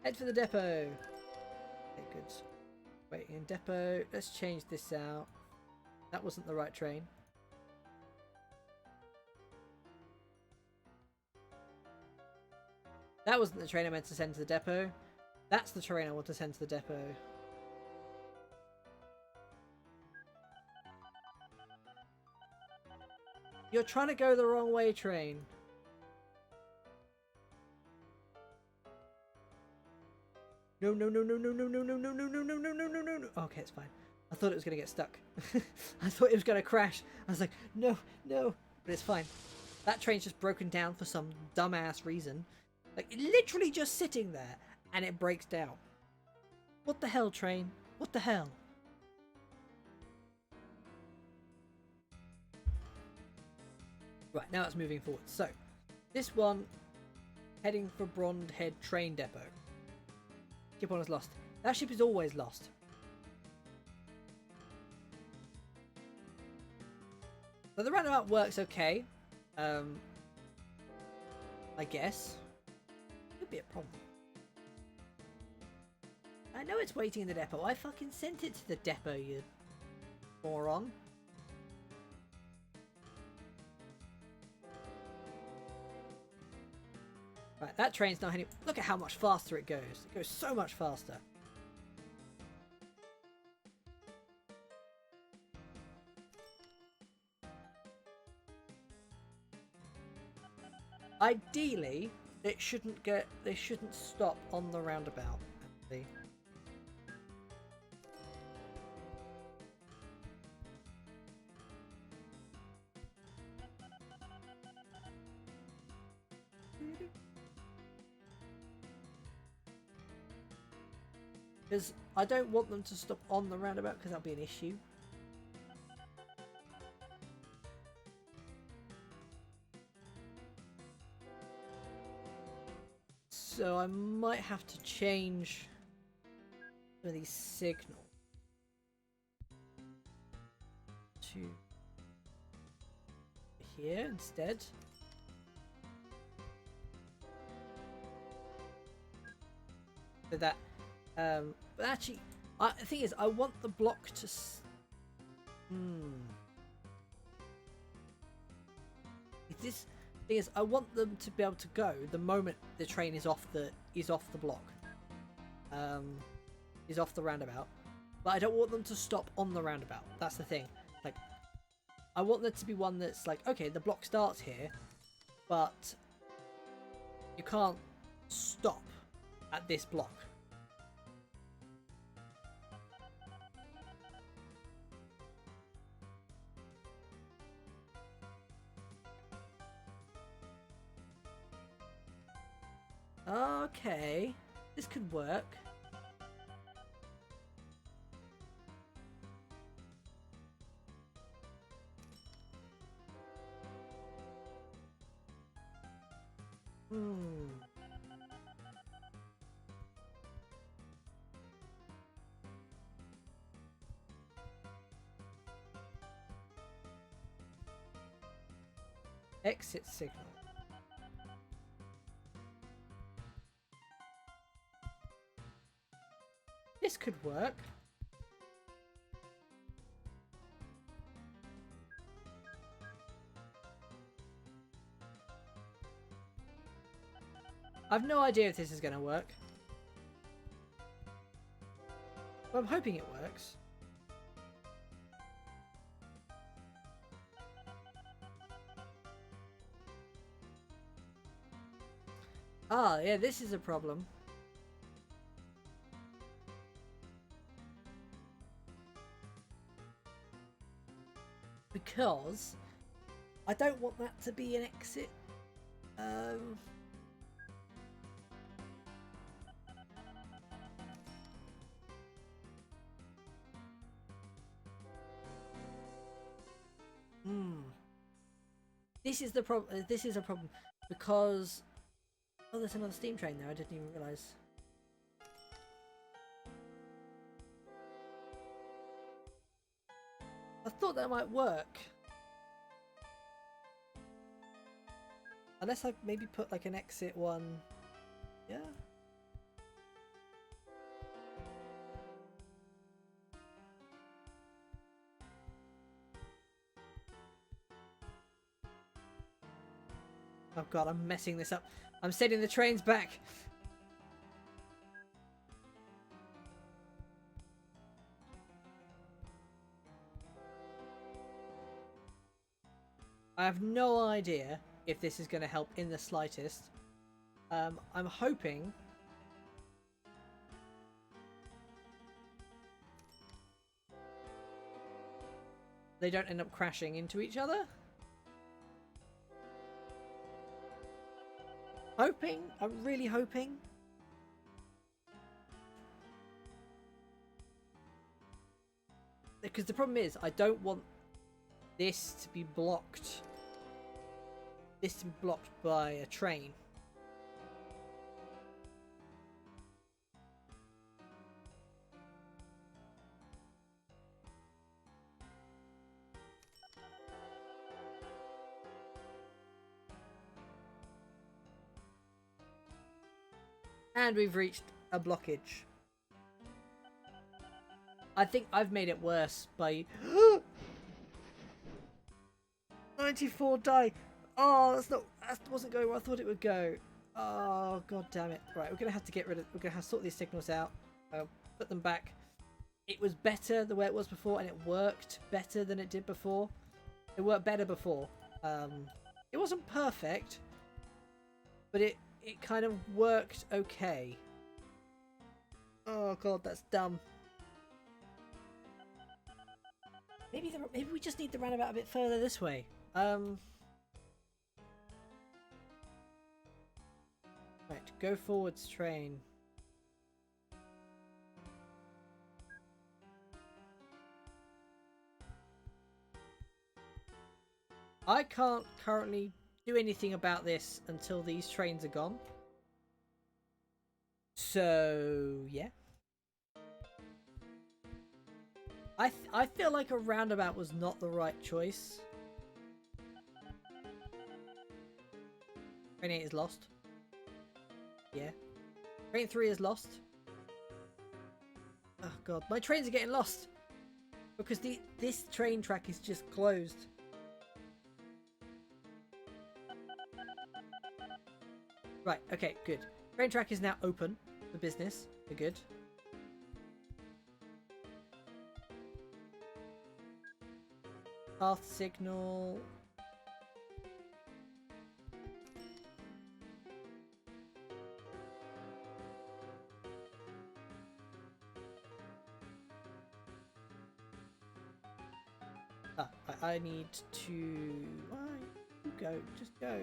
Head for the depot. Okay, good. Waiting in depot. Let's change this out. That wasn't the right train. That wasn't the train I meant to send to the depot. That's the train I want to send to the depot. You're trying to go the wrong way, train. No, no, no, no, no, no, no, no, no, no, no, no, no, no, no, no, no. Okay, it's fine. I thought it was going to get stuck. I thought it was going to crash. I was like, no, no. But it's fine. That train's just broken down for some dumbass reason. Like, literally just sitting there, and it breaks down. What the hell, train? What the hell? Right, now it's moving forward. So, This one, heading for Brondhead train depot. Ship on is lost. That ship is always lost. But the roundabout works okay. I guess. Could be a problem. I know it's waiting in the depot. I fucking sent it to the depot, you moron. Right, that train's not heading. Look at how much faster it goes. It goes so much faster. Ideally, it shouldn't get. They shouldn't stop on the roundabout. Actually. Because I don't want them to stop on the roundabout because that'll be an issue. So I might have to change some of these signals to here instead. So that, but actually, the thing is, I want the block to. This thing is, I want them to be able to go the moment the train is off the block, is off the roundabout. But I don't want them to stop on the roundabout. That's the thing. Like, I want there to be one that's like, okay, the block starts here, but you can't stop at this block. Okay, this could work. Exit signal. This could work. I've no idea if this is going to work. But I'm hoping it works. Ah, yeah, this is a problem. Because I don't want that to be an exit. This is the problem. This is a problem because there's another steam train there. I didn't even realise. I thought that might work. Unless I maybe put like an exit one. Yeah. Oh god, I'm messing this up. I'm setting the trains back. I have no idea if this is going to help in the slightest. I'm hoping they don't end up crashing into each other. Hoping, I'm really hoping. Because the problem is, I don't want this to be blocked. this is blocked by a train. And we've reached a blockage. I think I've made it worse by 94 die. Oh, that wasn't going where I thought it would go. Oh, god damn it. Right, we're gonna have to get rid of. We're gonna have to sort these signals out. Put them back. It was better the way it was before, and it worked better than it did before. It worked better before. It wasn't perfect, but it kind of worked okay. Oh god, that's dumb. Maybe we just need the roundabout a bit further this way. Right, go forwards, train. I can't currently do anything about this until these trains are gone. So, yeah. I feel like a roundabout was not the right choice. Train 8 is lost. Yeah. Train 3 is lost. Oh god, my trains are getting lost! Because this train track is just closed. Right, okay, good. Train track is now open for business. We're good. Path signal. Ah, I need to... Why? You go, just go.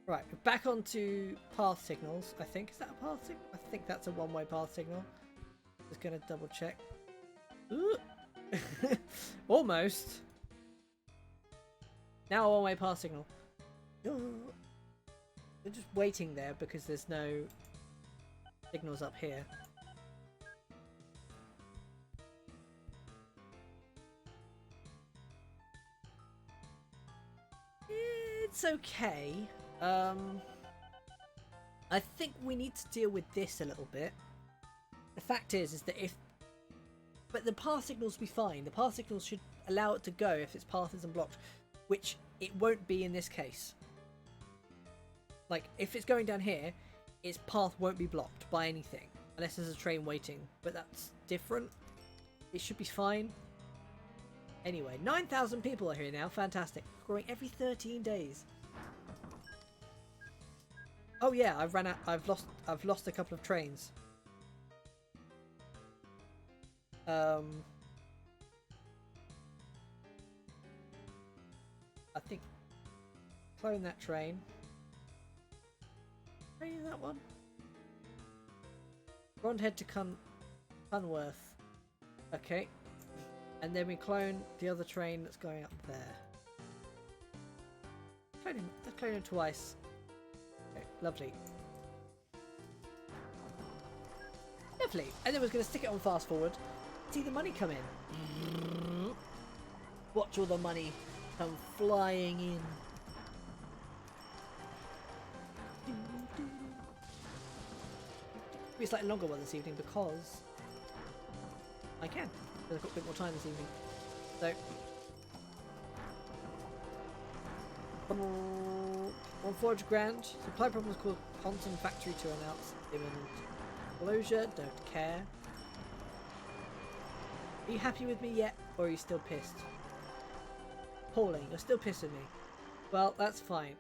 Right, we're back onto path signals, I think. Is that a path signal? I think that's a one-way path signal. Just gonna double check. Almost. Now a one-way path signal. We're just waiting there because there's no signals up here. It's okay. I think we need to deal with this a little bit. The fact is that but the path signals will be fine. The path signals should allow it to go if its path isn't blocked, which it won't be in this case. Like, if it's going down here, its path won't be blocked by anything, unless there's a train waiting, but that's different. It should be fine. Anyway, 9,000 people are here now, fantastic. Growing every 13 days. Oh yeah, I've lost a couple of trains. I think clone that train. Maybe that one. Go on, head to Cunworth. Okay. And then we clone the other train that's going up there. Let's clone him twice. Okay, lovely. Lovely. And then we're going to stick it on fast forward. See the money come in. Watch all the money come flying in. It'll be a slightly longer one this evening because I can. Because I've got a bit more time this evening. So 400 grand. Supply problems called Ponton factory to announce imminent closure. Don't care. Are you happy with me yet, or are you still pissed? Pauline, you're still pissed at me. Well, that's fine.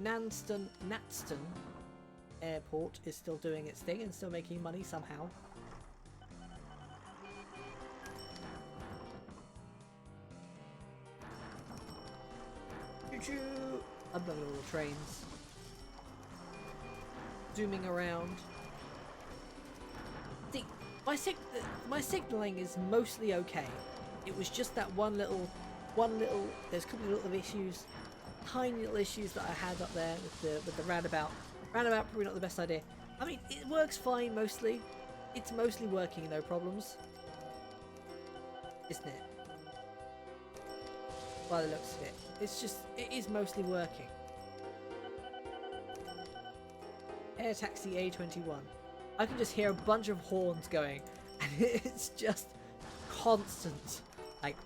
Nanston Airport is still doing its thing and still making money somehow. Choo-choo! I'm loving all the trains. Zooming around. my signalling is mostly okay. It was just that one little. There's a couple of little issues, tiny little issues that I had up there with the roundabout. Roundabout probably not the best idea. I mean, it works fine mostly. It's mostly working, no problems, isn't it? By the looks of it, it is mostly working. Air taxi A21. I can just hear a bunch of horns going, and it's just constant, like.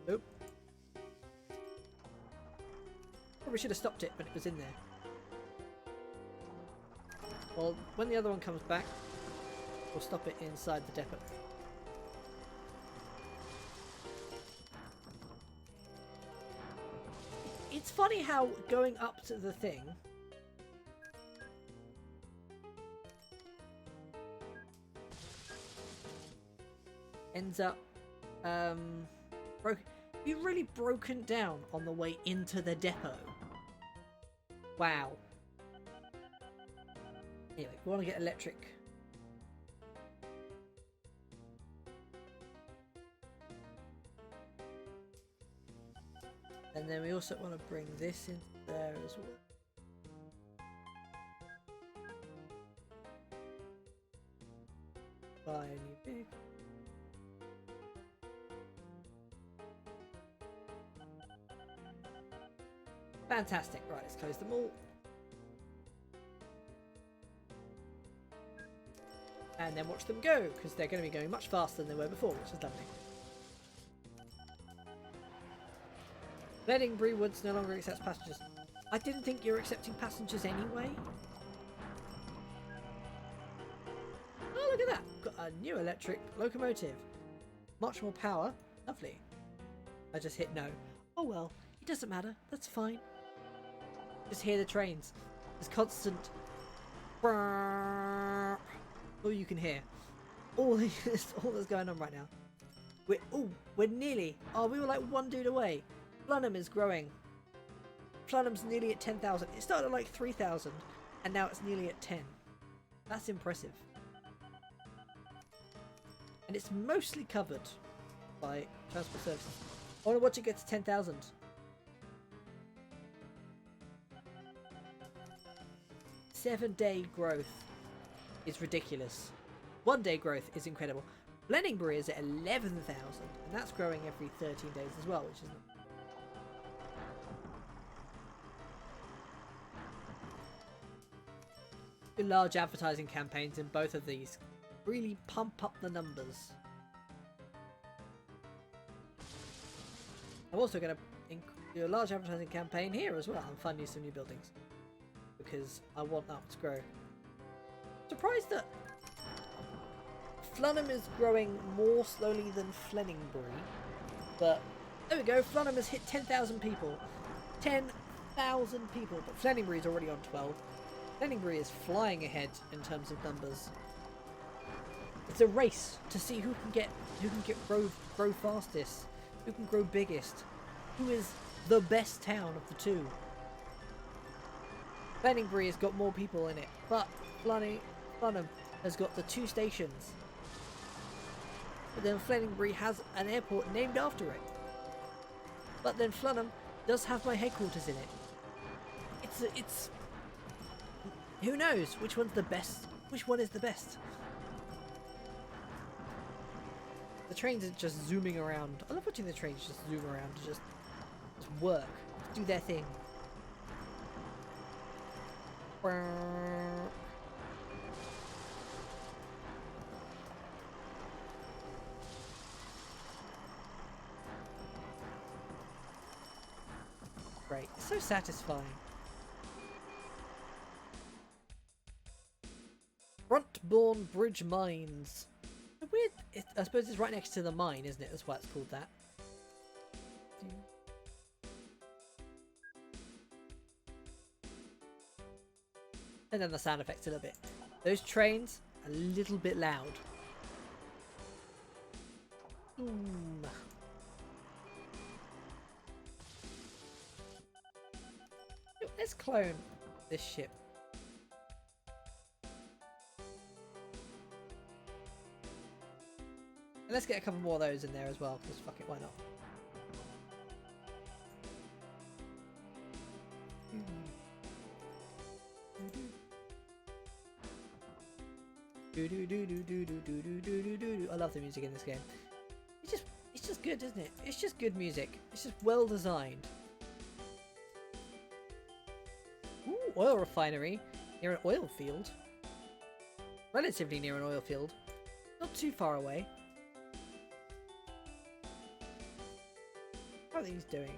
Oop. Probably should have stopped it when it was in there. Well, when the other one comes back, we'll stop it inside the depot. It's funny how going up to the thing ends up be really broken down on the way into the depot. Wow. Anyway, we want to get electric. And then we also want to bring this into there as well. Buy a new vehicle. Fantastic. Right, let's close them all. And then watch them go, because they're going to be going much faster than they were before, which is lovely. Letting Woods no longer accepts passengers. I didn't think you were accepting passengers anyway. Oh, look at that. Got a new electric locomotive. Much more power. Lovely. I just hit no. Oh well, it doesn't matter. That's fine. Just hear the trains. There's constant. All you can hear. All that's going on right now. We're nearly. Oh, we were like one dude away. Flunham is growing. Flunham's nearly at 10,000. It started at like 3,000, and now it's nearly at 10. That's impressive. And it's mostly covered by transport services. I want to watch it get to 10,000. Seven-day growth is ridiculous. One-day growth is incredible. Blenheimbury is at 11,000, and that's growing every 13 days as well, which is not. Large advertising campaigns in both of these really pump up the numbers. I'm also going to do a large advertising campaign here as well and fund you some new buildings because I want that to grow. Surprised that Flunham is growing more slowly than Fleningbury, but there we go. Flunham has hit 10,000 people. 10,000 people, but Fleningbury is already on 12. Fleningbury is flying ahead in terms of numbers. It's a race to see who can grow fastest, who can grow biggest, who is the best town of the two. Fleningbury has got more people in it, but Flunham has got the 2 stations. But then Fleningbury has an airport named after it. But then Flunham does have my headquarters in it. It's who knows which one's the best? Which one is the best? The trains are just zooming around. I love watching the trains just zoom around to just work, do their thing. Great, it's so satisfying. Frontbourne Bridge Mines. Weird. I suppose it's right next to the mine, isn't it? That's why it's called that. And then the sound effects a little bit. Those trains, a little bit loud. Let's clone this ship. And let's get a couple more of those in there as well, because fuck it, why not? I love the music in this game. It's just good, isn't it? It's just good music. It's just well designed. Ooh, oil refinery near an oil field. Relatively near an oil field. Not too far away. How are these doing?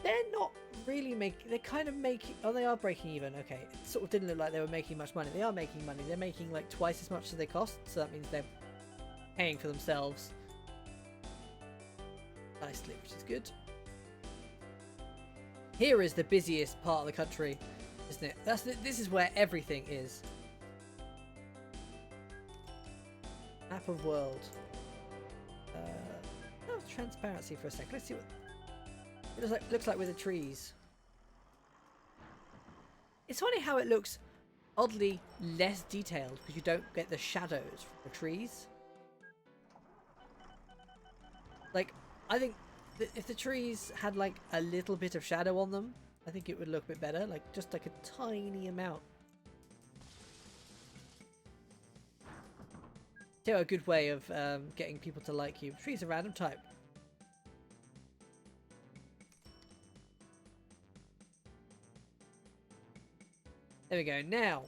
They're not really making... They're kind of making... Oh, they are breaking even. Okay. It sort of didn't look like they were making much money. They are making money. They're making like twice as much as they cost. So that means they're paying for themselves nicely, which is good. Here is the busiest part of the country, isn't it? This is where everything is. Map of world. Oh, transparency for a sec. Let's see what it looks like with the trees. It's funny how it looks oddly less detailed because you don't get the shadows from the trees. Like, I think if the trees had like a little bit of shadow on them, I think it would look a bit better. Like, just like a tiny amount. So a good way of getting people to like you. Trees are random type. There we go. Now,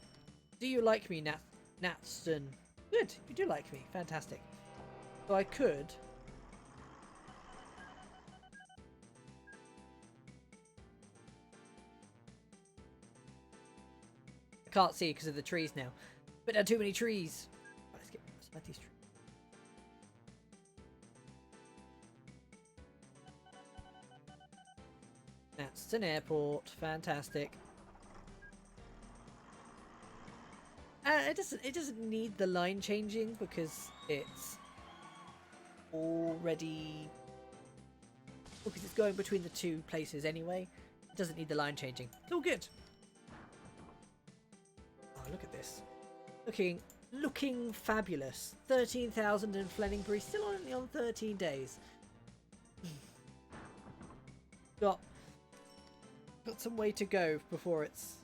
do you like me, Natston? Good. You do like me. Fantastic. So I could... I can't see because of the trees now. But there are too many trees. Right, let's let these trees. That's an airport. Fantastic. It doesn't need the line changing because it's already because it's going between the two places anyway. It doesn't need the line changing. It's all good. Oh, look at this. Looking fabulous. 13,000 in Flenningbury, still only on 13 days. Got some way to go before it's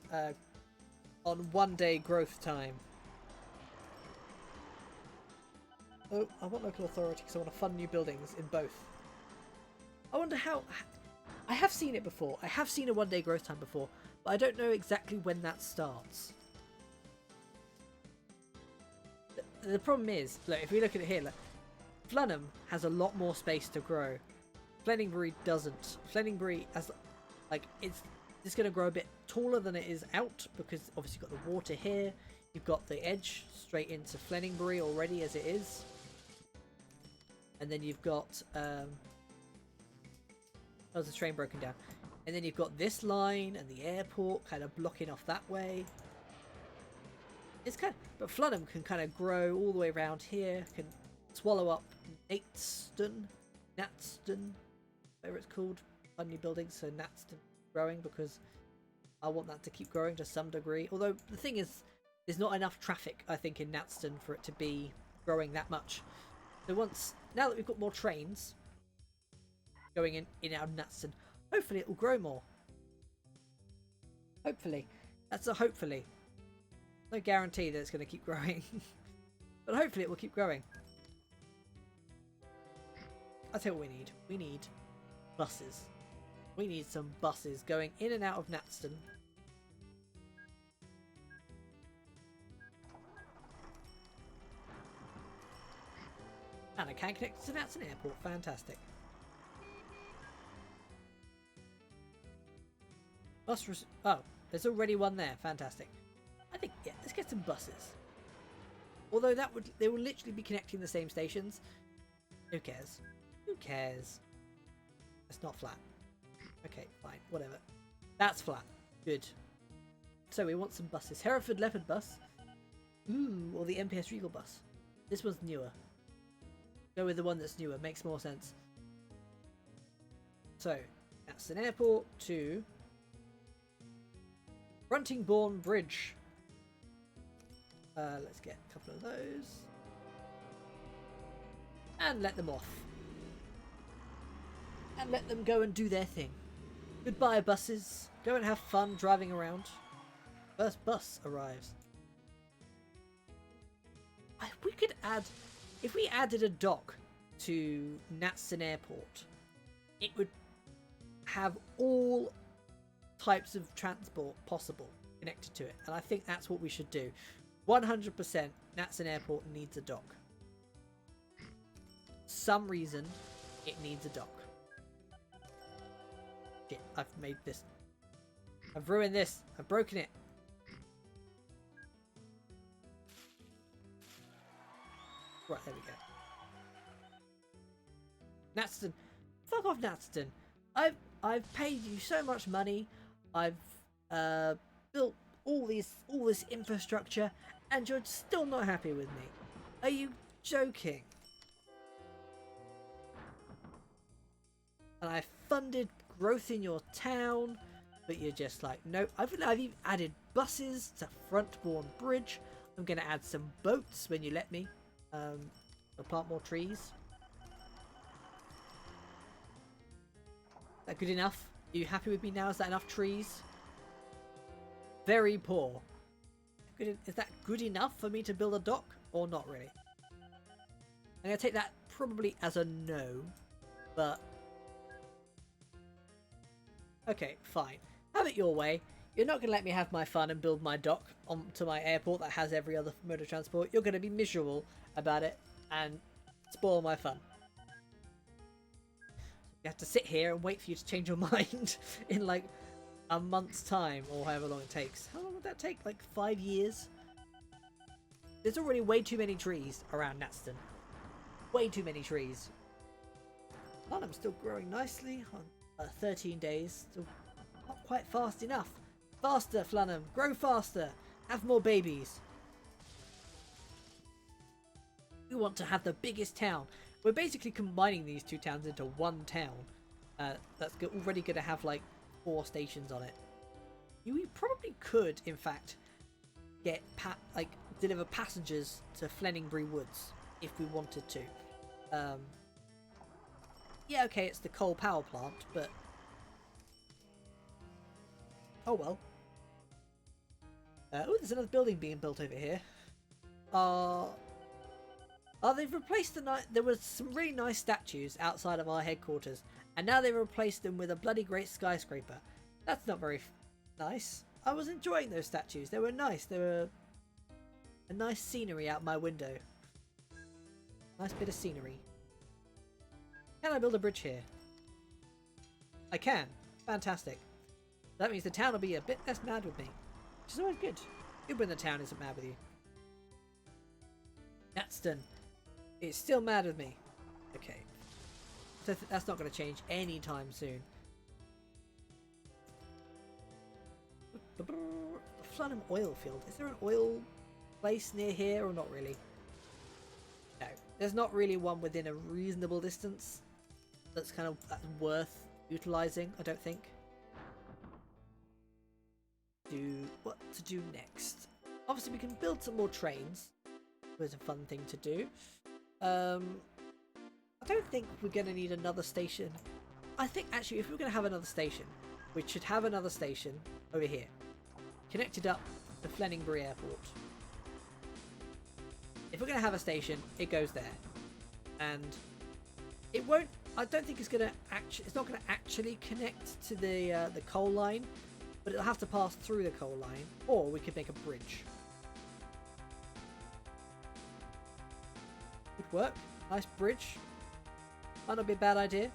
on 1 day growth time. Oh, I want local authority because I want to fund new buildings in both. I wonder how... I have seen it before. I have seen a 1 day growth time before, but I don't know exactly when that starts. The problem is, look, if we look at it here, look, Flunham has a lot more space to grow. Flenningbury doesn't. Flenningbury has, like, it's going to grow a bit taller than it is out because obviously you've got the water here. You've got the edge straight into Flenningbury already as it is. And then you've got... oh, there's the train broken down. And then you've got this line and the airport kind of blocking off that way. It's kind of... But Flunham can kind of grow all the way around here. Can swallow up Natston, whatever it's called. Fund new buildings, so Natston growing because I want that to keep growing to some degree. Although the thing is, there's not enough traffic, I think, in Natston for it to be growing that much. So now that we've got more trains going in out of Natston, hopefully it will grow more. Hopefully. That's a hopefully. No guarantee that it's going to keep growing. But hopefully it will keep growing. I'll tell you what we need. We need buses. We need some buses going in and out of Natston. And I can connect to Natston Airport. Fantastic. Oh, there's already one there. Fantastic. I think, yeah, let's get some buses. Although they will literally be connecting the same stations. Who cares? Who cares? It's not flat. Okay, fine, whatever. That's flat. Good. So we want some buses. Hereford Leopard bus. Ooh, or the MPS Regal bus. This one's newer. Go with the one that's newer. Makes more sense. So that's an airport to Bruntingbourne Bridge. Let's get a couple of those and let them off. And let them go and do their thing. Goodbye, buses. Go and have fun driving around. First bus arrives. We could add... If we added a dock to Natston Airport, it would have all types of transport possible connected to it. And I think that's what we should do. 100% Natston Airport needs a dock. Some reason it needs a dock. Shit, I've made this. I've ruined this. I've broken it. Right, there we go. Natston. Fuck off, Natston. I've paid you so much money. I've built all this infrastructure, and you're still not happy with me. Are you joking? And I funded growth in your town, but you're just like, nope. I've even added buses to Frontbourne Bridge. I'm gonna add some boats when you let me. I'll plant more trees. Is that good enough? Are you happy with me now? Is that enough trees? Very poor. Is that good enough for me to build a dock? Or not really? I'm going to take that probably as a no. But... okay, fine. Have it your way. You're not going to let me have my fun and build my dock onto my airport that has every other mode of transport. You're going to be miserable about it and spoil my fun. You have to sit here and wait for you to change your mind in like a month's time or however long it takes. How long would that take? Like 5 years? There's already way too many trees around Natston. Way too many trees. Flanham's still growing nicely on 13 days. Still not quite fast enough. Faster, Flanham. Grow faster. Have more babies. We want to have the biggest town. We're basically combining these two towns into one town. That's already going to have like 4 stations on it. We probably could, in fact, get deliver passengers to Fleningbury Woods if we wanted to. Yeah, okay, it's the coal power plant, but oh well. Oh, there's another building being built over here. They've replaced there was some really nice statues outside of our headquarters, and now they've replaced them with a bloody great skyscraper. That's not very nice. I was enjoying those statues. They were nice. They were a nice scenery out my window. Nice bit of scenery. Can I build a bridge here? I can. Fantastic. That means the town will be a bit less mad with me, which is always good. Good when the town isn't mad with you. Natston. It's still mad with me. Okay. So that's not going to change anytime soon. The Flanham oil field. Is there an oil place near here or not really? No. There's not really one within a reasonable distance that's worth utilising, I don't think. What to do next? Obviously we can build some more trains. It's a fun thing to do. I don't think we're going to need another station. I think actually if we're going to have another station, we should have another station over here. Connected up to Fleningbury Airport. If we're going to have a station, it goes there. And it won't... I don't think it's going to actually... It's not going to actually connect to the coal line. But it'll have to pass through the coal line. Or we could make a bridge. Would work. Nice bridge. Might not be a bad idea.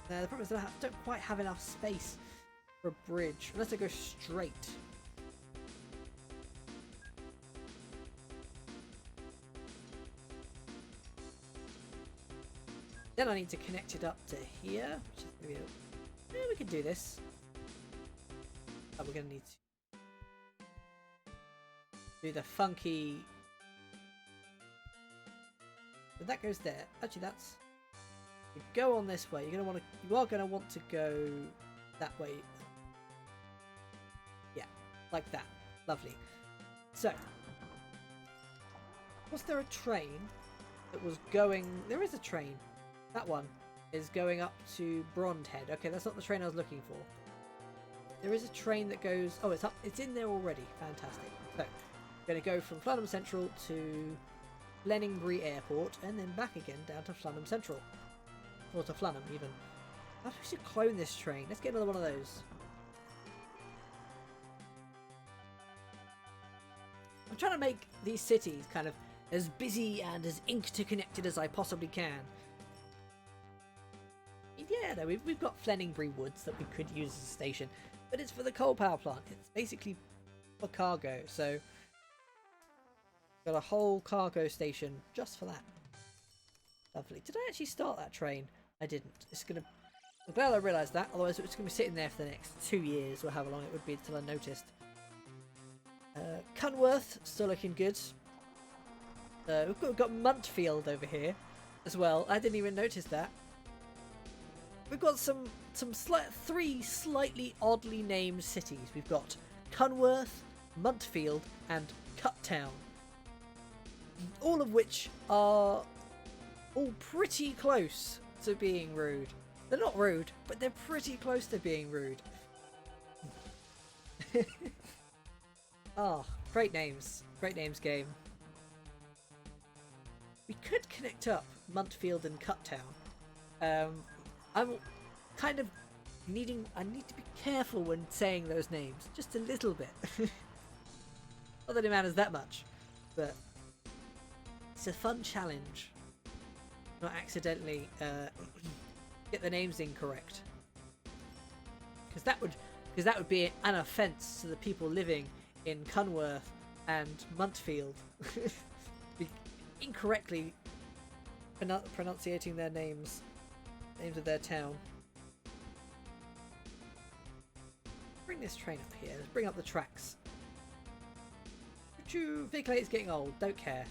The problem is I don't quite have enough space for a bridge. Unless I go straight. Then I need to connect it up to here. Which is maybe yeah, we can do this. Oh, we're going to need to do the funky So that goes there. Actually, that's... You go on this way. You are gonna want to go that way. Yeah, like that. Lovely. So, was there a train that was going... There is a train. That one is going up to Brondhead. Okay, that's not the train I was looking for. There is a train that goes... Oh, it's up. It's in there already. Fantastic. So, going to go from Flunham Central to Blenheimbury Airport and then back again down to Flunham Central. Or to Flunham, even. I think we should clone this train. Let's get another one of those. I'm trying to make these cities kind of as busy and as interconnected as I possibly can. Yeah, no, we've got Blenheimbury Woods that we could use as a station, but it's for the coal power plant. It's basically for cargo, so got a whole cargo station just for that. Lovely. Did I actually start that train? I didn't. It's gonna... I'm glad I realised that, otherwise it's going to be sitting there for the next 2 years, or however long it would be until I noticed. Cunworth, still looking good. We've got Muntfield over here as well. I didn't even notice that. We've got three slightly oddly named cities. We've got Cunworth, Muntfield, and Cuttown. All of which are all pretty close to being rude. They're not rude, but they're pretty close to being rude. Oh, great names. Great names game. We could connect up Muntfield and Cuttown. I'm kind of I need to be careful when saying those names. Just a little bit. Not that it matters that much, but it's a fun challenge. Not accidentally get the names incorrect. Because that would be an offence to the people living in Cunworth and Muntfield. Incorrectly pronunciating their names of their town. Bring this train up here. Let's bring up the tracks. Vehicle 8 is getting old. Don't care.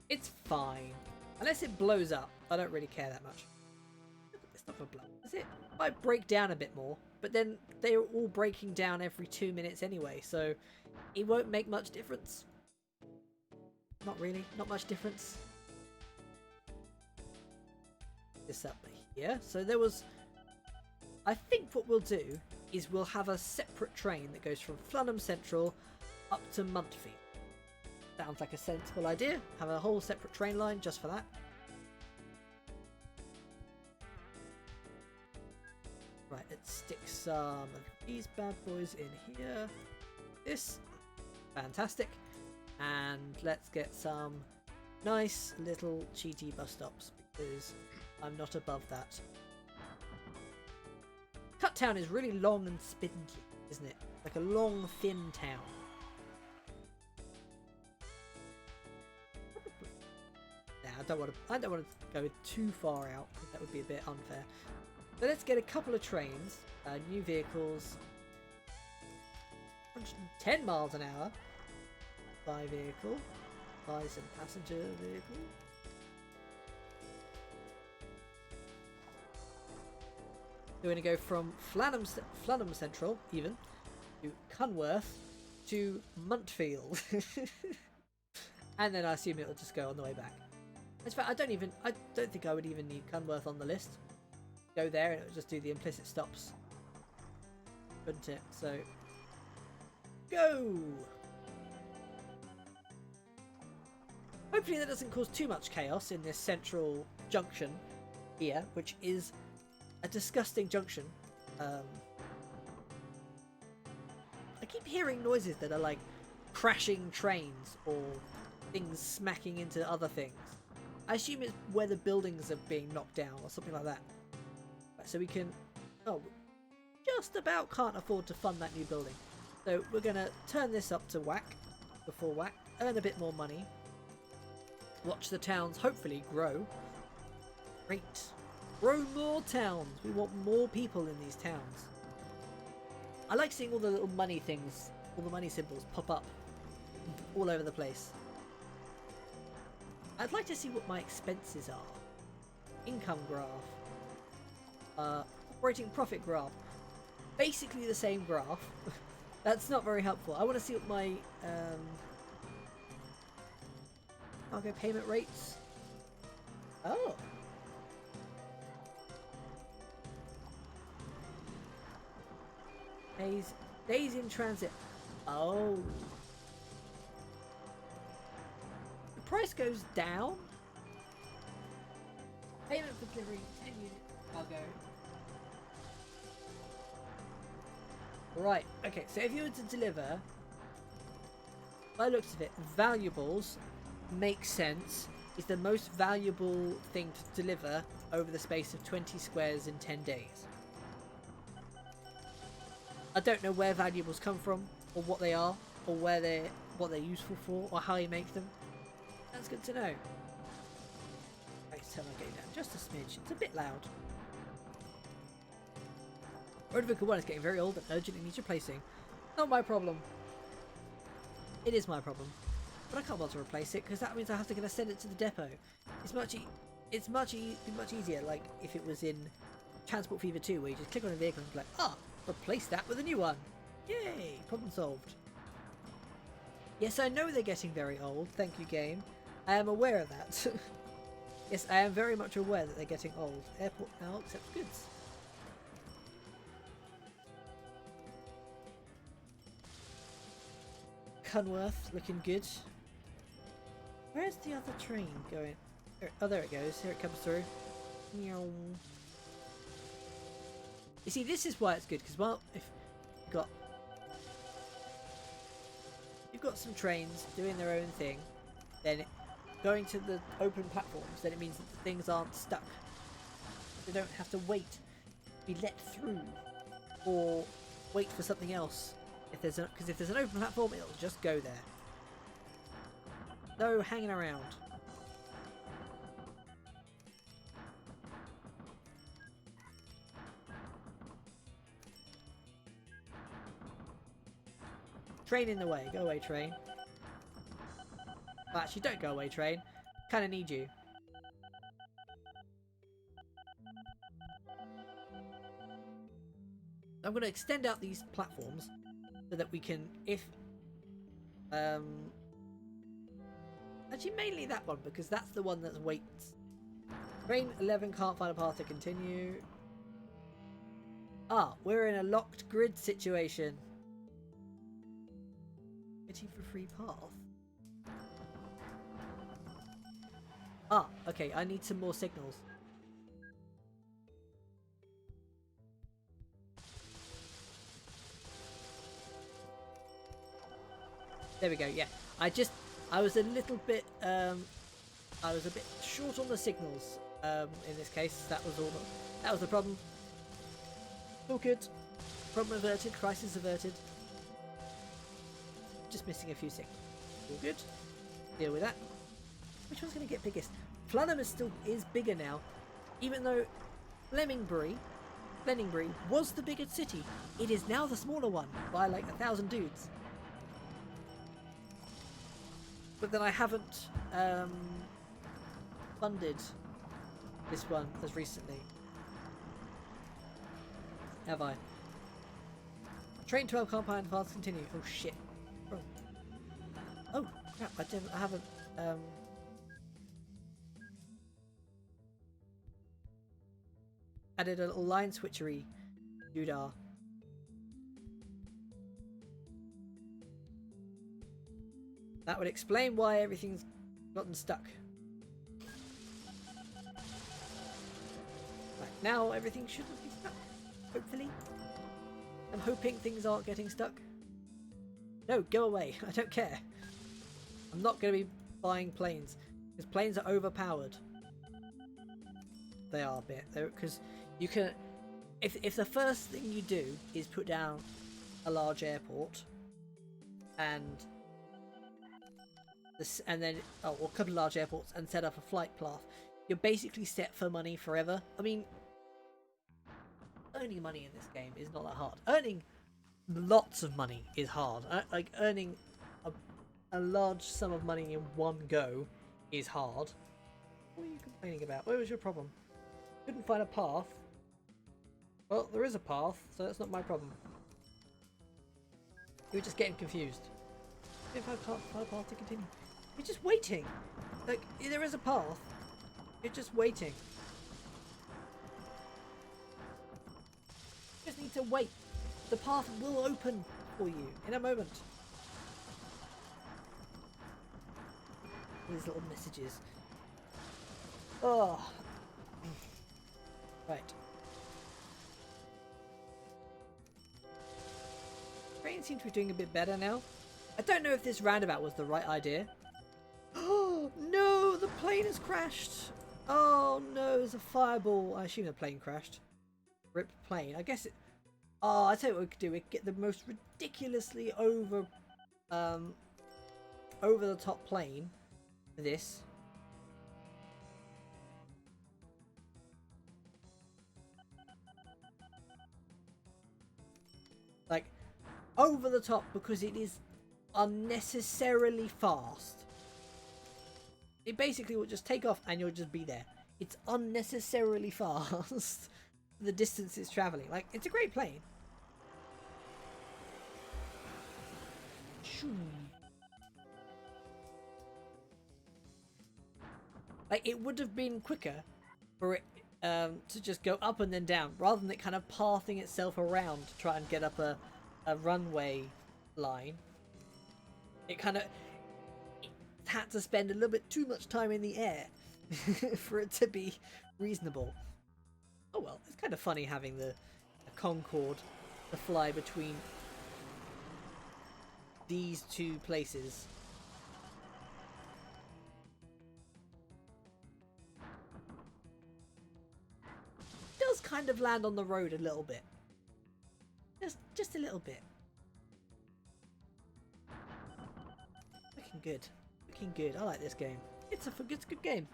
It's fine. Unless it blows up. I don't really care that much. It's not going to blow. Is it? It might break down a bit more. But then they're all breaking down every 2 minutes anyway. So it won't make much difference. Not really. Not much difference. This up here. So there was... I think what we'll do is we'll have a separate train that goes from Flunham Central up to Muntfield. Sounds like a sensible idea. Have a whole separate train line just for that. Right, let's stick some of these bad boys in here. This. Fantastic. And let's get some nice little cheaty bus stops because I'm not above that. Cuttown is really long and spindly, isn't it? Like a long, thin town. Nah, I don't want to go too far out because that would be a bit unfair. So let's get a couple of trains, new vehicles. 110 miles an hour. Buy vehicle. Buy some passenger vehicle. We're going to go from Flunham Central, even, to Cunworth, to Muntfield. And then I assume it'll just go on the way back. In fact, I don't think I would even need Cunworth on the list. Go there and it'll just do the implicit stops. Wouldn't it? So, go! Hopefully that doesn't cause too much chaos in this central junction here, which is a disgusting junction. I keep hearing noises that are like crashing trains or things smacking into other things. I assume it's where the buildings are being knocked down or something like that. Right, so we can... Oh, just about can't afford to fund that new building. So we're going to turn this up to whack, before whack, earn a bit more money. Watch the towns hopefully grow. Great. Grow more towns. We want more people in these towns. I like seeing all the little money things, all the money symbols pop up all over the place. I'd like to see what my expenses are. Income graph. Operating profit graph. Basically the same graph. That's not very helpful. I want to see what my cargo payment rates. Oh. Days in transit. Oh. The price goes down. Payment for delivery 10 units cargo. Right, okay, so if you were to deliver, by the looks of it, valuables make sense. It's the most valuable thing to deliver over the space of 20 squares in 10 days. I don't know where valuables come from, or what they are, or what they're useful for, or how you make them. That's good to know. Let's turn my gain down just a smidge. It's a bit loud. Road Vehicle 1 is getting very old and urgently needs replacing. Not my problem. It is my problem. But I can't bother to replace it because that means I have to send it to the depot. It's much easier like if it was in Transport Fever 2 where you just click on a vehicle and be like, replace that with a new one. Yay! Problem solved. Yes, I know they're getting very old. Thank you, game. I am aware of that. Yes, I am very much aware that they're getting old. Airport now accepts goods. Cunworth looking good. Where's the other train going? Oh, there it goes. Here it comes through. Meow. You see, this is why it's good because, well, if you've got some trains doing their own thing, then going to the open platforms, then it means that the things aren't stuck. They don't have to wait to be let through or wait for something else. Because if there's an open platform, it'll just go there. No hanging around. Train in the way. Go away, train. Well, actually, don't go away, train. Kind of need you. I'm going to extend out these platforms so that we can, actually mainly that one because that's the one that waits. Train 11 can't find a path to continue. We're in a locked grid situation. Waiting for free path. Okay, I need some more signals. There we go, yeah. I was a little bit, short on the signals, in this case. That was the problem. All good. Problem averted, crisis averted. Just missing a few signals. All good. Deal with that. Which one's going to get biggest? Flunham is bigger now, even though Blenheimbury was the bigger city. It is now the smaller one by like 1,000 dudes. But then I haven't funded this one as recently. Have I? Train 12 can't find paths continue. Oh shit. Oh crap, I haven't added a little line switchery doodah. That would explain why everything's gotten stuck. Right, now everything shouldn't be stuck. Hopefully. I'm hoping things aren't getting stuck. No, go away. I don't care. I'm not going to be buying planes. Because planes are overpowered. They are a bit. Because you can... If the first thing you do is put down a large airport and then or a couple of large airports and set up a flight path, you're basically set for money forever. I mean, earning money in this game is not that hard. Earning lots of money is hard. Like earning a large sum of money in one go is hard. What are you complaining about? What was your problem? Couldn't find a path. Well, there is a path, so that's not my problem. You were just getting confused. If I can't find a path to continue. You're just waiting. Like, there is a path. You're just waiting. You just need to wait. The path will open for you in a moment. These little messages. Oh. Right. Train seems to be doing a bit better now. I don't know if this roundabout was the right idea. Oh no, the plane has crashed. Oh no, there's a fireball. I assume the plane crashed. Rip plane. I guess it. Oh, I tell you what we could do. We could get the most ridiculously over the top plane for this. Like, over the top because it is unnecessarily fast. It basically will just take off and you'll just be there. It's unnecessarily fast. The distance it's traveling. Like, it's a great plane. Like, it would have been quicker for it to just go up and then down, rather than it kind of pathing itself around to try and get up a runway line. It kind of had to spend a little bit too much time in the air for it to be reasonable. Oh well, it's kind of funny having the Concorde to fly between these two places. It does kind of land on the road a little bit. Just a little bit. Looking good. Looking good. I like this game. It's a good game.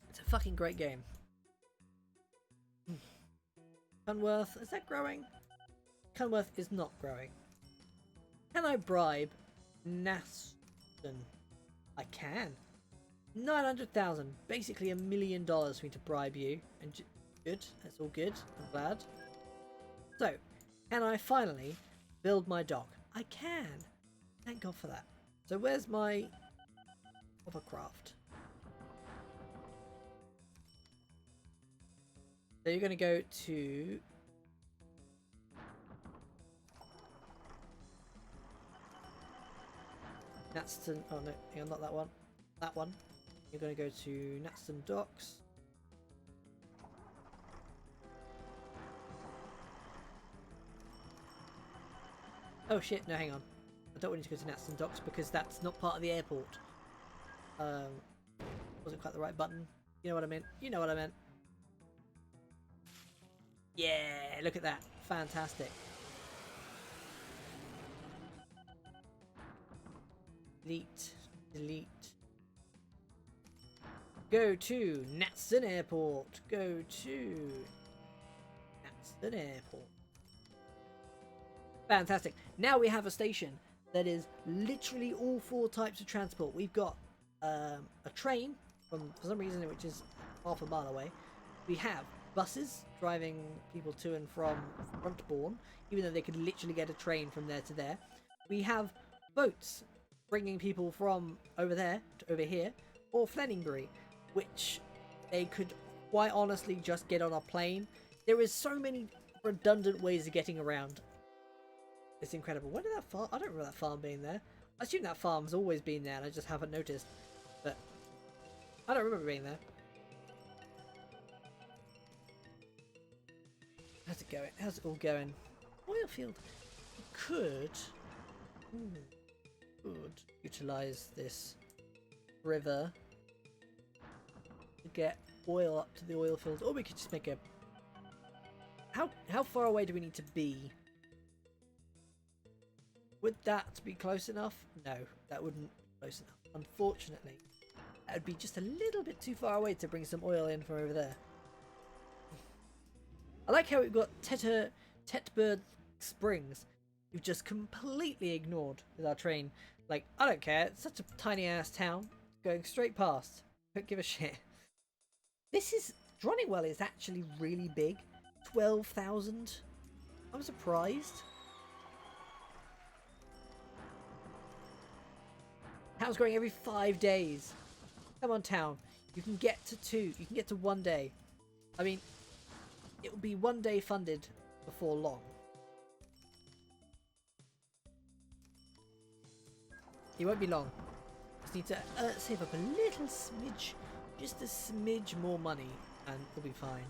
It's a fucking great game. Cunworth, is that growing? Cunworth is not growing. Can I bribe Naston? I can. 900,000, basically $1 million for me to bribe you. And good, that's all good. I'm glad. So, can I finally build my dock? I can. Thank God for that. So where's my hovercraft? So you're going to go to Natston. Oh no, hang on, not that one. That one. You're going to go to Natston Docks. Oh shit, no, hang on. I don't want you to go to Natston Docks because that's not part of the airport. Wasn't quite the right button. You know what I meant. You know what I meant. Yeah, look at that. Fantastic. Delete. Delete. Go to Natston Airport. Go to Natston Airport. Fantastic. Now we have a station that is literally all 4 types of transport. We've got a train, for some reason, which is half a mile away. We have buses driving people to and from Frontbourne, even though they could literally get a train from there to there. We have boats bringing people from over there to over here, or Fleningbury, which they could quite honestly just get on a plane. There is so many redundant ways of getting around. It's incredible. When did that farm? I don't remember that farm being there. I assume that farm's always been there and I just haven't noticed. But I don't remember being there. How's it going? How's it all going? Oil field. You could utilize this river to get oil up to the oil field, or we could just make a. How far away do we need to be? Would that be close enough? No, that wouldn't be close enough. Unfortunately, that would be just a little bit too far away to bring some oil in from over there. I like how we've got Tetburg Springs. We've just completely ignored with our train Like, I don't care. It's such a tiny ass town. Going straight past. Don't give a shit. This is... Dronningwell is actually really big. 12,000. I'm surprised. Town's growing every 5 days. Come on, town. You can get to 2. You can get to 1 day. I mean, it will be 1 day funded before long. It won't be long. Just need to save up a little smidge. Just a smidge more money and we'll be fine.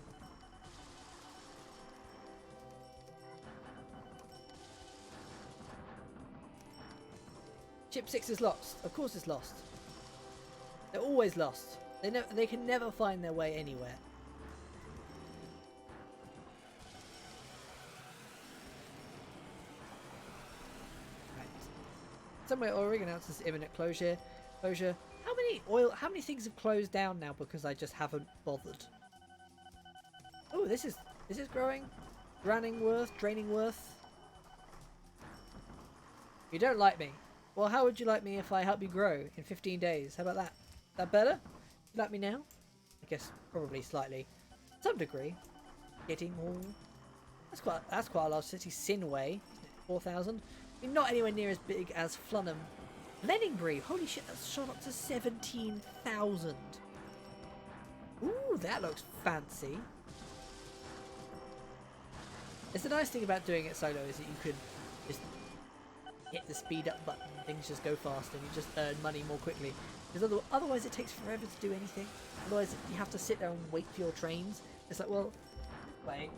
Chip 6 is lost. Of course it's lost. They're always lost. They can never find their way anywhere. Right. Somewhere Oregon announces imminent closure. How many things have closed down now because I just haven't bothered? Oh, this is growing. Draining worth. You don't like me. Well, how would you like me if I help you grow in 15 days? How about that? Is that better? You like me now? I guess probably slightly. To some degree. Getting more. That's quite a large city. Sinway, 4,000. I mean, not anywhere near as big as Flunham. Blenheimbury, holy shit, that's shot up to 17,000. Ooh, that looks fancy. It's the nice thing about doing it solo is that you can just hit the speed up button, things just go faster and you just earn money more quickly. Because otherwise it takes forever to do anything. Otherwise you have to sit there and wait for your trains. It's like, well, wait.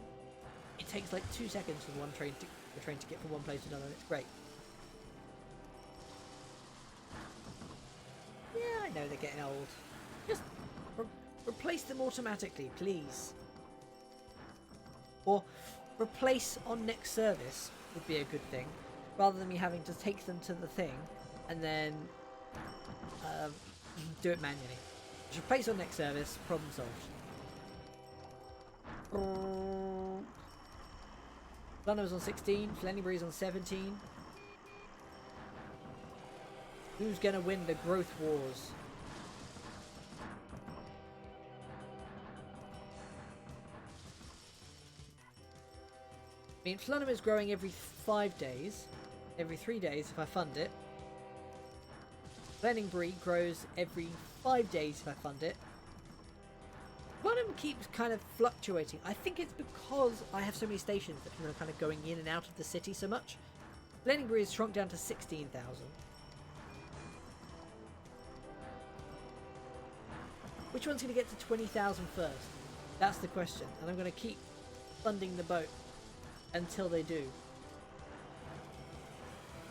It takes like 2 seconds for the train to get from one place to another and it's great. Yeah, I know they're getting old. Just replace them automatically, please. Or replace on next service would be a good thing. Rather than me having to take them to the thing and then do it manually. Just replace on next service, problem solved. London's on 16, Blenheimbury's on 17. Who's gonna win the growth wars? I mean, Flunham is growing every 5 days. Every 3 days if I fund it. Blenheimbury grows every 5 days if I fund it. Flunham keeps kind of fluctuating. I think it's because I have so many stations that people are kind of going in and out of the city so much. Blenheimbury has shrunk down to 16,000. Which one's going to get to 20,000 first? That's the question. And I'm going to keep funding the boat until they do.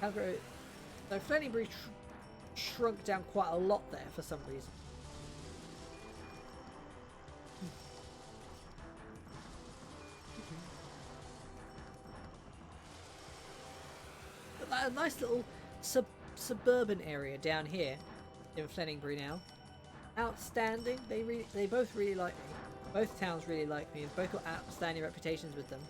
So Blenheimbury shrunk down quite a lot there for some reason. But that a nice little suburban area down here in Blenheimbury now. Outstanding. They both really like me. Both towns really like me. They've both got outstanding reputations with them.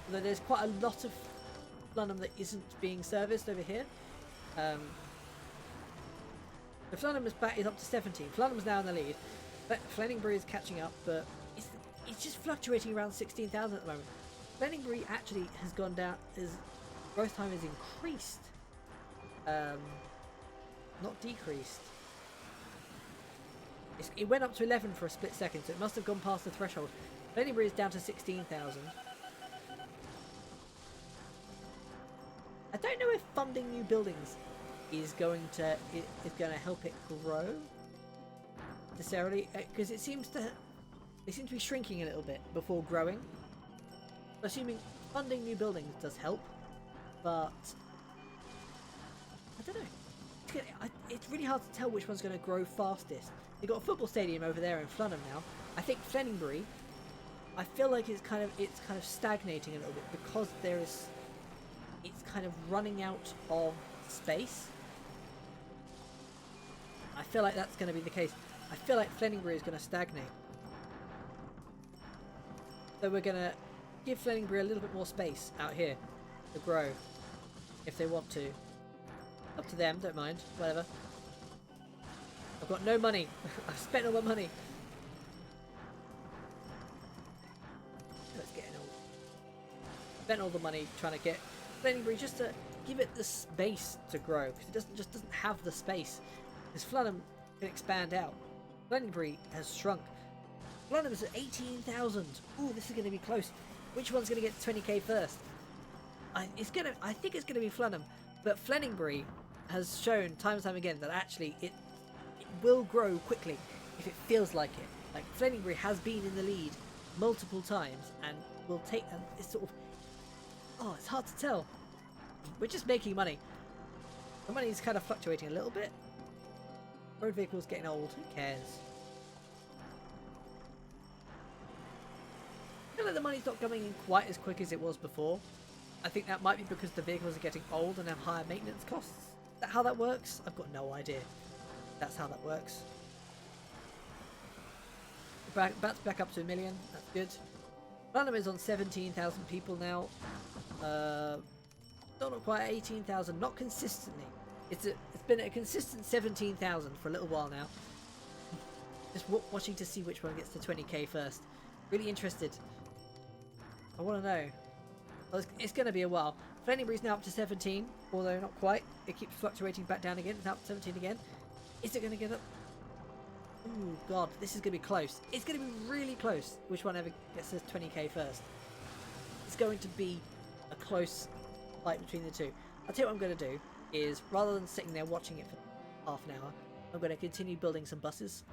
Although there's quite a lot of Flunham that isn't being serviced over here. The Flunham is up to 17. Flunham's now in the lead. But Blenheimbury is catching up, but it's just fluctuating around 16,000 at the moment. Blenheimbury actually has gone down. His growth time has increased, not decreased. It went up to 11 for a split second, so it must have gone past the threshold. Blenheimbury is down to 16,000. I don't know if funding new buildings is going to help it grow necessarily, because it seems to be shrinking a little bit before growing. Assuming funding new buildings does help, but I don't know. It's really hard to tell which one's going to grow fastest. They've got a football stadium over there in Flunham now. I think Blenheimbury, I feel like it's kind of stagnating a little bit because it's kind of running out of space. I feel like that's going to be the case. I feel like Blenheimbury is going to stagnate. So we're going to give Flemingbury a little bit more space out here to grow if they want to. Up to them, don't mind, whatever. I've got no money. I've spent all my money. It's getting old. Spent all the money trying to get Flemingbury just to give it the space to grow, because it doesn't have the space. Because Flunham can expand out. Flemingbury has shrunk. Flunham is at 18,000. Ooh, this is going to be close. Which one's going to get to 20k first? I think it's going to be Flunham, but Flemingbury has shown time and time again that actually it will grow quickly if it feels like it. Like Flemingbury has been in the lead multiple times and will take. And it's sort of, it's hard to tell. We're just making money. The money's kind of fluctuating a little bit. Road vehicle's getting old. Who cares? I feel like the money's not coming in quite as quick as it was before. I think that might be because the vehicles are getting old and have higher maintenance costs. Is that how that works? I've got no idea. That's how that works. That's back up to 1 million. That's good. London is on 17,000 people now. Not quite 18,000. Not consistently. It's been a consistent 17,000 for a little while now. Just watching to see which one gets to 20k first. Really interested. I want to know. Well, it's going to be a while. Flemingbury's now up to 17, although not quite. It keeps fluctuating back down again. It's now up to 17 again. Is it going to get up? Oh god, this is going to be close. It's going to be really close. Which one ever gets to 20k first? It's going to be a close fight between the two. I'll tell you what I'm going to do is, rather than sitting there watching it for half an hour, I'm going to continue building some buses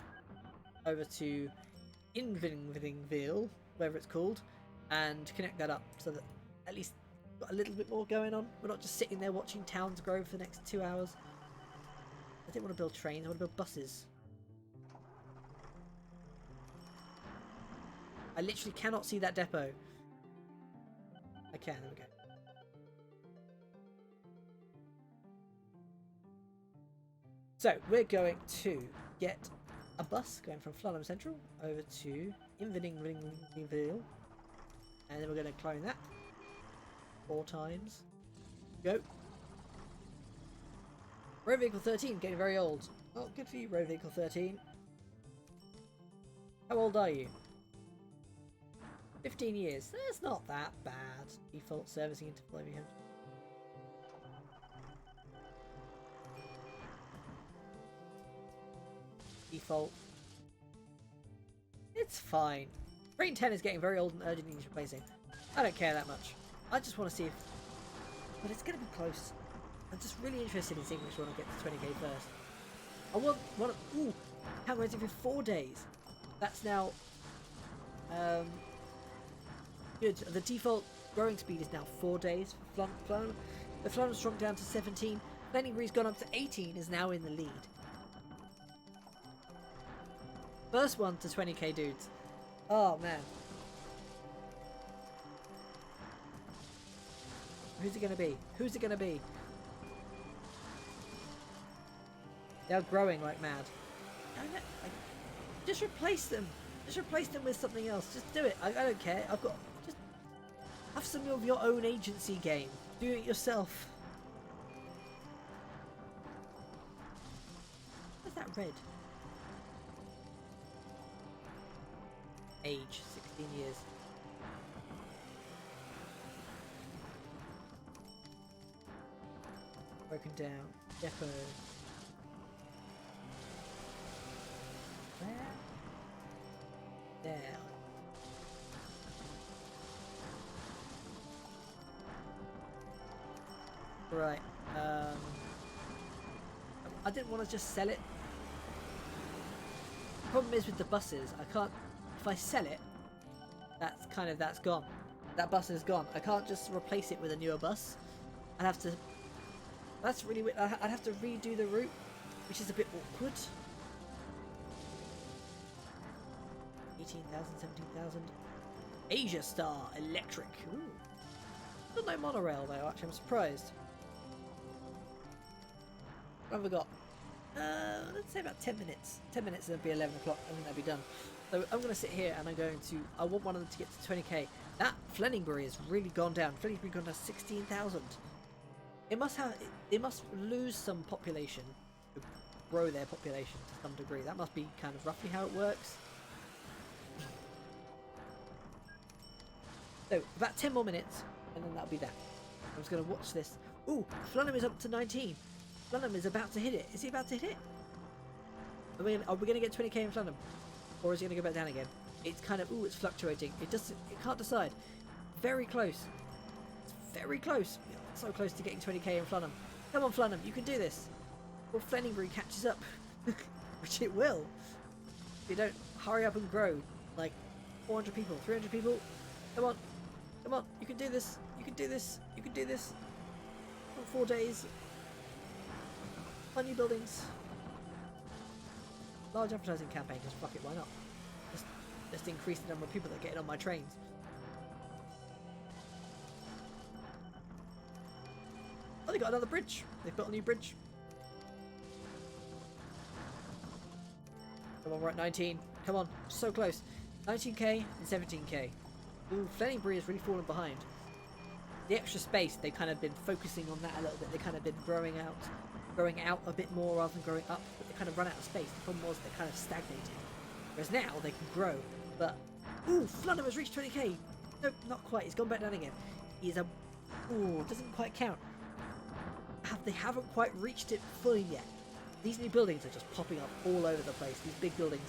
over to Invingville, whatever it's called, and connect that up so that at least got a little bit more going on. We're not just sitting there watching towns grow for the next 2 hours. I didn't want to build trains, I want to build buses. I literally cannot see that depot. I can, there we go. So, we're going to get a bus going from Flunham Central over to Invingville. And then we're going to clone that 4 times. Go. Road Vehicle 13, getting very old. Oh, good for you, Road Vehicle 13. How old are you? 15 years. That's not that bad. Default servicing into Flemingbury. Default. It's fine. Train 10 is getting very old and urgently needs replacing. I don't care that much. I just want to see if... But it's going to be close. I'm just really interested in seeing which one will get to 20k first. I want... Ooh! How goes every 4 days? That's now... Good. The default growing speed is now 4 days for Flunham. The Flunham's shrunk down to 17. Flemingbury's gone up to 18, is now in the lead. First one to 20k, dudes. Oh, man. Who's it going to be? Who's it going to be? They're growing like mad. Just replace them. Just replace them with something else. Just do it. I don't care. Just have some of your own agency game. Do it yourself. Where's that red? Age, 16 years. Broken down. Depot. Where? There. Right. I didn't want to just sell it. The problem is with the buses, I can't. If I sell it, that's gone. That bus is gone. I can't just replace it with a newer bus. I'd have to. That's really weird. I'd have to redo the route, which is a bit awkward. 18,000, 17,000. Asia Star Electric. Ooh. Still no monorail though. Actually, I'm surprised. What have we got? Let's say about 10 minutes. 10 minutes and it'll be 11 o'clock. I think that'll be done. So I'm going to sit here and I want one of them to get to 20k. That Flenningbury has really gone down. Flenningbury gone down 16,000. It must have. It must lose some population to grow their population to some degree. That must be kind of roughly how it works. So about 10 more minutes, and then that'll be that. I'm just going to watch this. Ooh, Flunham is up to 19. Flunham is about to hit it. Is he about to hit it? Are we going to get 20k in Flunham, or is he going to go back down again? It's kind of, ooh, it's fluctuating. It can't decide. Very close. It's very close. So close to getting 20k in Flunham. Come on, Flunham, you can do this. Or Flenningbury catches up, which it will. If you don't hurry up and grow, like 400 people, 300 people. Come on, come on, you can do this. You can do this. You can do this. In 4 days. Fun new buildings. Large advertising campaign. Just fuck it. Why not? Just increase the number of people that get in on my trains. Oh, they got another bridge. They've built a new bridge. Come on, we're at 19. Come on, so close. 19k and 17k. Ooh, Flenningbury has really fallen behind. The extra space, they've kind of been focusing on that a little bit. They've kind of been growing out a bit more rather than growing up. But they kind of run out of space. The problem was they kind of stagnated. Whereas now they can grow. But ooh, Flunham has reached 20k. Nope, not quite. He's gone back down again. He's a ooh, doesn't quite count. They haven't quite reached it fully yet. These new buildings are just popping up all over the place. These big buildings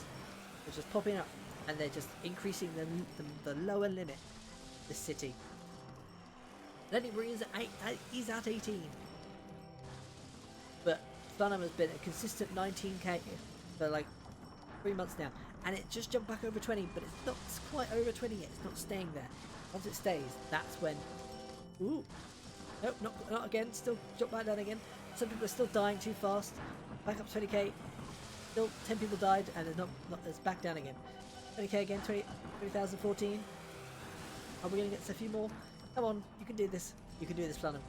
are just popping up, and they're just increasing the lower limit. This city. Flenningbury is at 18, but Flunham has been a consistent 19k for like 3 months now, and it just jumped back over 20, but it's not quite over 20 yet. It's not staying there. Once it stays, that's when. Ooh. Nope, not again. Still drop back down again. Some people are still dying too fast. Back up 20k. Still 10 people died, and it's back down again. 20k again. 20,014. Are we going to get a few more? Come on, you can do this. You can do this, Flunham.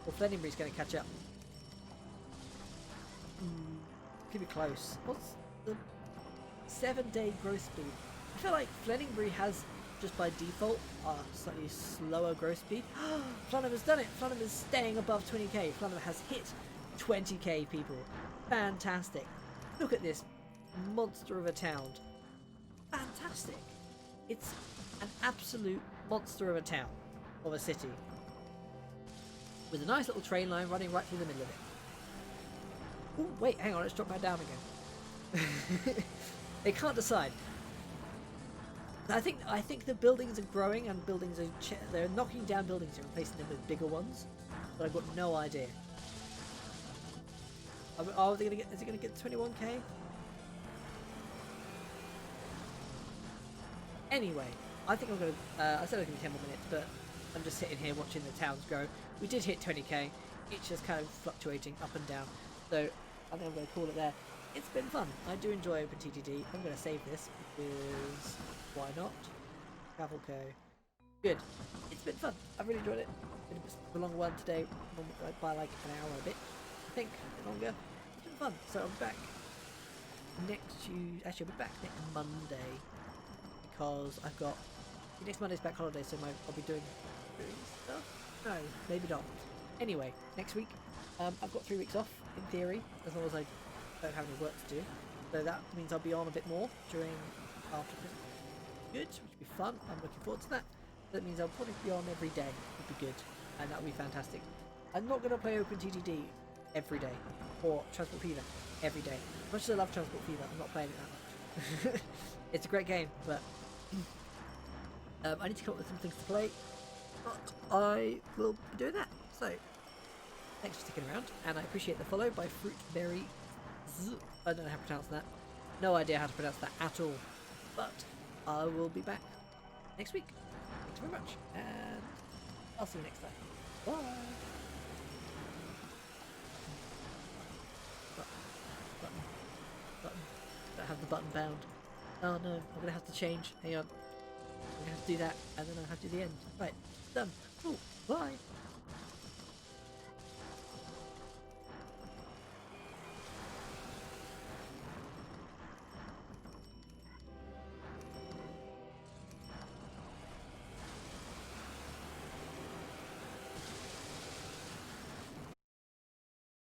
Well, Flenningbury's going to catch up. Keep it close. What's the 7-day growth speed? I feel like Flenningbury has, just by default, a slightly slower growth speed. Flunham has done it. Flunham is staying above 20k. Flunham has hit 20k people. Fantastic. Look at this monster of a town. Fantastic. It's an absolute monster of a town, of a city, with a nice little train line running right through the middle of it. Ooh, wait, hang on, let's drop that down again. They can't decide. I think the buildings are growing, and buildings are they're knocking down buildings and replacing them with bigger ones, but I've got no idea. Are they gonna get? Is it gonna get 21k? Anyway, I think I'm gonna. I said I was gonna be 10 more minutes, but I'm just sitting here watching the towns grow. We did hit 20k. It's just kind of fluctuating up and down. So I think I'm gonna call it there. It's been fun. I do enjoy OpenTTD. I'm gonna save this because why not? Travel Co. Good. It's been fun. I've really enjoyed it. It's been a long one today, by like an hour and a bit. I think a bit longer. It's been fun. So I'm back next Tuesday. Actually, I'll be back next Monday because I've got next Monday's back holiday, so I'll be doing stuff. No, maybe not. Anyway, next week I've got 3 weeks off in theory, as long as I don't have any work to do. So that means I'll be on a bit more after Christmas. Good, which will be fun. I'm looking forward to that. That means I'll probably be on every day. Would be good, and that would be fantastic. I'm not going to play OpenTTD every day, or Transport Fever every day. As much as I love Transport Fever, I'm not playing it that much. It's a great game, but I need to come up with some things to play. But I will be doing that. So thanks for sticking around, and I appreciate the follow by Fruitberry. I don't know how to pronounce that. No idea how to pronounce that at all. But I will be back next week. Thanks very much, and I'll see you next time. Bye. Button. Don't have the button bound. Oh no, I'm gonna have to change. Hang on. I'm gonna have to do that, and then I'll have to do the end. Right, done. Cool. Bye.